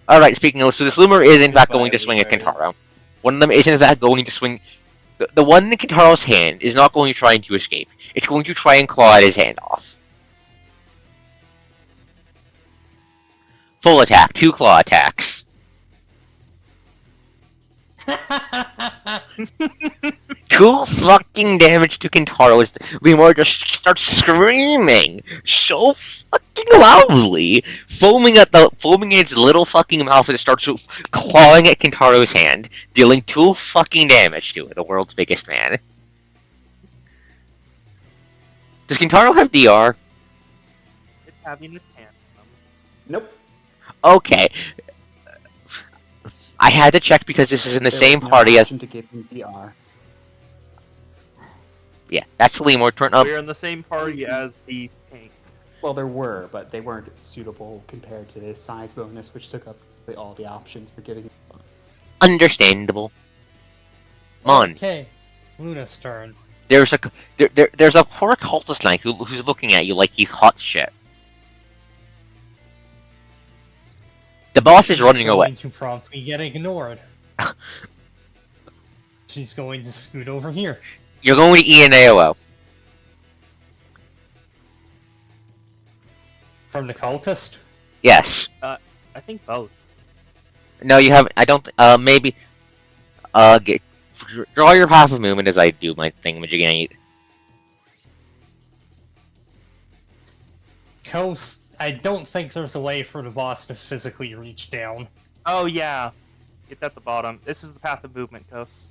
Alright, speaking of, so this Loomer is in fact Goodbye, going to swing at Lemurs. Kintaro. One of them is in fact going to swing. The one in Kintaro's hand is not going to try to escape. It's going to try and claw at his hand off. Full attack, 2 claw attacks. 2 fucking damage to Kintaro as Lemur just starts screaming so fucking loudly, foaming its little fucking mouth, and it starts clawing at Kintaro's hand, dealing 2 fucking damage to it, the world's biggest man. Does Kintaro have DR? It's having a tantrum. Nope. Okay. I had to check because this is in the There same was no party as... option to give him DR. Yeah, that's Lemur turn up. We're in the same party as the tank. Well, there were, but they weren't suitable compared to his size bonus, which took up all the options for giving him. Understandable. Mon. Okay, Luna's turn. There's a poor cultist knight who's looking at you like he's hot shit. The boss is running away. She's going to promptly get ignored. She's going to scoot over here. You're going to E and AOO. From the cultist? Yes. I think both. No, you haven't. I don't. Maybe. Draw your path of movement as I do my thingamajiggy. Coast, I don't think there's a way for the boss to physically reach down. Oh yeah, it's at the bottom. This is the path of movement, Kos.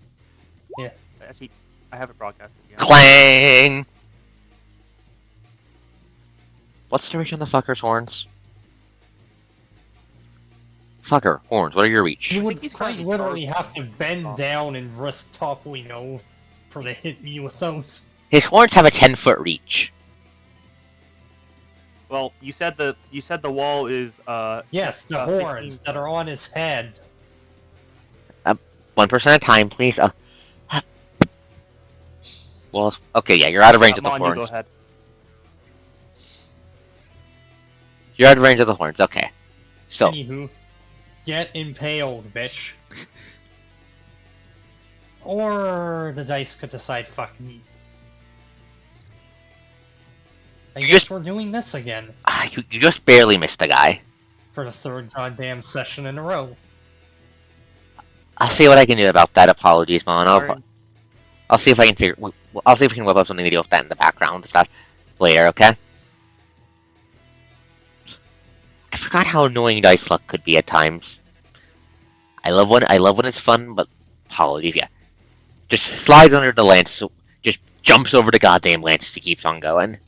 Yeah. Actually, I have it broadcasted. Yeah. Clang. What's the reach on the fucker's horns? Fucker, horns. What are your reach? You I would think he's quite trying to literally charge have to bend down and risk toppling over for to hit me with those. His horns have a 10-foot reach. Well, you said the wall is Yes, the 15 horns that are on his head. 1 person at a time, please. Well, okay, yeah, you're out of range of the Come on, you go horns. ahead. You're out of range of the horns. Okay. So, Anywho, get impaled, bitch. Or the dice could decide, fuck me. I You guess just- we're doing this again you just barely missed the guy. for the 3rd goddamn session in a row. I'll see what I can do about that. Apologies, man. Darn. I'll see if I can I'll see if we can whip up something to deal with that in the background. If that's later, okay? I forgot how annoying dice luck could be at times. I love when it's fun, but apologies, yeah. Just slides under the lance, so just jumps over the goddamn lance to keeps on going.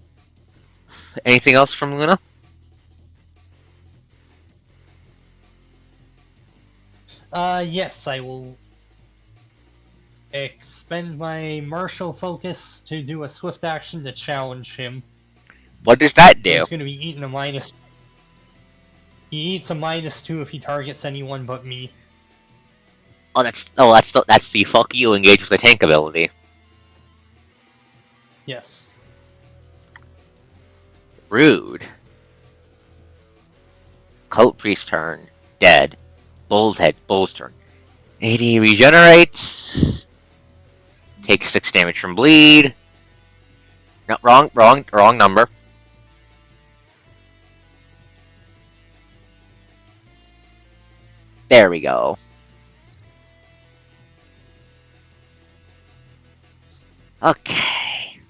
Anything else from Luna? Yes, I will expend my martial focus to do a swift action to challenge him. What does that do? He's going to be eating a minus. He eats a -2 if he targets anyone but me. That's the fuck you engage with the tank ability. Yes. Rude. Coat Priest turn. Dead. Bull's turn. AD regenerates. Takes 6 damage from bleed. No, wrong number. There we go. Okay.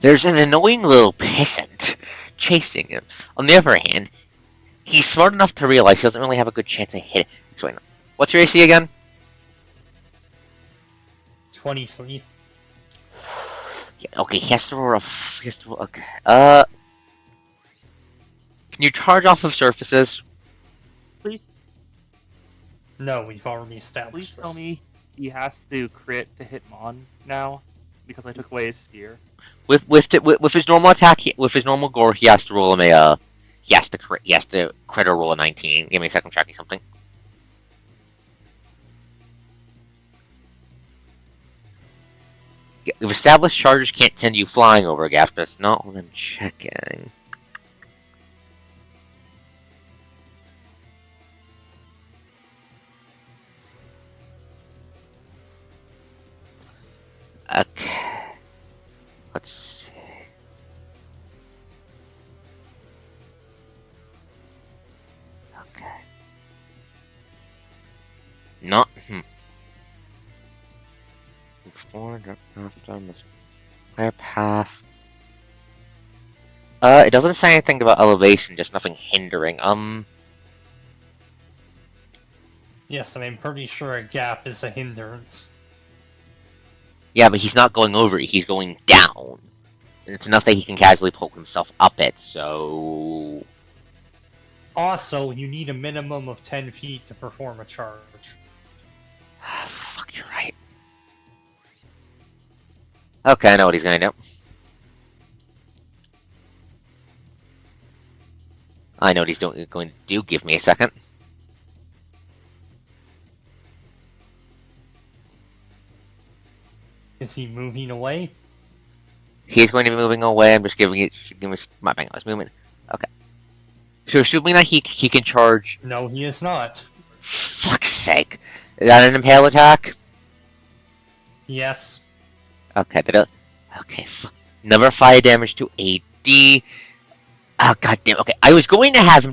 There's an annoying little pissant chasing him. On the other hand, he's smart enough to realize he doesn't really have a good chance of hitting. So, what's your AC again? 23. Yeah, okay, he has to roll okay. Can you charge off of surfaces? Please, No, we've already established please tell this. me he has to crit to hit Mon now because I took away his spear. With his normal attack, with his normal gore, he has to roll him a he has to crit or roll a 19. Give me a second, checking something. If established charges can't send you flying over a gap, that's not what I'm checking. Okay. Let's see. Okay. Not. Before, after, clear path. It doesn't say anything about elevation, just nothing hindering. Yes, I'm pretty sure a gap is a hindrance. Yeah, but he's not going over it, he's going down. And it's enough that he can casually pull himself up it, so... Also, you need a minimum of 10 feet to perform a charge. Fuck, you're right. Okay, I know what he's gonna do. I know what he's going to do. Give me a second. Is he moving away? He's going to be moving away. I'm just giving my bang on his movement. Okay. So assuming that he can charge. No, he is not. Fuck's sake! Is that an impale attack? Yes. Okay. Okay. Another fire damage to AD. Oh goddamn. Okay. I was going to have him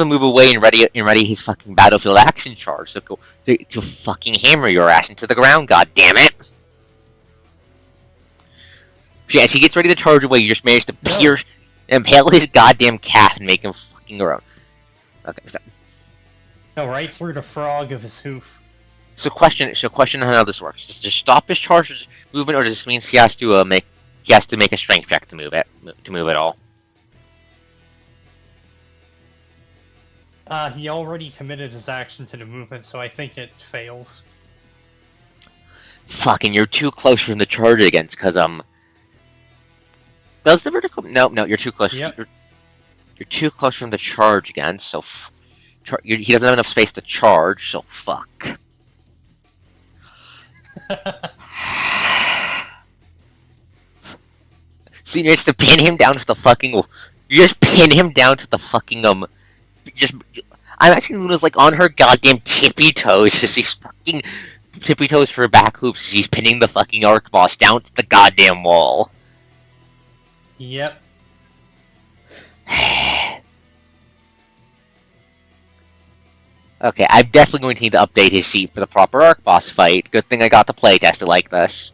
move away and ready his fucking battlefield action charge to fucking hammer your ass into the ground. God damn it! So as he gets ready to charge away, you just managed to impale his goddamn calf and make him fucking groan. Okay. No, right through the frog of his hoof. So question on how this works. Does it just stop his charge movement, or does this mean he has to make a strength check to move it all? He already committed his action to the movement, so I think it fails. Fucking, you're too close from the charge against, cause does the vertical? No, you're too close. Yep. You're too close from the charge again, so he doesn't have enough space to charge, so fuck. So you just to pin him down to the fucking. You just pin him down to the fucking I'm actually Luna's like on her goddamn tippy toes as he's fucking tippy toes for back hoops as he's pinning the fucking arc boss down to the goddamn wall. Yep. Okay, I'm definitely going to need to update his sheet for the proper arc boss fight. Good thing I got to play test it like this.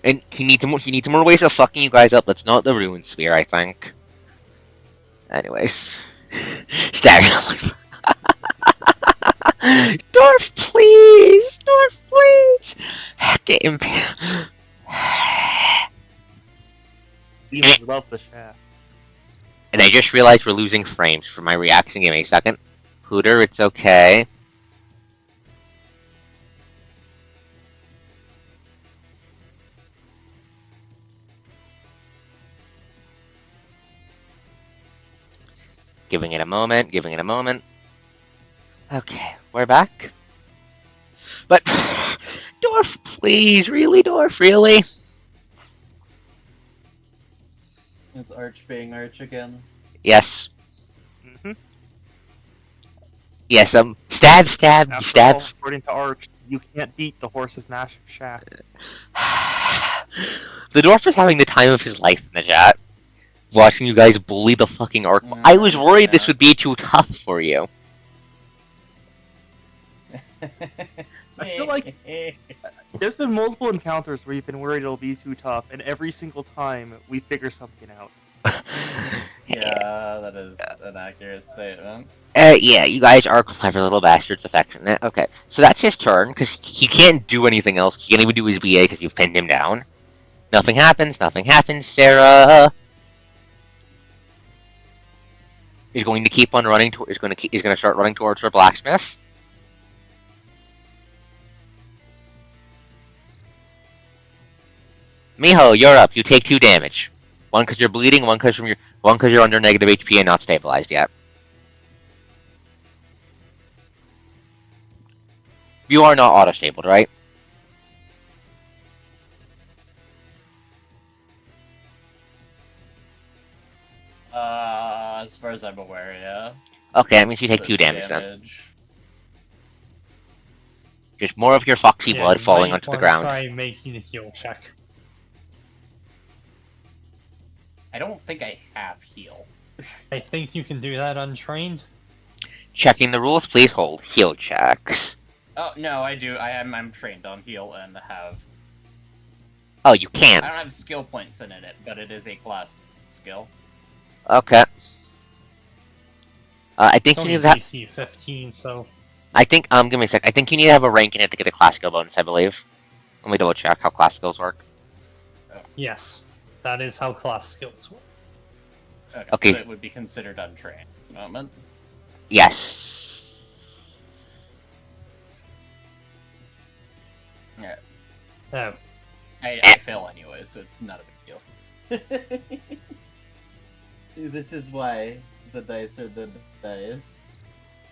And he needs more ways of fucking you guys up. That's not the Ruin Sphere, I think. Anyways. Staggering. Dwarf, please! Dwarf, please! Get him. Demons love the shaft. And I just realized we're losing frames for my reaction. Give me a second. Pooter, it's okay. Giving it a moment. Okay, we're back. But, Dwarf, please, really, Dwarf, really? Is Arch being Arch again? Yes. Mm-hmm. Yes, stab. After all, according to Arch, you can't beat the horse's shaft. The dwarf is having the time of his life in the chat. Watching you guys bully the fucking arc. I was worried this would be too tough for you. I feel like there's been multiple encounters where you've been worried it'll be too tough, and every single time we figure something out. Yeah, that is an accurate statement. Yeah, you guys are clever little bastards, affectionate. Okay, so that's his turn, because he can't do anything else. He can't even do his VA because you've pinned him down. Nothing happens, nothing happens. Sarah is going to keep on running, is going to start running towards her blacksmith. Miho, you're up. You take 2 damage. One because you're bleeding, one because you're under negative HP and not stabilized yet. You are not auto-stabled, right? As far as I'm aware, yeah. Okay, that means you take So 2 damage then. damage. Just more of your foxy Yeah, blood you falling might onto the wanna ground. Try making a heal check. I don't think I have heal. I think you can do that untrained. Checking the rules, please hold. Heal checks. Oh no, I do. I'm trained on heal and have. Oh, you I can. don't have skill points in it, but it is a class skill. Okay. I think It's you only need that. DC 15, so I think give me a sec. I think you need to have a rank in it to get the class skill bonus. I believe. Let me double check how class skills work. yes, that is how class skills work. Okay. So it would be considered untrained at the moment. Yes. Yeah. Oh, I fail anyway, so it's not a big deal. This is why the dice are the dice.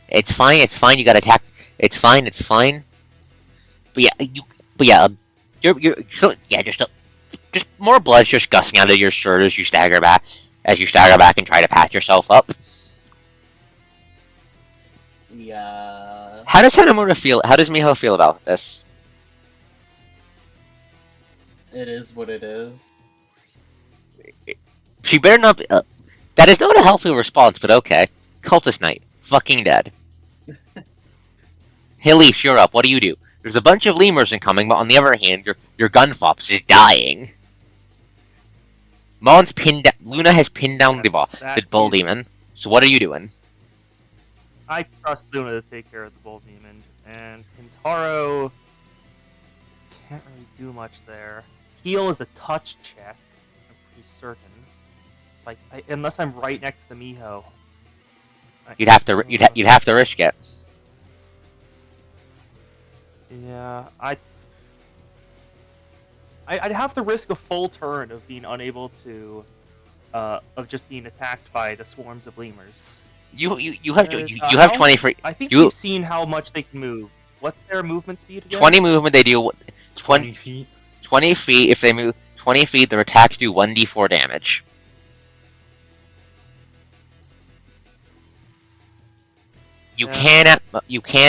It's fine. It's fine. You got attack. It's fine. It's fine. But yeah, you're so yeah. Just more blood's just gushing out of your shirt as you stagger back. As you stagger back and try to patch yourself up. Yeah. How does Hanamura feel? How does Miho feel about this? It is what it is. She better not be. That is not a healthy response, but okay. Cultist Knight. Fucking dead. Hey Leaf, you're up. What do you do? There's a bunch of lemurs incoming, but on the other hand, your Gunfops is dying. Mon's pinned down. Luna has pinned down the bull demon. So what are you doing? I trust Luna to take care of the Bull Demon, and Kintaro can't really do much there. Heal is a touch check, I'm pretty certain. It's like, unless I'm right next to Miho. You'd have to risk it. Yeah, I'd have to risk a full turn of being unable to, of just being attacked by the swarms of lemurs. You have 20 free. I think you- we've seen how much they can move. What's their movement speed again? 20 movement. They do 20 feet. 20 feet. If they move 20 feet, their attacks do 1d4 damage. You can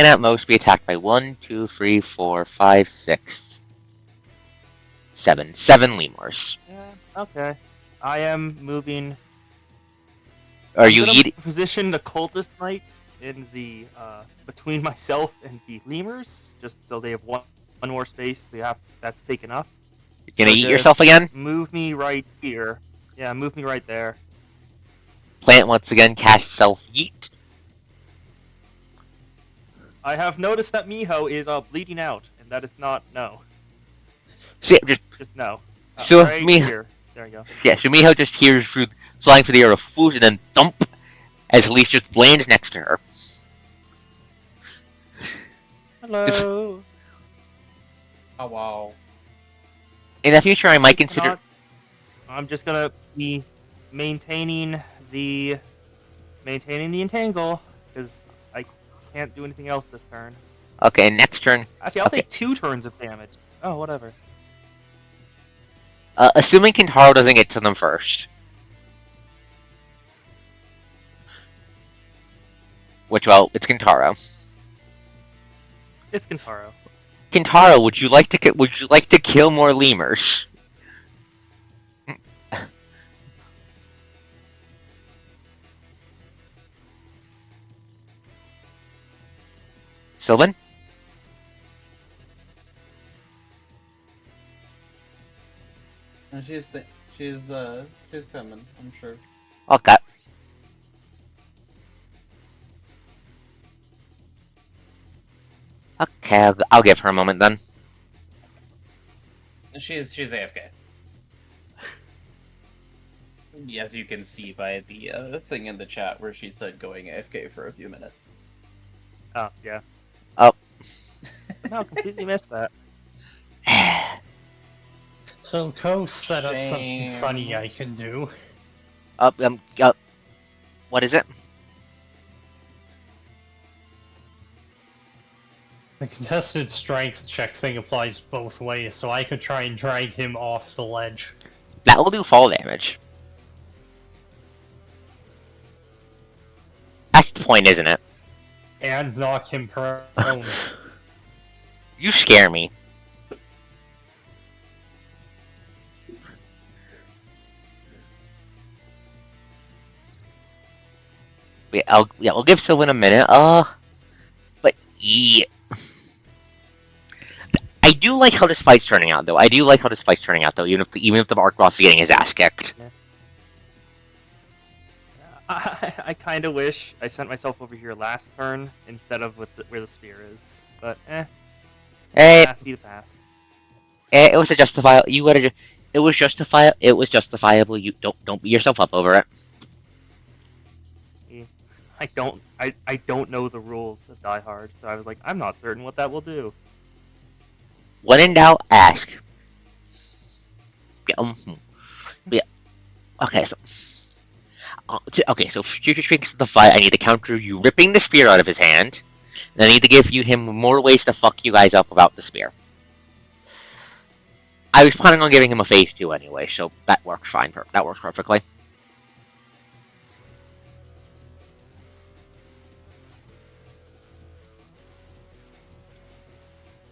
at most be attacked by 1, 2, 3, 4, 5, 6, 7 lemurs. Yeah, okay. I am moving. Are I'm you gonna eating? position the cultist knight in the between myself and the lemurs, just so they have one more space. That's taken up. Gonna So eat yourself just again? Move me right here. Yeah, move me right there. Plant once again. Cast self yeet. I have noticed that Miho is bleeding out, and that is not no. So yeah, Just no. So, right here. There you go. so Miho just hears flying through the air of food and then thump as Leaf just lands next to her. Hello. Oh wow. In the future, I might consider. I'm just gonna be maintaining the entangle because I can't do anything else this turn. Okay, next turn. Actually, I'll Okay. take 2 turns of damage. Oh, whatever. Assuming Kintaro doesn't get to them first. Which, well, it's Kintaro. It's Kintaro. Kintaro, would you like to kill more lemurs? Sylvan? She's coming, I'm sure. Okay. Okay, I'll give her a moment then. She's AFK. As you can see by the thing in the chat where she said going AFK for a few minutes. Oh, yeah. Oh. No, completely missed that. So Ko set up something Shame. funny I can do. What is it? The contested strength check thing applies both ways, so I could try and drag him off the ledge. That will do fall damage. That's the point, isn't it? And knock him prone. You scare me. We'll give Sylvan a minute. But yeah. I do like how this fight's turning out, though. Even if the Ark is getting his ass kicked. I kind of wish I sent myself over here last turn instead of where the spear is. But past be the past. It was a justifiable. It was justifiable. It was justifiable. You don't beat yourself up over it. I don't know the rules of Die Hard, so I was like, I'm not certain what that will do. When in doubt, ask. Yeah. Okay, so. So future strengths of the fight, I need to counter you ripping the spear out of his hand, and I need to give him more ways to fuck you guys up without the spear. I was planning on giving him a phase 2 anyway, so that works fine. That works perfectly.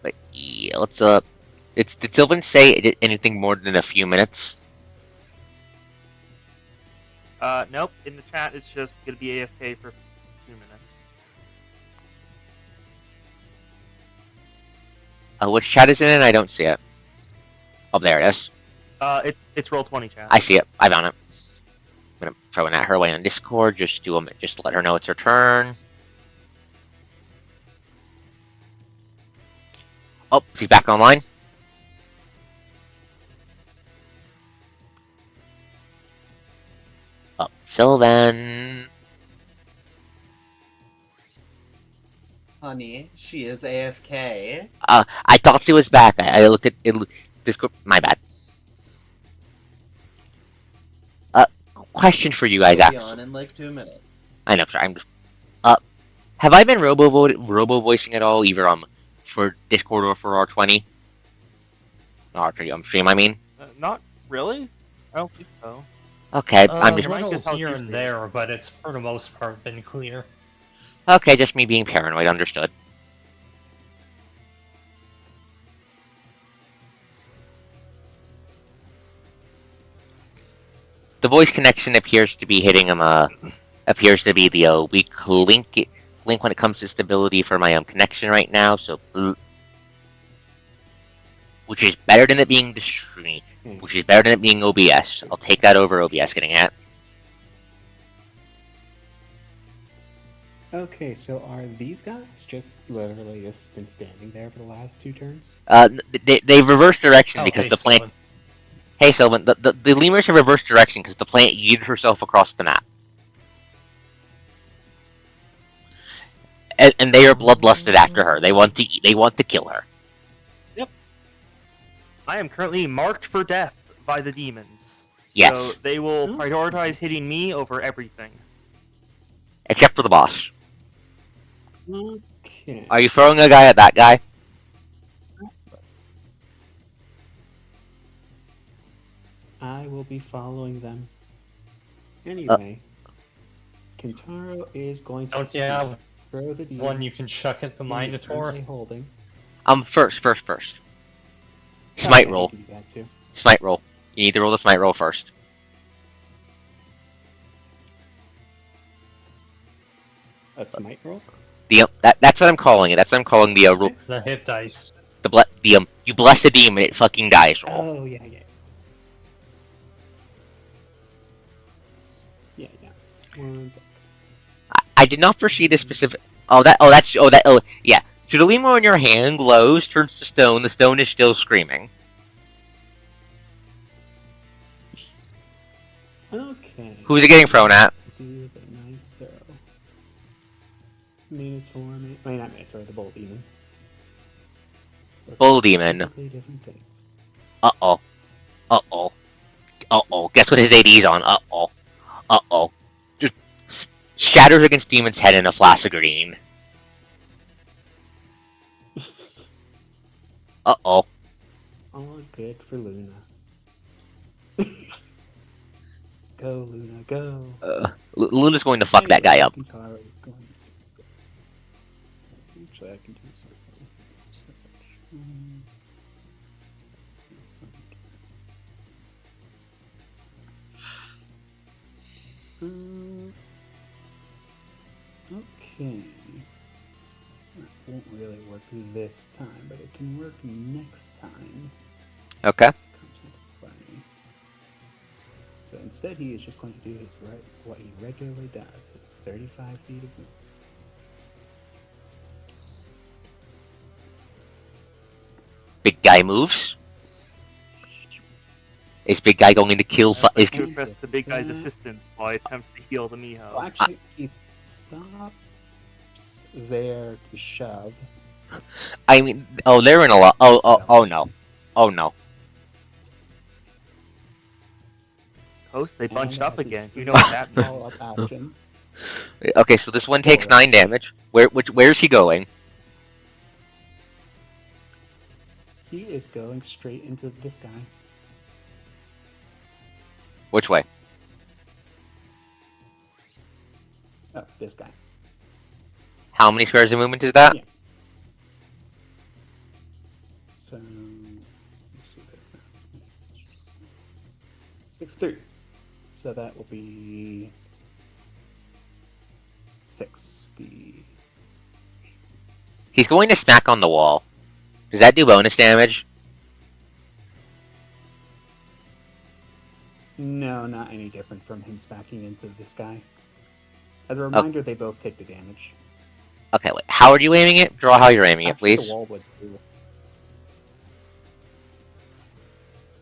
But yeah, let's did Sylvan say anything more than a few minutes? Nope. In the chat, it's just gonna be AFK for 2 minutes. Which chat is it in? I don't see it. Oh, there it is. It's Roll20 chat. I see it. I found it. I'm gonna throw it at her away on Discord. Just let her know it's her turn. Oh, she's back online. Oh, Sylvan. Honey, she is AFK. I thought she was back. I looked at it. Discord. My bad. Question for you guys. She'll be Actually, on in like 2 minutes. I know. Sorry. I'm just. Have I been robo voicing at all, either for Discord or for R20? R20 stream, I mean. Not really. I don't think so. Okay, I'm A just. Your mic little is how it here used and to be. there, but it's for the most part been clear. Okay, just me being paranoid. Understood. The voice connection appears to be hitting him. Appears to be the weak link when it comes to stability for my connection right now. So, which is better than it being the stream. Which is better than it being OBS. I'll take that over OBS getting at. Okay, so are these guys just literally just been standing there for the last 2 turns? They reversed direction Oh, because hey, the plant. Sylvan. Hey, Sylvan, the lemurs have reversed direction because the plant yeeted herself across the map. And they are bloodlusted after her. They want to kill her. Yep. I am currently marked for death by the demons. Yes. So they will prioritize hitting me over everything. Except for the boss. Okay. Are you throwing a guy at that guy? I will be following them. Anyway, Kentaro is going to Don't you have throw the demon one you can chuck at the Minotaur? currently holding. First. Smite Okay, roll. you can do that too. Smite roll. You need to roll the smite roll first. A smite roll? That's what I'm calling it. That's what I'm calling the roll. The hit dice. You bless the demon, it fucking dies roll. Oh yeah. Yeah. One sec. I did not foresee this specific. Yeah. So the lemur in your hand glows, turns to stone. The stone is still screaming. Okay. Who's it getting thrown at? Let's do the nice throw. Minotaur, wait, not Minotaur, the Bull Demon. Those Bull are Demon. completely different things. Uh-oh. Uh-oh. Uh-oh. Guess what his AD's on? Uh-oh. Uh-oh. Just shatters against Demon's head in a flash of green. Uh-oh. All good for Luna. Go, Luna, go. Luna's going to fuck that guy up. Kintaro is going to go. Actually, I can do something. Okay. That won't really work this time, but it can work next time. Okay. This comes into play. So instead, he is just going to do what he regularly does: 35 feet of movement. Big guy moves. Is big guy going to kill? Is You press the big guy's assistant while I attempt to heal the Miho. Well, actually, he stops there to shove. I mean, oh, they're in a lot. Oh no. Oh no. Host, they bunched And up as he's again. You know what that means. follow-up action. Okay, so this one takes 9 damage. Where's he going? He is going straight into this guy. Which way? Oh, this guy. How many squares of movement is that? Yeah. So 6'3". So that will be 60. He's going to smack on the wall. Does that do bonus damage? No, not any different from him smacking into this guy. As a reminder, they both take the damage. Okay, wait. How are you aiming it? Draw how you're aiming it, Actually, please. the wall would too.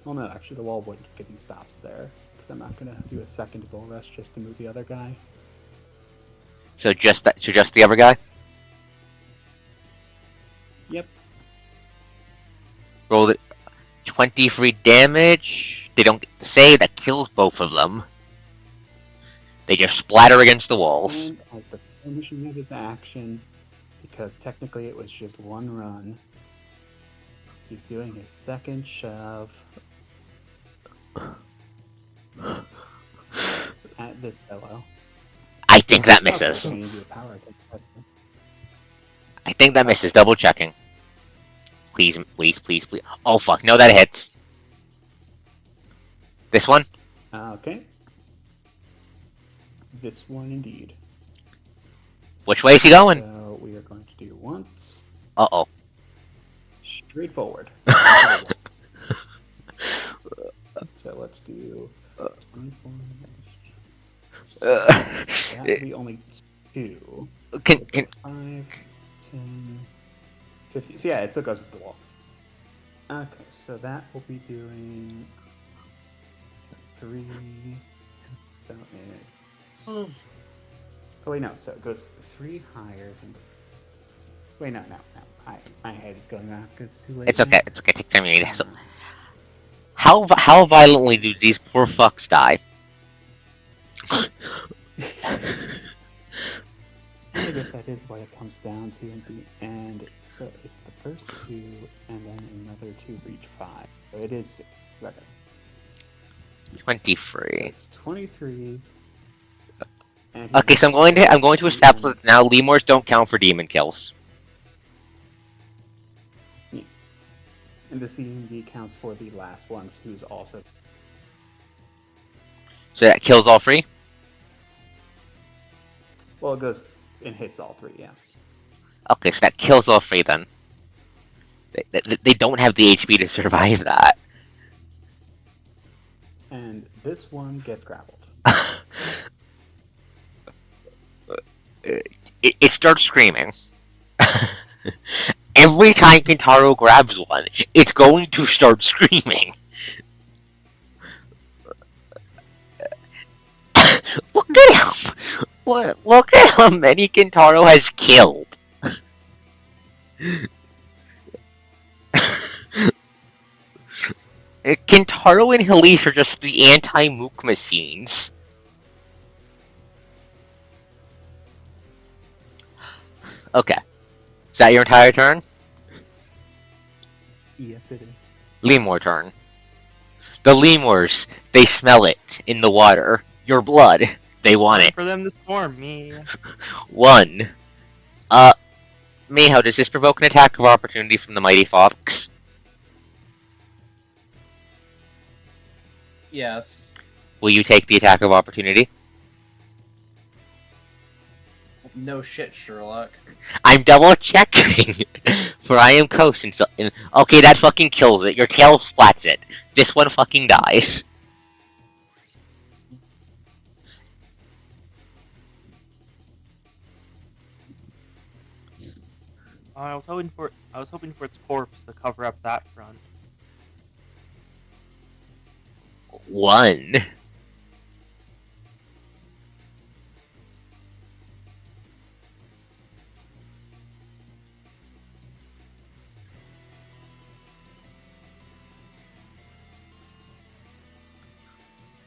Well, no, actually, the wall wouldn't because he stops there. Because I'm not gonna do a second bull rush just to move the other guy. So just that. So just the other guy. Yep. Roll it. 23 damage. They don't get to save. That kills both of them. They just splatter against the walls. And as the finishing of his action, because technically it was just one run, he's doing his second shove at this fellow. I think that misses. Okay, do a power attack. I think that misses. Double checking. Please, please, please, please. Oh fuck! No, that hits. This one? Okay. This one indeed. Which way is he going? So we are going to do once. Uh-oh. Straight forward. So let's do 24. That would be only 2. Can 5, 10, 50. So yeah, it still goes to the wall. Okay, so that will be doing 3. So it's... Oh wait, no. So it goes 3 higher than... Wait, no. My head is going off. It's too late. It's okay. It's okay. Take time you need. So, how violently do these poor fucks die? I guess that is what it comes down to in the end. So it's the first 2, and then another 2 for each 5. So it is 6. Okay. 23. So it's 23. Okay, so I'm going to establish that now lemurs don't count for demon kills. Yeah. And the CMD counts for the last ones, who's also... So that kills all 3? Well, it goes and hits all 3, yes. Okay, so that kills all 3 then. They don't have the HP to survive that. And this one gets grappled. it starts screaming. Every time Kintaro grabs one, it's going to start screaming. Look at him! Look at how many Kintaro has killed. Kintaro and Elise are just the anti-mook machines. Okay. Is that your entire turn? Yes, it is. Lemur turn. The lemurs, they smell it in the water. Your blood. They want Time it. for them to swarm me. 1. Miho, does this provoke an attack of opportunity from the Mighty Fox? Yes. Will you take the attack of opportunity? No shit, Sherlock. I'm double checking, for I am coasting. So, okay, that fucking kills it. Your tail splats it. This one fucking dies. I was hoping for its corpse to cover up that front. 1.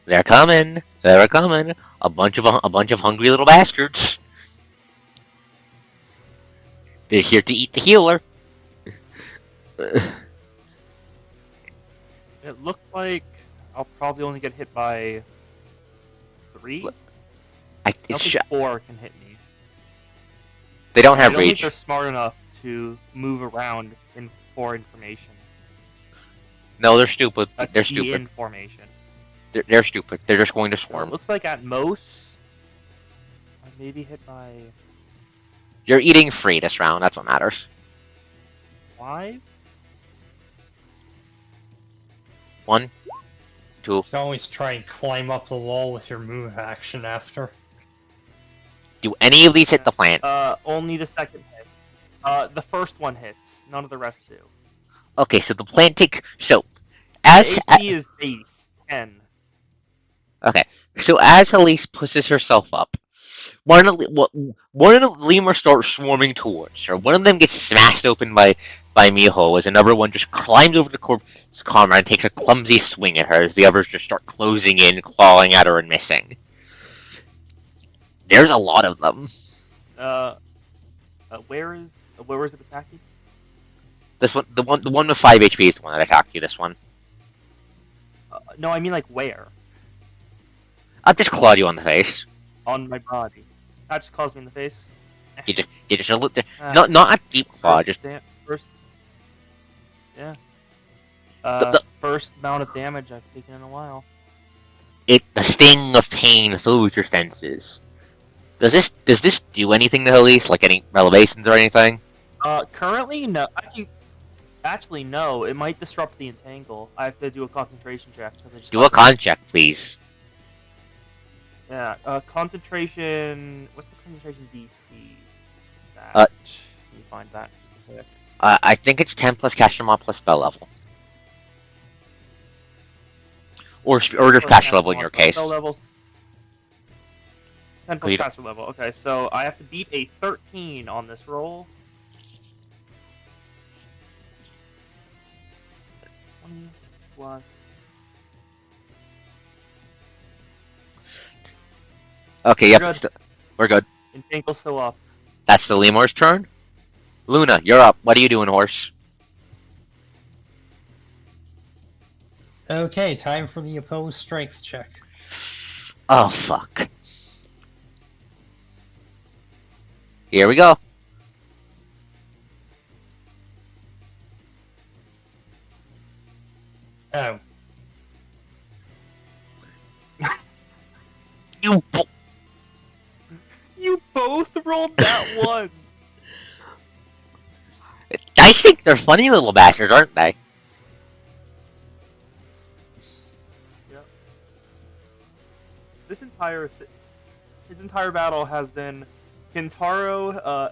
They're coming. They're coming. A bunch of hungry little bastards. They're here to eat the healer. It looks like I'll probably only get hit by 3. I don't think 4 can hit me. They don't I have don't think reach. they're smart enough to move around for information. No, they're stupid. That's They're the stupid. information. They're stupid. They're just going to So it swarm. looks like at most, I may be hit by You're eating free this round. That's what matters. 5. 1, 2. You can always try and climb up the wall with your move action after. Do any of these hit the plant? Only the second hit. The first one hits. None of the rest do. Okay, so the plant take. So, The as AC is base 10. okay, so as Elise pushes herself up, one of the lemurs starts swarming towards her. One of them gets smashed open by Miho, as another one just climbs over the corpse's comrade and takes a clumsy swing at her, as the others just start closing in, clawing at her, and missing. There's a lot of them. Where is it attacking? This one, the one with 5 HP is the one that attacked you. This one. No, I mean like where? I'll just clawed you on the face. On my body. That just caused me in the face. You just a little, Ah, not a deep claw, just first. Yeah. The- First amount of damage I've taken in a while. the sting of pain fills your senses. Does this do anything to Elise? Like any relevations or anything? Currently no. Actually no. It might disrupt the entangle. I have to do a concentration check. Do a con check, please. Yeah. Concentration. What's the concentration DC? That. Uh, Let me find that. Just a sec. I think it's 10 plus caster mod plus spell level, or just caster level in your case. Spell levels. 10 plus you don't- caster level. Okay, so I have to beat a 13 on this roll. 20 plus. Okay, We're yep, good. we're good. Entangle's still up. That's the lemur's turn. Luna, you're up. What are you doing, horse? Okay, time for the opposed strength check. Oh fuck. Here we go. Oh, You. You both rolled that one. I think they're funny little bastards, aren't they? Yep. His entire battle has been Kintaro,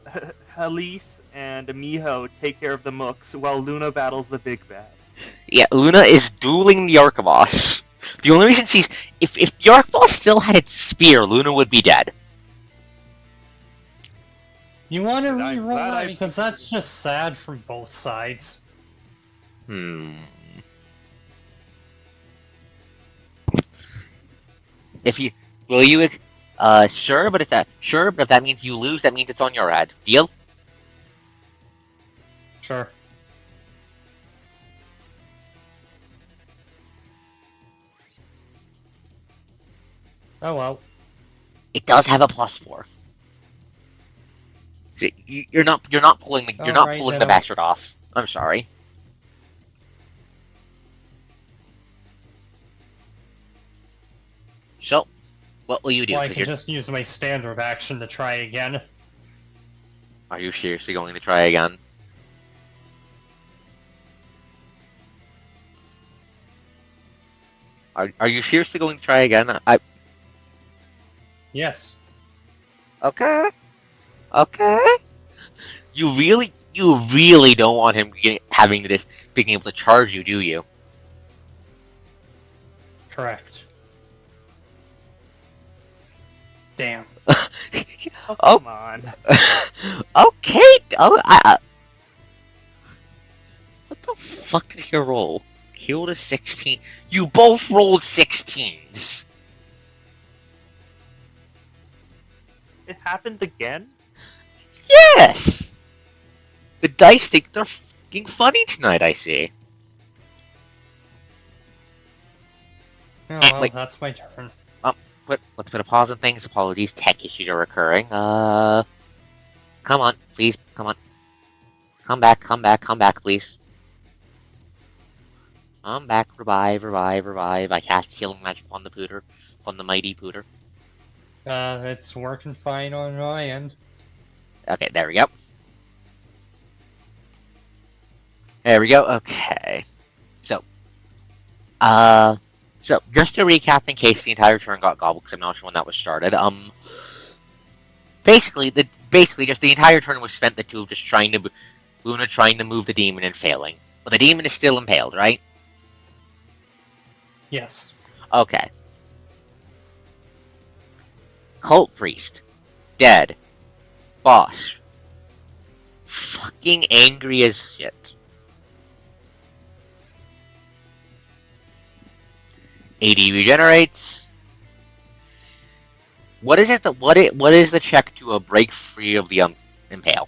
Halise, and Miho take care of the mooks while Luna battles the big bad. Yeah, Luna is dueling the Archboss. The only reason she's if the Archboss still had its spear, Luna would be dead. You want to But I'm re-roll glad that I because that's just sad from both sides. If you will you sure, but if that means you lose, that means it's on your head. Deal? Sure. Oh well. It does have a +4. You're not pulling the Alright, pulling then the I'll- bastard off. I'm sorry. So, what will you do? Well, I 'Cause can you're- just use my standard action to try again. Are you seriously going to try again? Are you seriously going to try again? Yes. Okay. Okay. You really don't want him having this being able to charge you, do you? Correct. Damn. Oh, Oh. come on. Okay. What the fuck did you roll? Killed a 16. You both rolled 16s. It happened again? Yes. The dice think they're fucking funny tonight. I see. Oh well, Wait. that's my turn. Let's put a pause on things. Apologies, tech issues are recurring. Come on, please, come on. Come back, please. Come back, revive. I cast healing magic on the pooter, on the mighty pooter. It's working fine on my end. Okay, there we go. There we go, okay. So, just to recap in case the entire turn got gobbled, because I'm not sure when that was started, basically just the entire turn was spent the two of just Luna trying to move the demon and failing. But the demon is still impaled, right? Yes. Okay. Cult Priest. Dead. Boss. Fucking angry as shit. AD regenerates. What is it? What is the check to break free of the impale?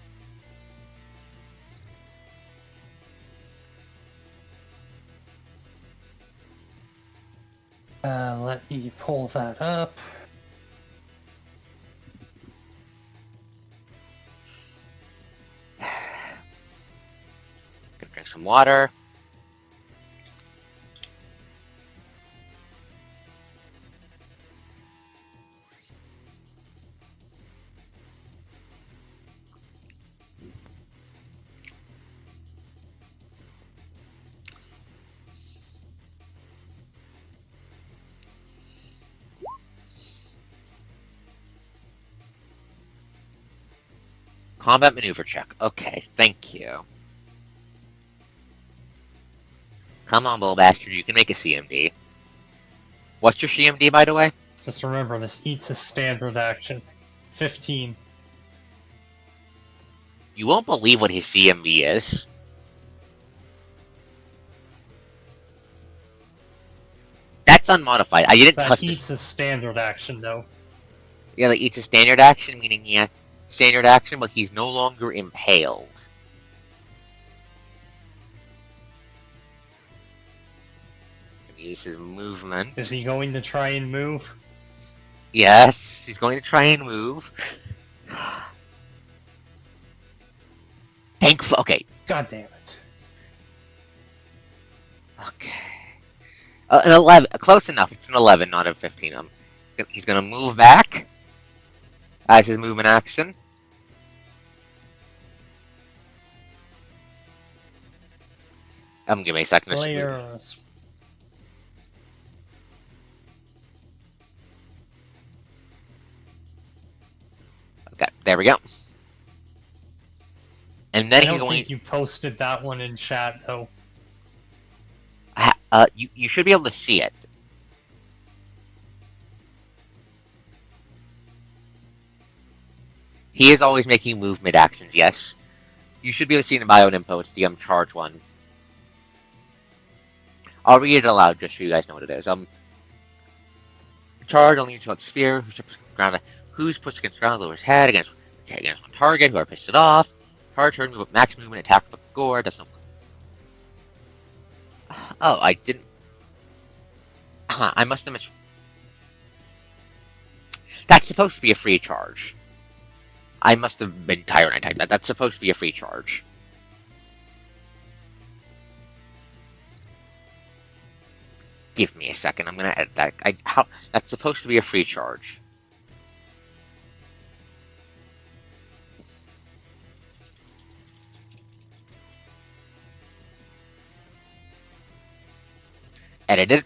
Let me pull that up. Gonna drink some water. Combat maneuver check. Okay, thank you. Come on, Bull Bastard, you can make a CMD. What's your CMD, by the way? Just remember, this eats a standard action. 15. You won't believe what his CMD is. That's unmodified. I didn't That touch eats this. a standard action, though. Yeah, like, it's a standard action, meaning he has standard action, but he's no longer impaled. Use his movement. Is he going to try and move? Yes, he's going to try and move. Thankful. Okay. God damn it. Okay. An 11. Close enough. It's an 11, not a 15. He's going to move back as his movement action. Give me a second. to move. Players. Okay, There we go. And then I he's don't going. think you posted that one in chat, though. You should be able to see it. He is always making movement actions. Yes, you should be able to see it in bio info. It's the charge one. I'll read it aloud just so you guys know what it is. Charge only to sphere. Who's pushed against ground? Lower his head against one target. Whoever pushed it off. Charge turn max movement attack with gore. That's no. Oh, I didn't. I must have missed. That's supposed to be a free charge. I must have been tired when I typed that. That's supposed to be a free charge. Give me a second. I'm gonna edit that. That's supposed to be a free charge. Edited.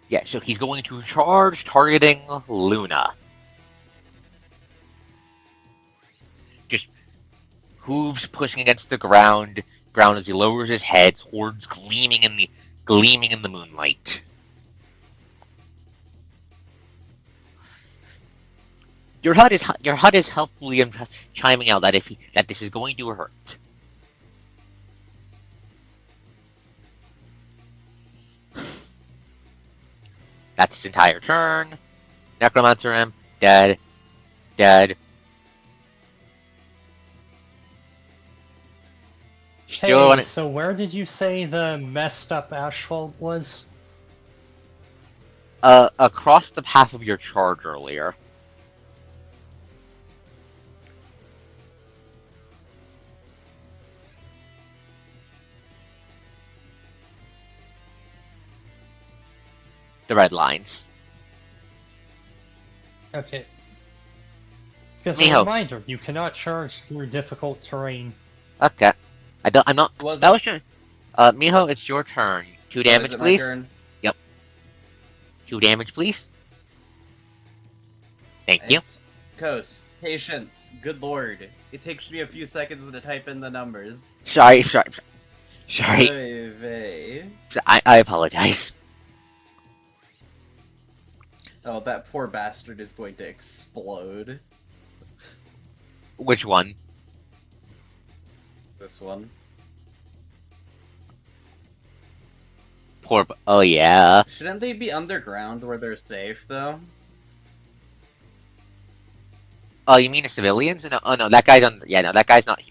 Yeah, so he's going to charge targeting Luna. Just hooves pushing against the ground as he lowers his head, swords gleaming in the moonlight. Your HUD is helpfully chiming out that this is going to hurt. That's his entire turn. Necromancer imp, dead. Hey, so where did you say the messed up asphalt was? Across the path of your charge earlier. The red lines. Okay. Because Miho. a reminder, you cannot charge through difficult terrain. Okay. I'm not. Was that it? was your. Miho, it's your turn. 2 damage, Is it my please. turn? Yep. 2 damage, please. Thank you. It's Kos. Patience. Good lord. It takes me a few seconds to type in the numbers. Sorry. Oy vey. I apologize. Oh, that poor bastard is going to explode. Which one? This one. Oh yeah. Shouldn't they be underground where they're safe, though? Oh, you mean the civilians? No, oh no, that guy's on. Yeah, no, that guy's not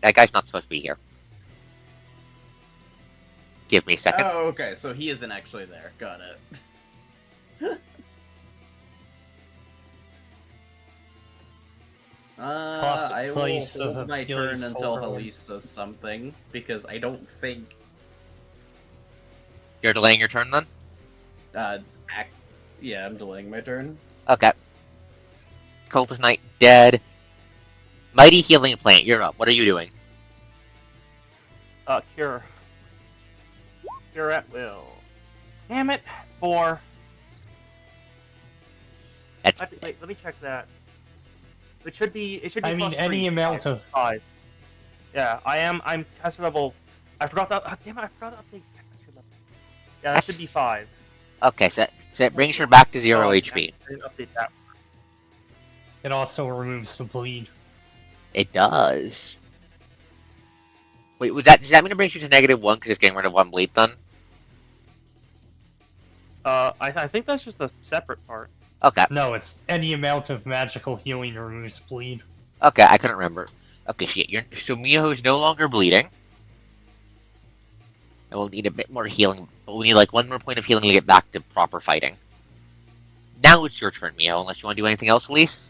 supposed to be here. Give me a second. Oh, okay, so he isn't actually there. Got it. I will place of hold my Achilles' turn until shoulder. Halise does something, because I don't think... You're delaying your turn then? Yeah, I'm delaying my turn. Okay. Cultist Knight dead. Mighty Healing Plant, you're up. What are you doing? Cure. Cure at will. Damn it! 4. That's Wait, let me check that. It should be. I mean, plus any 3, amount of... 5. Yeah, I'm caster level. I forgot that. Damn it! I forgot to update caster level. Yeah, that should be 5. okay. So that brings her back to 0 Oh, HP. I didn't update that. It also removes the bleed. It does. Wait, does that mean it brings you to -1 because it's getting rid of 1 bleed then? I think that's just a separate part. Okay. No, it's any amount of magical healing removes bleed. Okay, I couldn't remember. Okay, so Miho is no longer bleeding. And we'll need a bit more healing, but we need like 1 more point of healing to get back to proper fighting. Now it's your turn, Miho, unless you want to do anything else, Elise?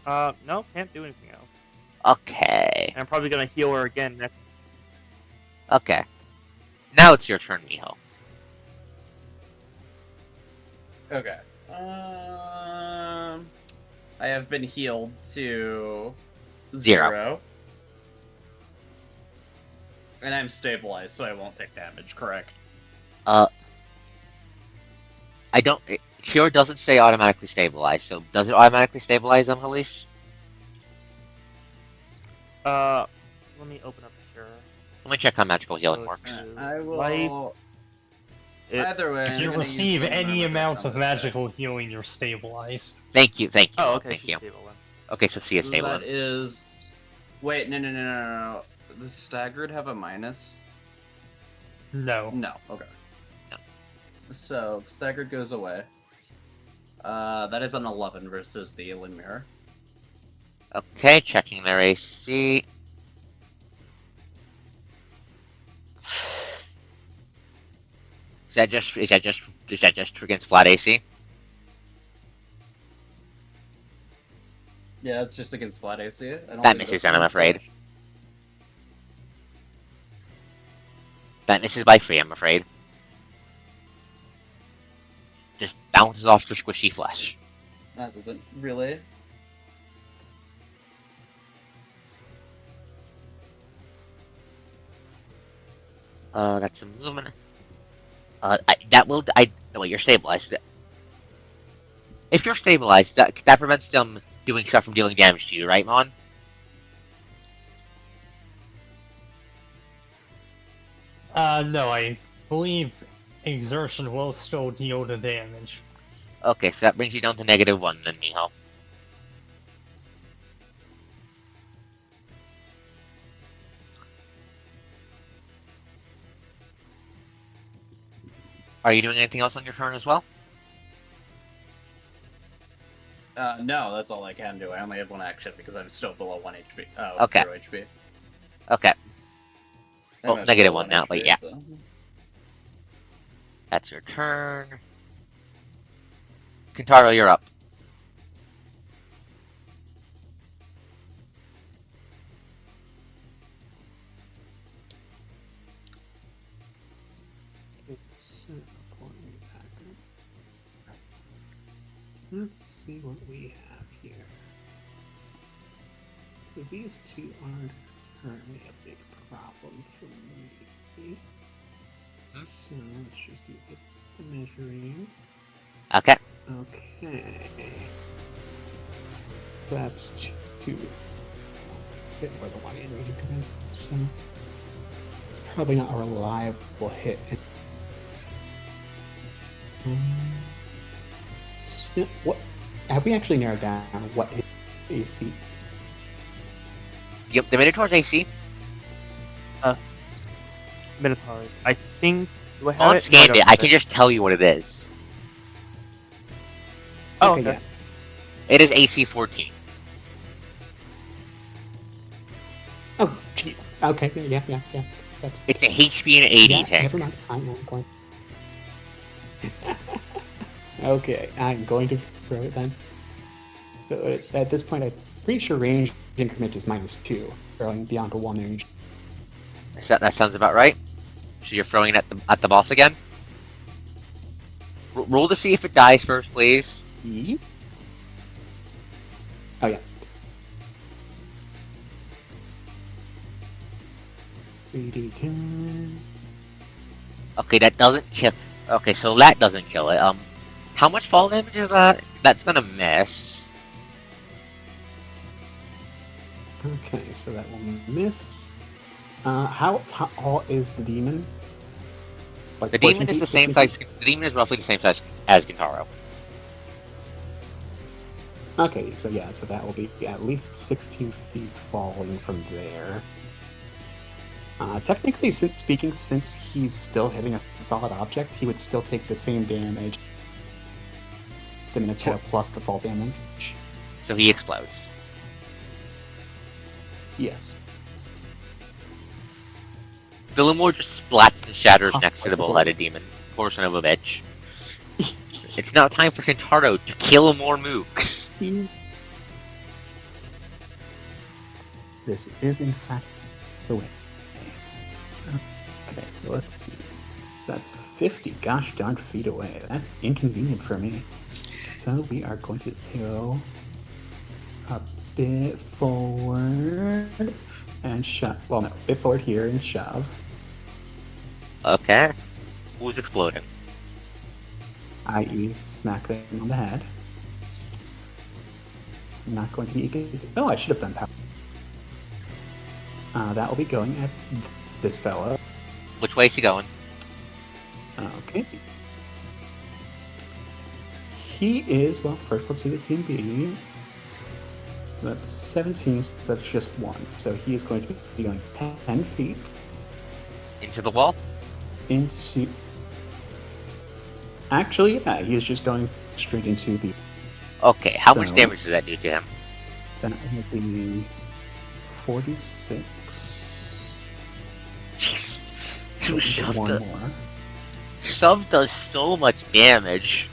No, can't do anything else. Okay. And I'm probably gonna heal her again next. Okay. Now it's your turn, Miho. Okay. I have been healed to 0. And I'm stabilized, so I won't take damage, correct? I don't... Cure doesn't say automatically stabilize, so does it automatically stabilize them, Halise? Let me open up Cure. Let me check how magical healing Go works. to I life. will. It, Either way, If I'm you gonna use receive one any remember amount direct of on this guy. magical healing, you're stabilized. Thank you, oh, okay, thank she's you. stable then. Okay, so see a stable That then. is. Wait, no. Does staggered have a minus? No. No. Okay. No. So staggered goes away. That is an 11 versus the Limir. Okay, checking their AC. Is that just against flat AC? Yeah, it's just against flat AC. I don't That think misses that's then, I'm against afraid. damage. That misses by 3, I'm afraid. Just bounces off the squishy flesh. That doesn't really. That's a movement. No, wait, you're stabilized. If you're stabilized, that prevents them doing stuff from dealing damage to you, right, Mon? No, I believe exertion will still deal the damage. Okay, so that brings you down to -1 then, Miho. Are you doing anything else on your turn as well? No, that's all I can do. I only have one action because I'm still below 1 HP. Okay. 0 HP. Okay, I'm well, at -1 below now, but HP, yeah. so- That's your turn. Kentaro, you're up. Let's see what we have here. So these two aren't currently a big problem for me. So let's just do the measuring. Okay. Okay. So that's two. A bit more than one in range of it, so probably not a reliable hit. So what have we actually narrowed down what is AC? Yep, the Minotaur's AC. Minotaurs. I think. Do I have On it? No, scanned don't it, have I can just tell you what it is. Oh, Okay, okay. yeah. It is AC 14. Oh, gee. Okay, yeah. That's It's a HP and 80 yeah, tank. never mind. I'm going. Okay, I'm going to throw it then. So at this point, I'm pretty sure range increment is -2, throwing beyond a 1 range. That sounds about right. So you're throwing it at the boss again. Roll to see if it dies first, please. Yeet. Oh yeah. 3d10. Okay, that doesn't kill. Okay, so that doesn't kill it. How much fall damage is that? That's gonna miss. Okay, so that will miss. How tall is the demon? Like The 14 demon is feet, the same 15 size. The demon is roughly the same size as Kentaro. feet? Okay, so yeah, so that will be at least 16 feet falling from there. Technically, since he's still hitting a solid object, he would still take the same damage. The Minotaur plus the fall damage. So he explodes. Yes. The Lemur just splats and shatters next to the bull-headed demon. Poor son of a bitch. It's now time for Kentaro to kill more mooks. This is in fact the way. Okay, so let's see. So that's 50 gosh darn feet away. That's inconvenient for me. So we are going to go a bit forward and shove. Well, no, a bit forward here and shove. Okay. Who's exploding? i.e., smack them on the head. Not going to be good. Oh, I should have done power. That will be going at this fellow. Which way is he going? Okay. He is, well, first let's see the CMB. That's 17, so that's just 1. So he is going to be going 10 feet Into the wall? into... Actually, yeah, he is just going straight into the... Okay, how much So- damage does that do to him? That would be 46. Dude, shove, One does, more. shove does so much damage.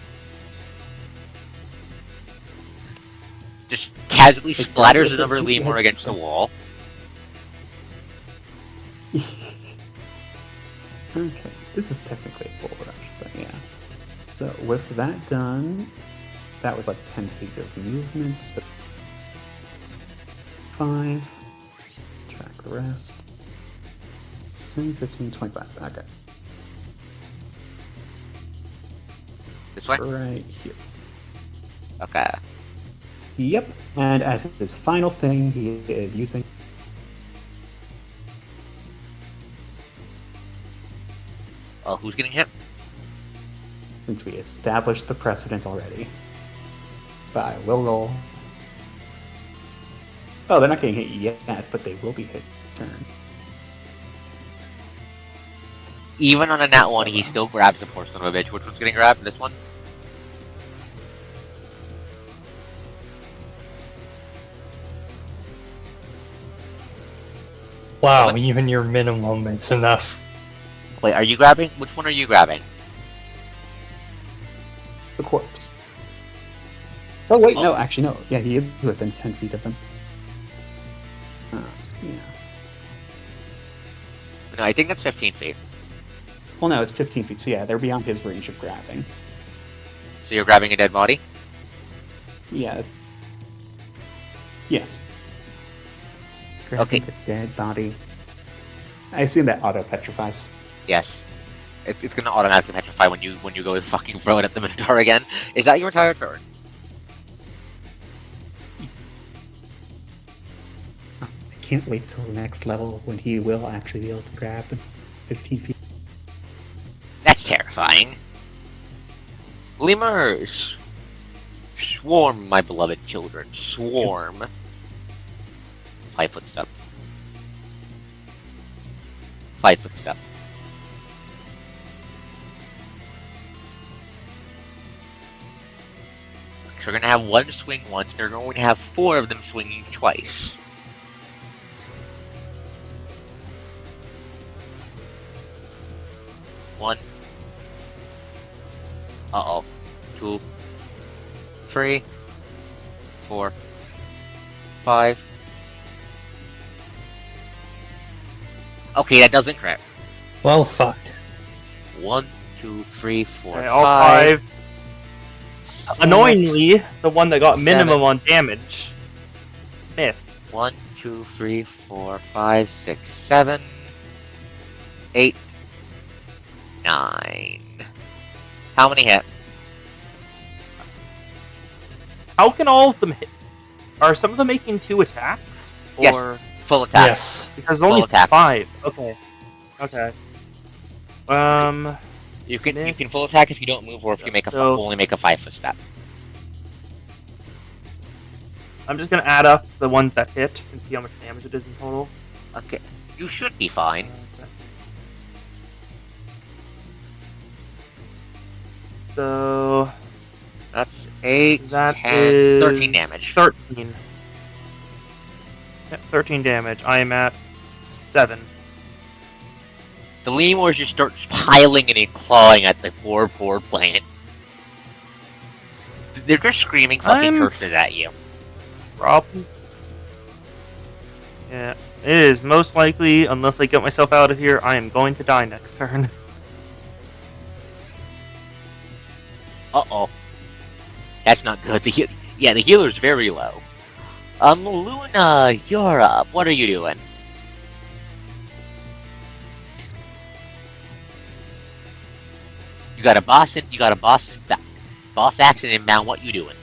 Just casually It's splatters probably- another lemur against the wall. Okay, this is technically a bull rush, but yeah. So with that done, that was like 10 feet of movement. So 5. Track the rest. 10, 15, 25. Okay. This way? Right here. Okay. Yep. And as his final thing, he is using. Oh, who's getting hit? Since we established the precedent already. But I will roll. Oh, they're not getting hit yet, but they will be hit turn. Even on a nat 1, he still grabs the poor son of a bitch. Which one's getting grabbed? This one? Wow, What? even your minimum is enough. Wait, are you grabbing? Which one are you grabbing? The corpse. Oh wait, Oh. no, actually no. Yeah, he is within 10 feet of them. Yeah. No, I think that's 15 feet. Well, no, it's 15 feet, so yeah, they're beyond his range of grabbing. So you're grabbing a dead body? Yeah. Yes. Okay. Grabbing a dead body. I assume that auto petrifies. Yes. It's gonna automatically petrify when you go and fucking throw it at the Minotaur again. Is that your entire turn? I can't wait till the next level when he will actually be able to grab 15 feet. That's terrifying. Lemurs! Swarm, my beloved children. Swarm. 5-foot step. 5-foot step. So we're gonna have one swing once, they're going to have 4 of them swinging twice. One. Uh-oh. 2, 3, 4, 5. Okay, that doesn't crit. Well, fuck. 1, 2, 3, 4, Okay, all 5. 5. Annoyingly, the one that got 7. minimum on damage missed. 1, 2, 3, 4, 5, 6, 7, 8, 9. How many hit? How can all of them hit? Are some of them making 2 attacks? Yes. Or Full attack. Yes. because Full only attack. 5. Okay. Okay. You can Miss. full attack if you don't move, or if you make a So- only make a 5-foot step. I'm just gonna add up the ones that hit and see how much damage it is in total. Okay, you should be fine. So That's 8, that 10, is 13 damage. 13. Yep, 13 damage. I am at 7. The lemurs just start piling and clawing at the poor plant. They're just screaming fucking I'm- curses at you. Problem. Yeah, it is most likely, unless I get myself out of here, I am going to die next turn. Uh-oh. That's not good. The healer's very low. Luna, you're up. What are you doing? You got a boss and you got a boss action inbound. What you doing?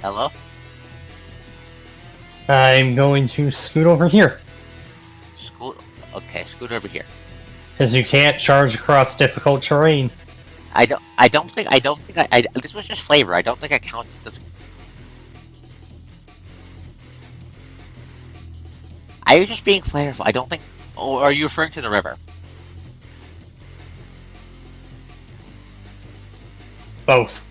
Hello? I'm going to scoot over here. Scoot. Okay, scoot over here. Because you can't charge across difficult terrain. I don't think this was just flavor. I don't think it counts as. Are you just being flavorful? I don't think. Or are you referring to the river? Both.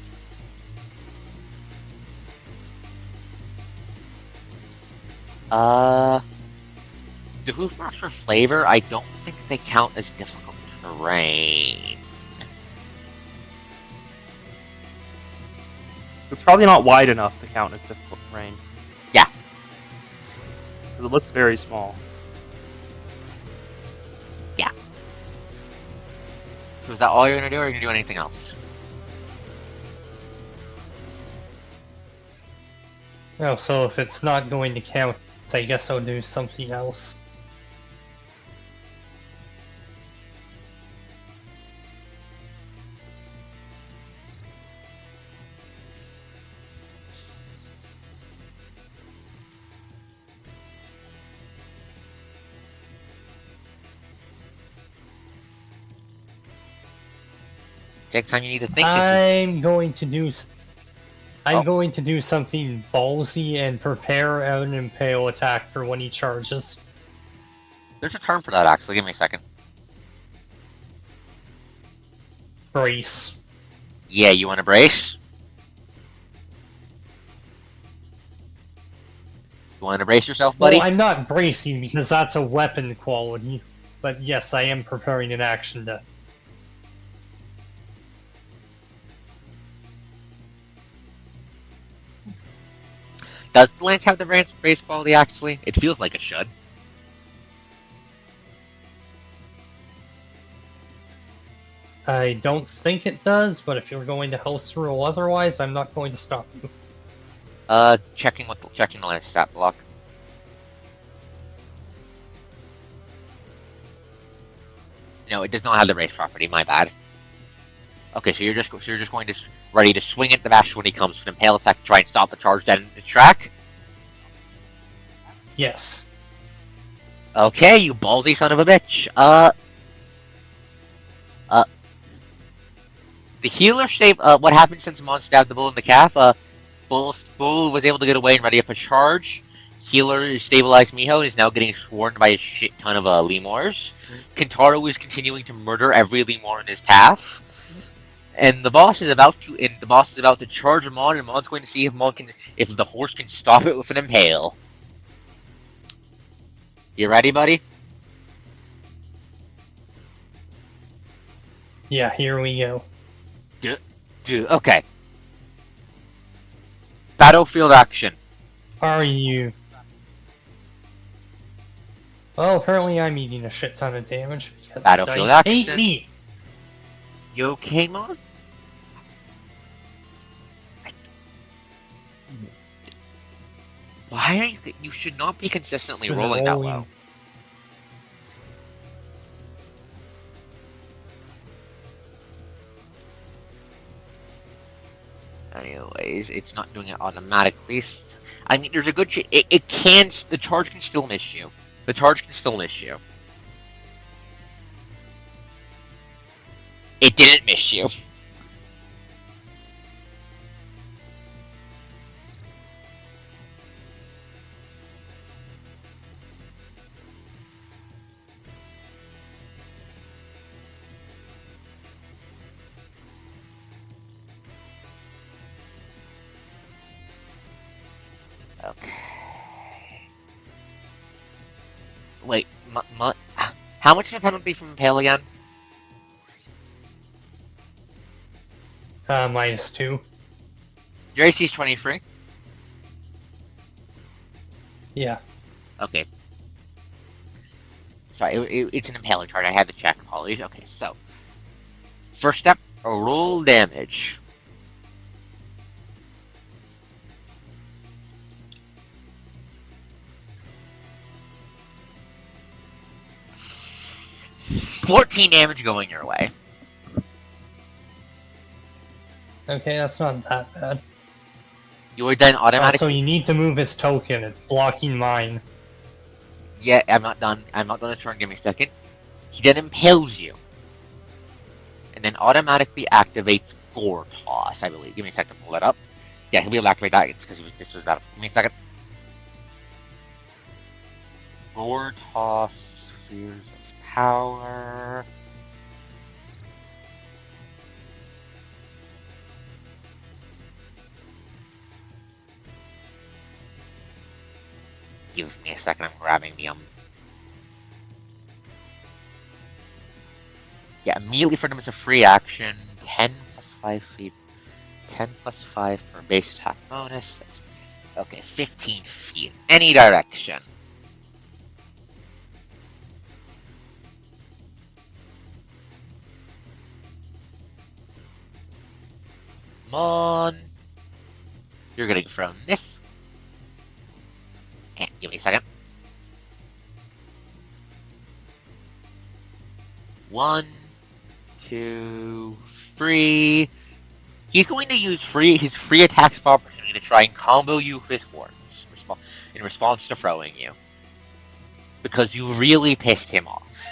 The hoof marks for flavor, I don't think they count as difficult terrain. It's probably not wide enough to count as difficult terrain. Yeah. Because it looks very small. Yeah. So is that all you're gonna do, or are you gonna do anything else? Oh, so if it's not going to count, I guess I'll do something else. Next time you need to think. I'm going to do. I'm Oh. going to do something ballsy and prepare an impale attack for when he charges. There's a term for that, actually. Give me a second. Brace. Yeah, you want to brace? You want to brace yourself, buddy? Well, I'm not bracing because that's a weapon quality. But yes, I am preparing an action to. Does the lance have the brace quality, actually? It feels like it should. I don't think it does, but if you're going to house rule otherwise, I'm not going to stop you. Checking the lance stat block. No, it does not have the brace property. My bad. Okay, so you're just going to ready to swing at the bash when he comes with an impale attack to try and stop the charge dead in the track. Yes. Okay, you ballsy son of a bitch. The healer save. What happened since Mon stabbed the bull in the calf? Bull was able to get away and ready up a charge. Healer stabilized Miho and is now getting swarmed by a shit ton of Lemurs. Kentaro is continuing to murder every Lemur in his path. And the boss is about to charge Mon, and Mon's going to see if the horse can stop it with an impale. You ready, buddy? Yeah, here we go. Dude, okay. Battlefield action. Are you? Well, apparently I'm eating a shit ton of damage because Battlefield dice hate action. me. You okay, Mon? Why are you? You should not be consistently Been rolling that low. Anyways, it's not doing it automatically. I mean, there's a good chance it can. The charge can still miss you. The charge can still miss you. It didn't miss you. Okay. Wait, how much is the penalty from Impale again? -2. Your AC is 23. Yeah. Okay. Sorry, it's an impaling charge. I had to check. Apologies. Okay, so first step, roll damage. 14 damage going your way. Okay, that's not that bad. You are then Also, automatically. you need to move his token. It's blocking mine. Yeah, I'm not done. I'm not done the turn. Give me a second. He then impales you. And then automatically activates Gore Toss, I believe. Give me a second to pull that up. Yeah, he'll be able to activate that. It's because this was bad. Give me a second. Gore Toss, Spheres of Power. Give me a second. I'm grabbing the Yeah, immediately for them it's a free action. 10 plus 5 feet. 10 plus 5 for base attack bonus. Okay, 15 feet. Any direction. Come on. You're getting thrown this. Okay, give me a second. 1, 2, 3. He's going to use his free attacks of opportunity to try and combo you with his horns in response to throwing you. Because you really pissed him off.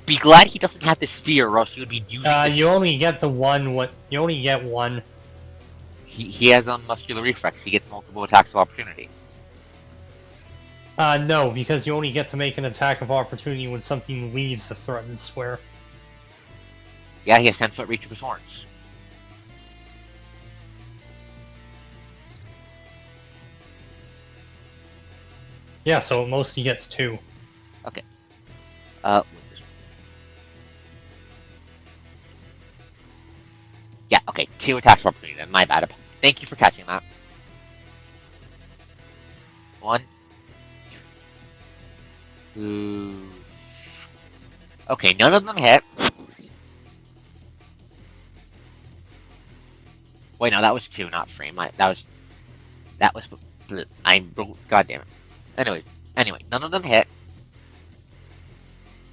Be glad he doesn't have the spear, or else he would be using You only get the one. You only get one. He has muscular reflex. He gets multiple attacks of opportunity. No, because you only get to make an attack of opportunity when something leaves the threatened square. Yeah, he has 10-foot reach of his horns. Yeah, so at most he gets 2. Okay. Yeah, okay. 2 attacks of opportunity then. My bad. Thank you for catching that. 1, 2. Okay, none of them hit. Wait, no, that was 2, not 3. That was. God damn it. Anyway, none of them hit.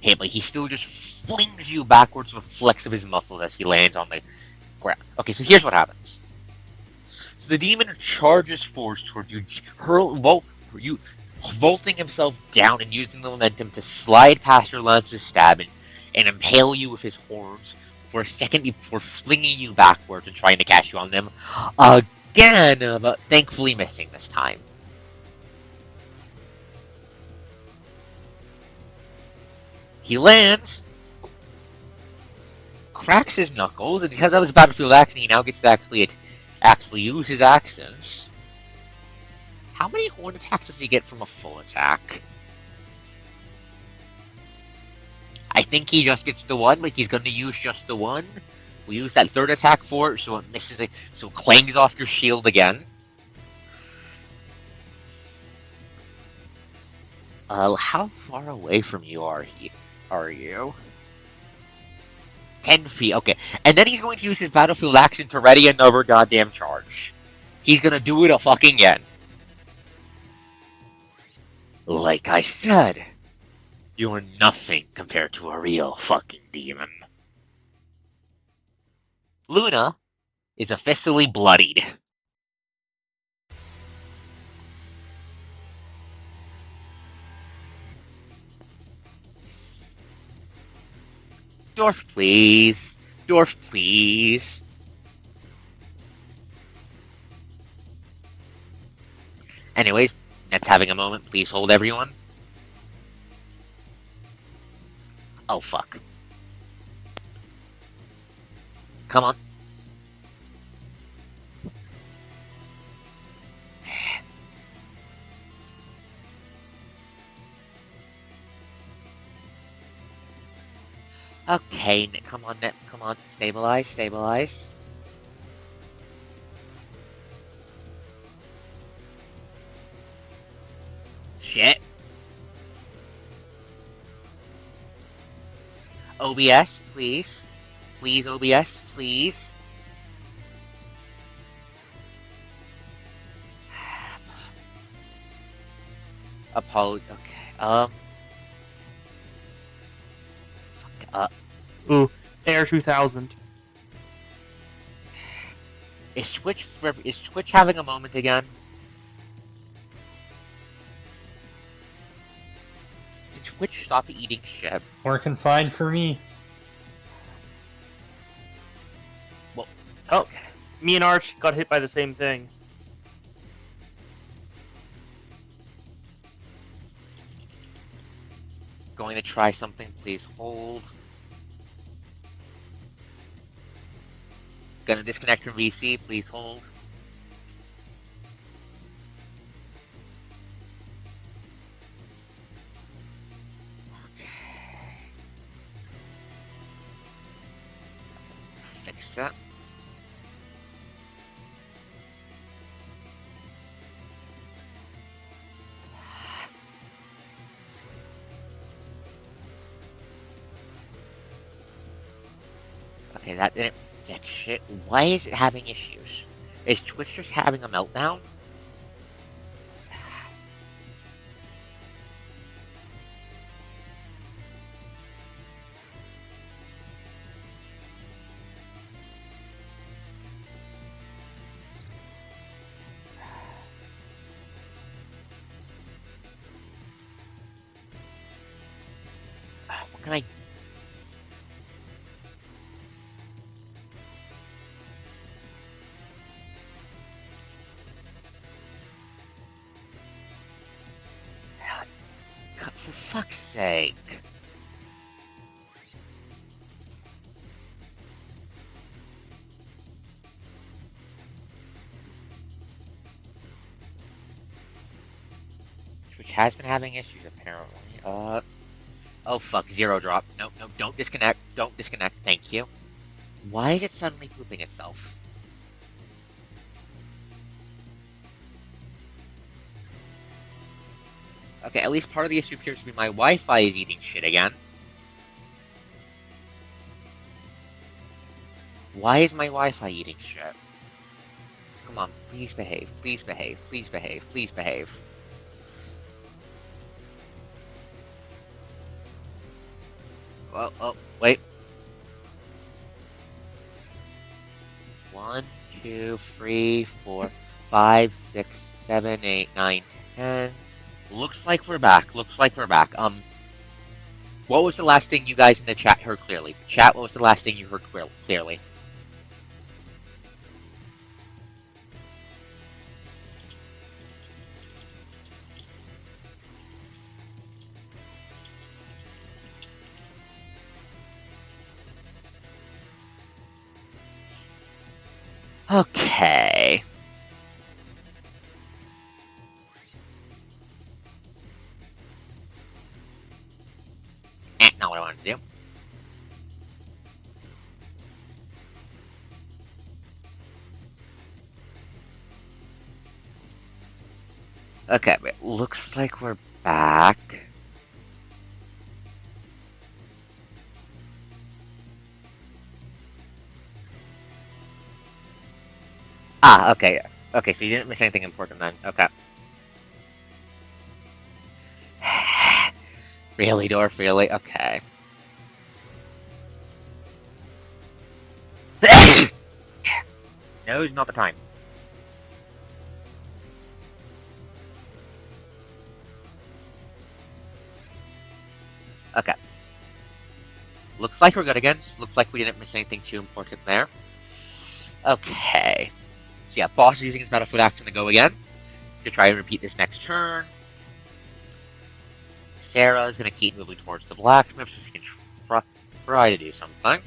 Hey, but he still just flings you backwards with a flex of his muscles as he lands on the ground. Okay, so here's what happens. So the demon charges force toward you, vaulting himself down and using the momentum to slide past your lance's stab and impale you with his horns for a second before flinging you backwards and trying to catch you on them again, but thankfully missing this time. He lands, cracks his knuckles, and because that was a battlefield action, he now gets to actually use his actions. How many horn attacks does he get from a full attack? I think he just gets the 1, but he's going to use just the 1. We use that 3rd attack for it, so it misses it, so it clangs off your shield again. How far away from you are you? 10 feet, okay. And then he's going to use his battlefield action to ready another goddamn charge. He's gonna do it a fucking again. Like I said, you're nothing compared to a real fucking demon. Luna is officially bloodied. Dwarf, please. Dwarf, please. Anyways, Net's having a moment. Please hold, everyone. Oh, fuck. Come on. Okay, come on, Net. Come on. Stabilize, stabilize. Shit. OBS, please. Please, OBS, please. Okay. Uh, Ooh, Air 2000. is Twitch having a moment again? Did Twitch stop eating shit? Working fine for me. Oh, me and Arch got hit by the same thing. Going to try something, please hold. Gonna disconnect from VC, please hold. Let's fix that. Okay, that didn't fix shit. Why is it having issues? Is Twitch just having a meltdown? What can I... For fuck's sake. Twitch has been having issues apparently. Oh fuck, zero drop. No, no, don't disconnect. Don't disconnect. Thank you. Why is it suddenly pooping itself? Okay, at least part of the issue appears to be my Wi-Fi is eating shit again. Why is my Wi-Fi eating shit? Come on, please behave, please behave, please behave, please behave. Oh, wait. 1, 2, 3, 4, 5, 6, 7, 8, 9, 10. Looks like we're back. Looks like we're back. What was the last thing you guys in the chat heard clearly? Chat, what was the last thing you heard clearly? Okay. Not what I wanted to do. Okay, it looks like we're back. Ah, okay. Okay, so you didn't miss anything important then. Okay. Really, Dorf? Really? Okay. Now's not the time. Okay. Looks like we're good again. Looks like we didn't miss anything too important there. Okay. So yeah, boss is using his Battlefield action to go again. To try and repeat this next turn. Sarah is going to keep moving towards the blacksmith so she can try to do something.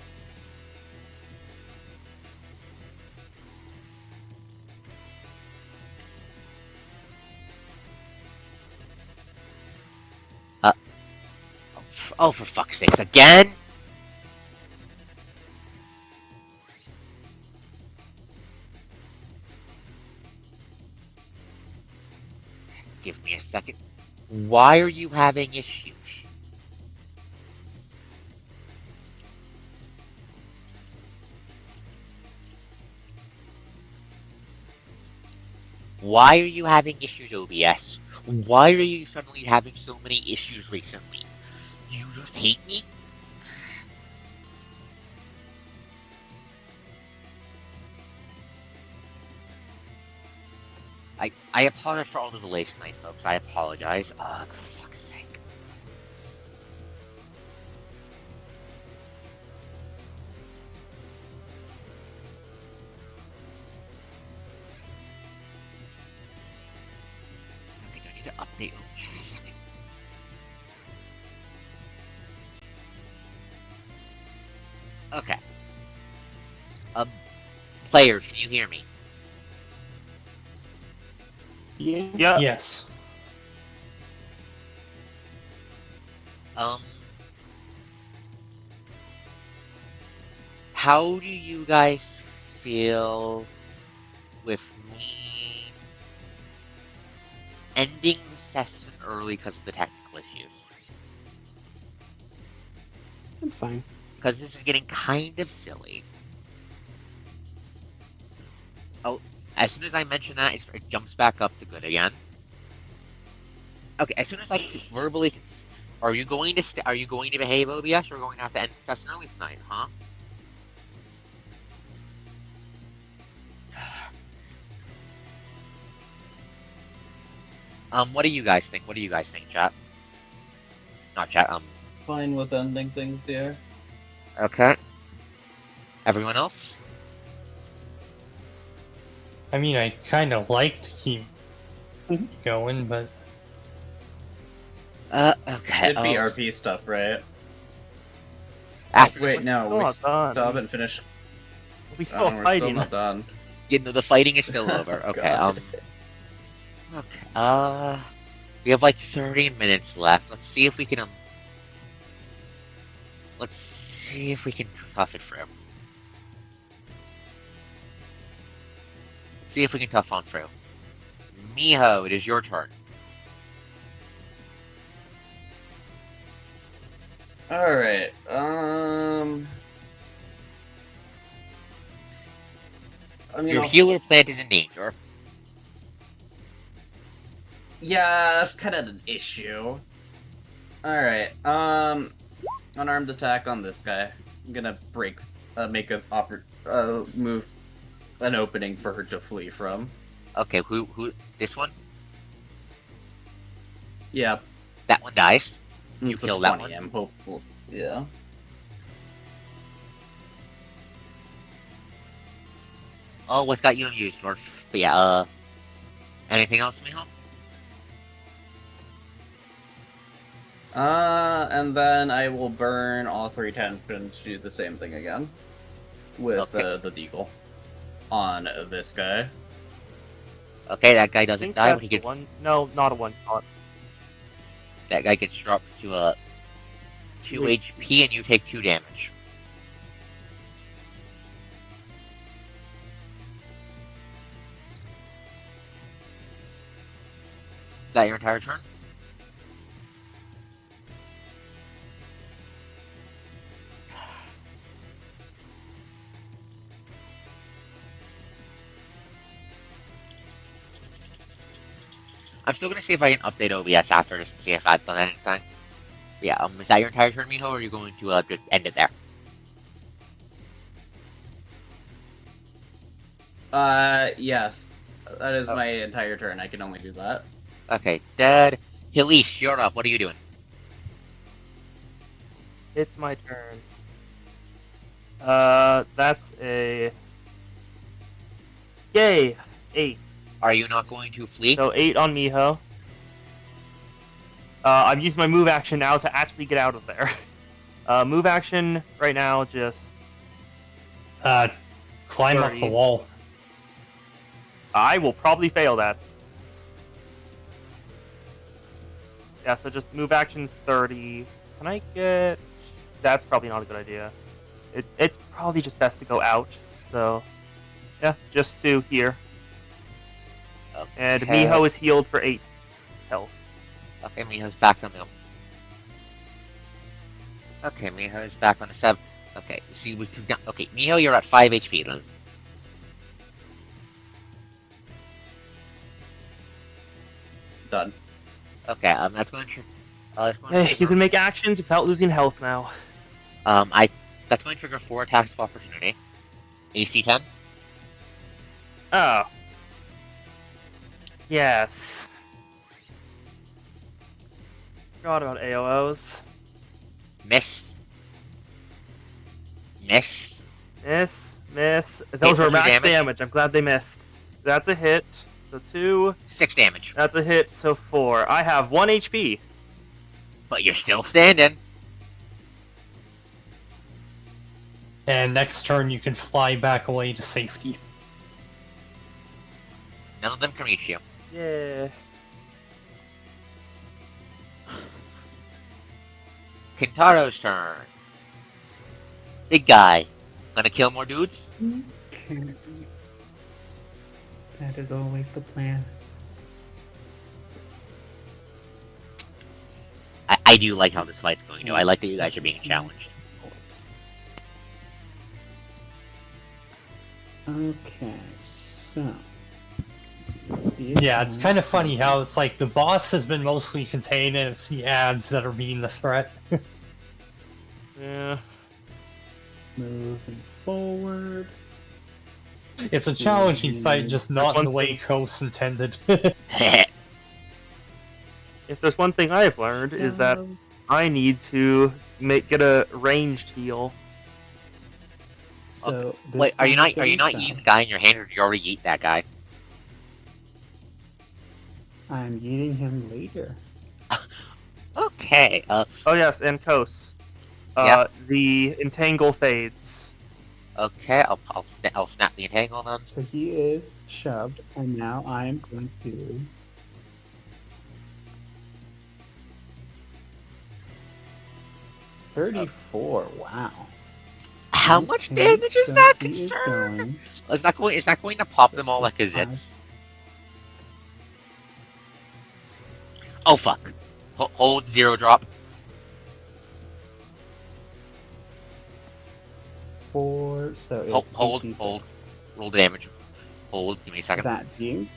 Oh, for fuck's sakes, again? Give me a second. Why are you having issues? Why are you having issues, OBS? Why are you suddenly having so many issues recently? Do you just hate me? I apologize for all the delays tonight, folks. I apologize. For fuck's sake. Okay, do I need to update? Okay. Players, can you hear me? Yeah. Yeah. Yes. How do you guys feel with me ending the session early because of the technical issues? That's fine. Because this is getting kind of silly. Oh, as soon as I mention that, it jumps back up to good again. Okay, as soon as I verbally, are you going to behave, OBS, or are we going to have to end the session early tonight, huh? What do you guys think? What do you guys think, chat? Not chat. Fine with ending things here. Okay. Everyone else? I mean, I kind of like to keep going, but Okay. It'd be RP stuff, right? After Wait, this, no, Still we not done. still haven't finished. We Oh, still we're still fighting. not done. you know, the fighting is still over. Okay. God. Okay. We have like 30 minutes left. Let's see if we can tough it through. Let's see if we can tough on through. Miho, it is your turn. Alright, I mean, Your healer plant is in danger. yeah, that's kind of an issue. Alright, unarmed attack on this guy. I'm gonna make an move, an opening for her to flee from. Okay, who, this one? Yeah. That one dies. You It's a kill that 20, one. I'm hopeful. Yeah. Oh, what's got you amused, Dwarf? But yeah, anything else, Miho? And then I will burn all 3 tensions to do the same thing again. With Okay. the deagle. On this guy. Okay, that guy I doesn't think die, that's but he the gets, one. No, not a one shot. that guy gets dropped to 2 Wait. HP and you take 2 damage. Is that your entire turn? I'm still gonna see if I can update OBS after this and see if I've done anything. Yeah, is that your entire turn, Miho, or are you going to just end it there? Yes. That is Oh. my entire turn. I can only do that. Okay, dead. Hilish, you're up. What are you doing? It's my turn. That's a... Yay! 8. Are you not going to flee? So 8 on Miho. I'm using my move action now to actually get out of there. Move action right now, just... climb up the 30. wall. I will probably fail that. Yeah, so just move action 30. Can I get... That's probably not a good idea. It's probably just best to go out. So, yeah, just to here. Okay. And Miho is healed for 8 health. Okay, Miho's back on the... Okay, Miho's back on the 7. Okay, she was 2 down. Okay, Miho, you're at 5 HP then. Done. Okay, that's going to. You can make actions without losing health now. That's going to trigger 4 attacks of opportunity. AC 10. Oh. Yes. Forgot about AOOs. Miss. Miss. Miss. Those for are 2 max damage. damage. I'm glad they missed. That's a hit. So 2. 6 damage. That's a hit. So 4. I have 1 HP. But you're still standing. And next turn you can fly back away to safety. None of them can reach you. Yeah. Kintaro's turn. Big guy. Gonna kill more dudes? Okay. That is always the plan. I do like how this fight's going, though. I like that you guys are being challenged. Okay, so. Yeah, it's kind of funny how it's like the boss has been mostly contained and it's the ads that are being the threat. Yeah. Moving forward. It's a challenging fight, just not in the way Coast intended. If there's one thing I've learned is that I need to get a ranged heal. So Wait, are you not getting eating the guy in your hand, or did you already eat that guy? I'm eating him later. Okay. Oh yes, and Kos. Yeah. The entangle fades. Okay. I'll snap the entangle then. So he is shoved, and now I am going to. $34. Wow. How much Okay, damage is so that he is concerned? going- It's not going to pop them all like a zits. Oh fuck. Hold 0 drop. 4, so it's Hold. 86. Roll the damage. Hold. Give me a second. That being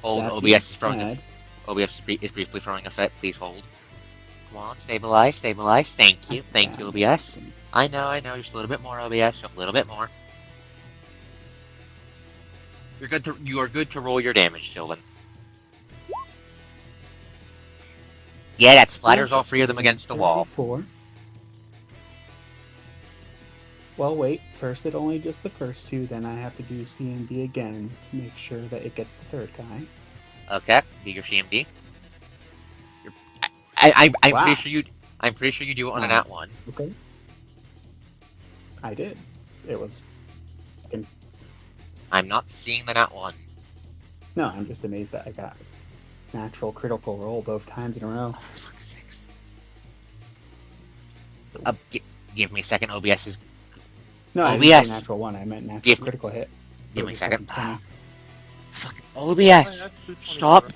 Hold. that OBS being is throwing us. said- OBS is briefly throwing a set. Please hold. Come on, stabilize. Thank you, OBS. I know. Just a little bit more, OBS. A little bit more. You are good to roll your damage, Sylvan. Yeah, that splatters all 3 of them against the wall. 34. Well, wait. First, it only gets the first 2. Then I have to do CMD again to make sure that it gets the third guy. Okay, do your CMD. I'm Wow. pretty sure you do it on an Wow. at 1. Okay. I did. It was. I'm not seeing the nat 1. No, I'm just amazed that I got natural critical roll both times in a row. Oh, for fuck's sakes. Give me a second, OBS is... No, I didn't OBS. say natural 1. I meant natural Give me- critical hit. Give me a It was second. 720. Fucking OBS! Stop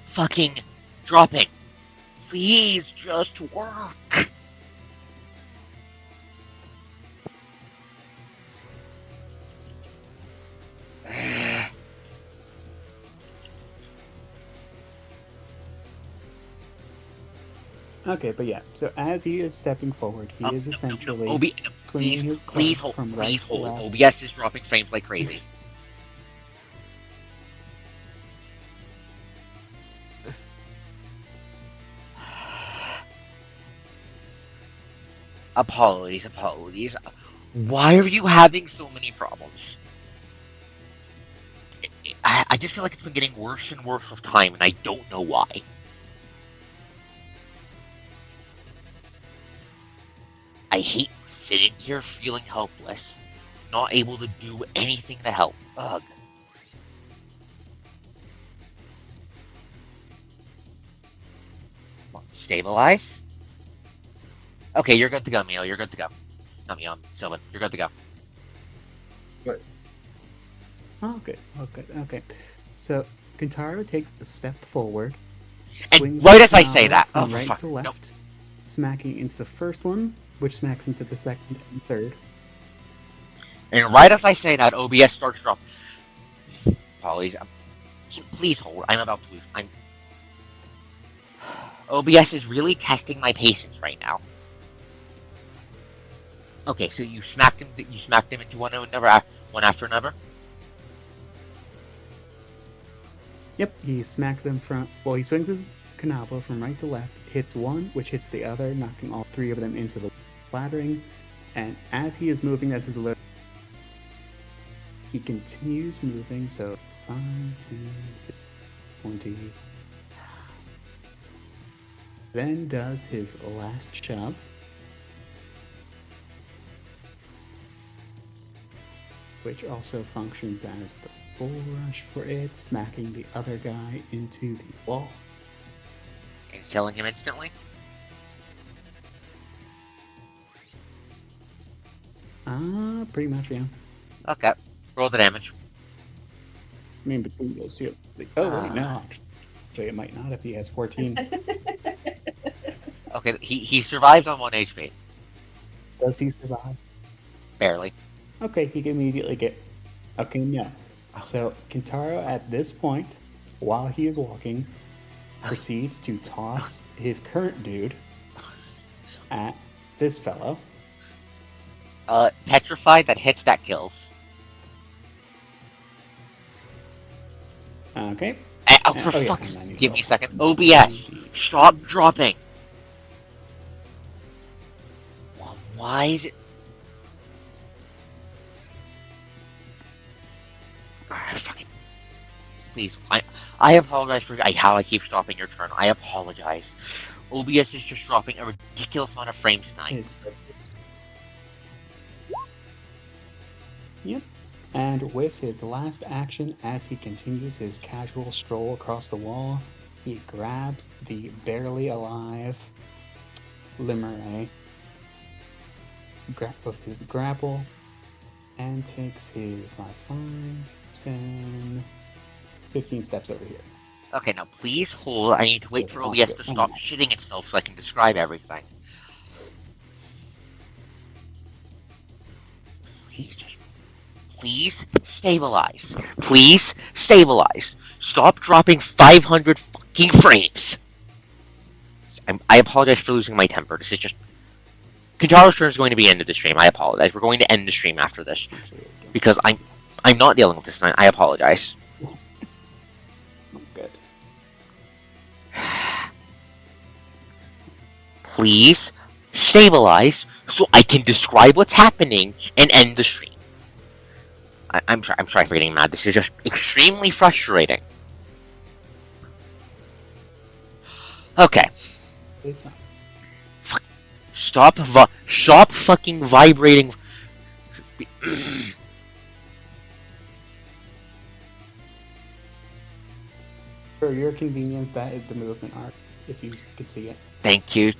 fucking dropping. Please, just work. Okay, but yeah. So as he is stepping forward, he is essentially no, swinging his please club hold, from right to hold. left. OBS is dropping frames like crazy. Apologies. Why are you having so many problems? I just feel like it's been getting worse and worse with time, and I don't know why. I hate sitting here feeling helpless, not able to do anything to help. Ugh. Come on, stabilize. Okay, you're good to go, Mio. You're good to go. Not Mio, Sylvan. You're good to go. Okay. So Kintaro takes a step forward. And swings right his as I say power that, from oh, for right fuck, to no. left, smacking into the first one, which smacks into the second and third. And right as I say that, OBS starts dropping. Apologies. Please hold. I'm about to lose. OBS is really testing my patience right now. Okay, so you smacked him. You smacked him into one after another. Yep, he smacks them from. Well, he swings his Kanabo from right to left, hits one, which hits the other, knocking all three of them into the splattering. And as he is moving, that's his alert. He continues moving, so 5, 10, 20. Then does his last shove. Which also functions as the bull rush for it, smacking the other guy into the wall. And killing him instantly. Pretty much, yeah. Okay. Roll the damage. I mean, between those two. Oh, wait, no. Actually, it might not if he has 14. Okay, he survived on 1 HP. Does he survive? Barely. Okay, he can immediately get. Okay, no. So, Kintaro at this point, while he is walking, proceeds to toss his current dude at this fellow. Petrified, that hits, that kills. Okay. Oh, for yeah, fuck's hang on, I need to give roll. me a second. OBS, stop dropping. Why is it? Fucking. Please, I apologize for how I keep stopping your turn. I apologize. OBS is just dropping a ridiculous amount of frames tonight. Yep. And with his last action, as he continues his casual stroll across the wall, he grabs the barely alive Limere with his grapple and takes his last 5, 10, 15 steps over here. Okay, now please hold. I need to wait for OBS to stop shitting itself so I can describe everything. Please stabilize. Please stabilize. Stop dropping 500 fucking frames. I apologize for losing my temper. This is just... Kintaro's turn is going to be end of the stream. I apologize. We're going to end the stream after this. Because I'm not dealing with this tonight. I apologize. Good. Please stabilize so I can describe what's happening and end the stream. I'm sorry for getting mad. This is just extremely frustrating. Okay. Stop fucking vibrating. For your convenience, that is the movement arc, if you could see it. Thank you.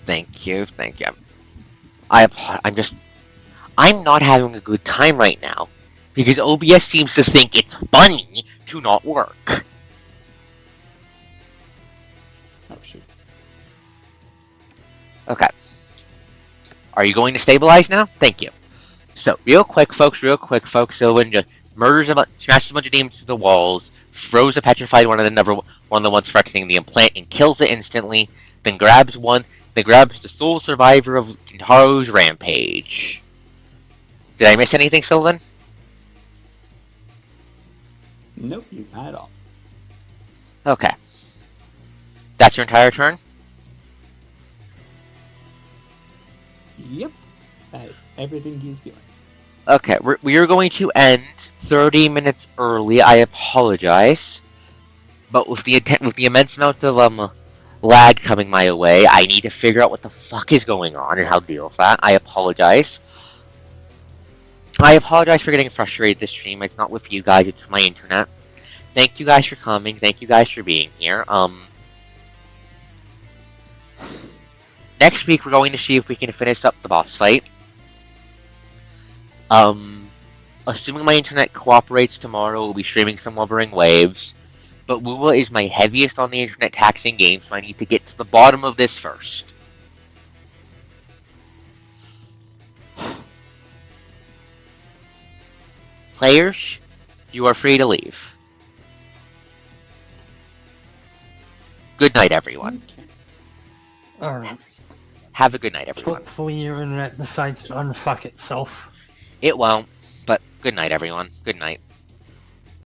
I'm not having a good time right now because OBS seems to think it's funny to not work. Oh shoot. Okay. Are you going to stabilize now? Thank you. So, real quick, folks, Sylvan just smashes a bunch of demons to the walls, throws a petrified one of the ones threatening the implant, and kills it instantly, then grabs the sole survivor of Kintaro's rampage. Did I miss anything, Sylvan? Nope, you got it all. Okay. That's your entire turn? Yep. That is everything he's doing. Okay, we are going to end 30 minutes early. I apologize. But with the immense amount of lag coming my way, I need to figure out what the fuck is going on and how to deal with that. I apologize. I apologize for getting frustrated this stream. It's not with you guys, it's my internet. Thank you guys for coming. Thank you guys for being here. Next week we're going to see if we can finish up the boss fight. Assuming my internet cooperates tomorrow, we'll be streaming some Wuthering Waves. But Woowa is my heaviest on the internet taxing game, so I need to get to the bottom of this first. Players, you are free to leave. Good night, everyone. Okay. Alright. Have a good night, everyone. Hopefully your internet decides to unfuck itself. It won't, but good night, everyone. Good night.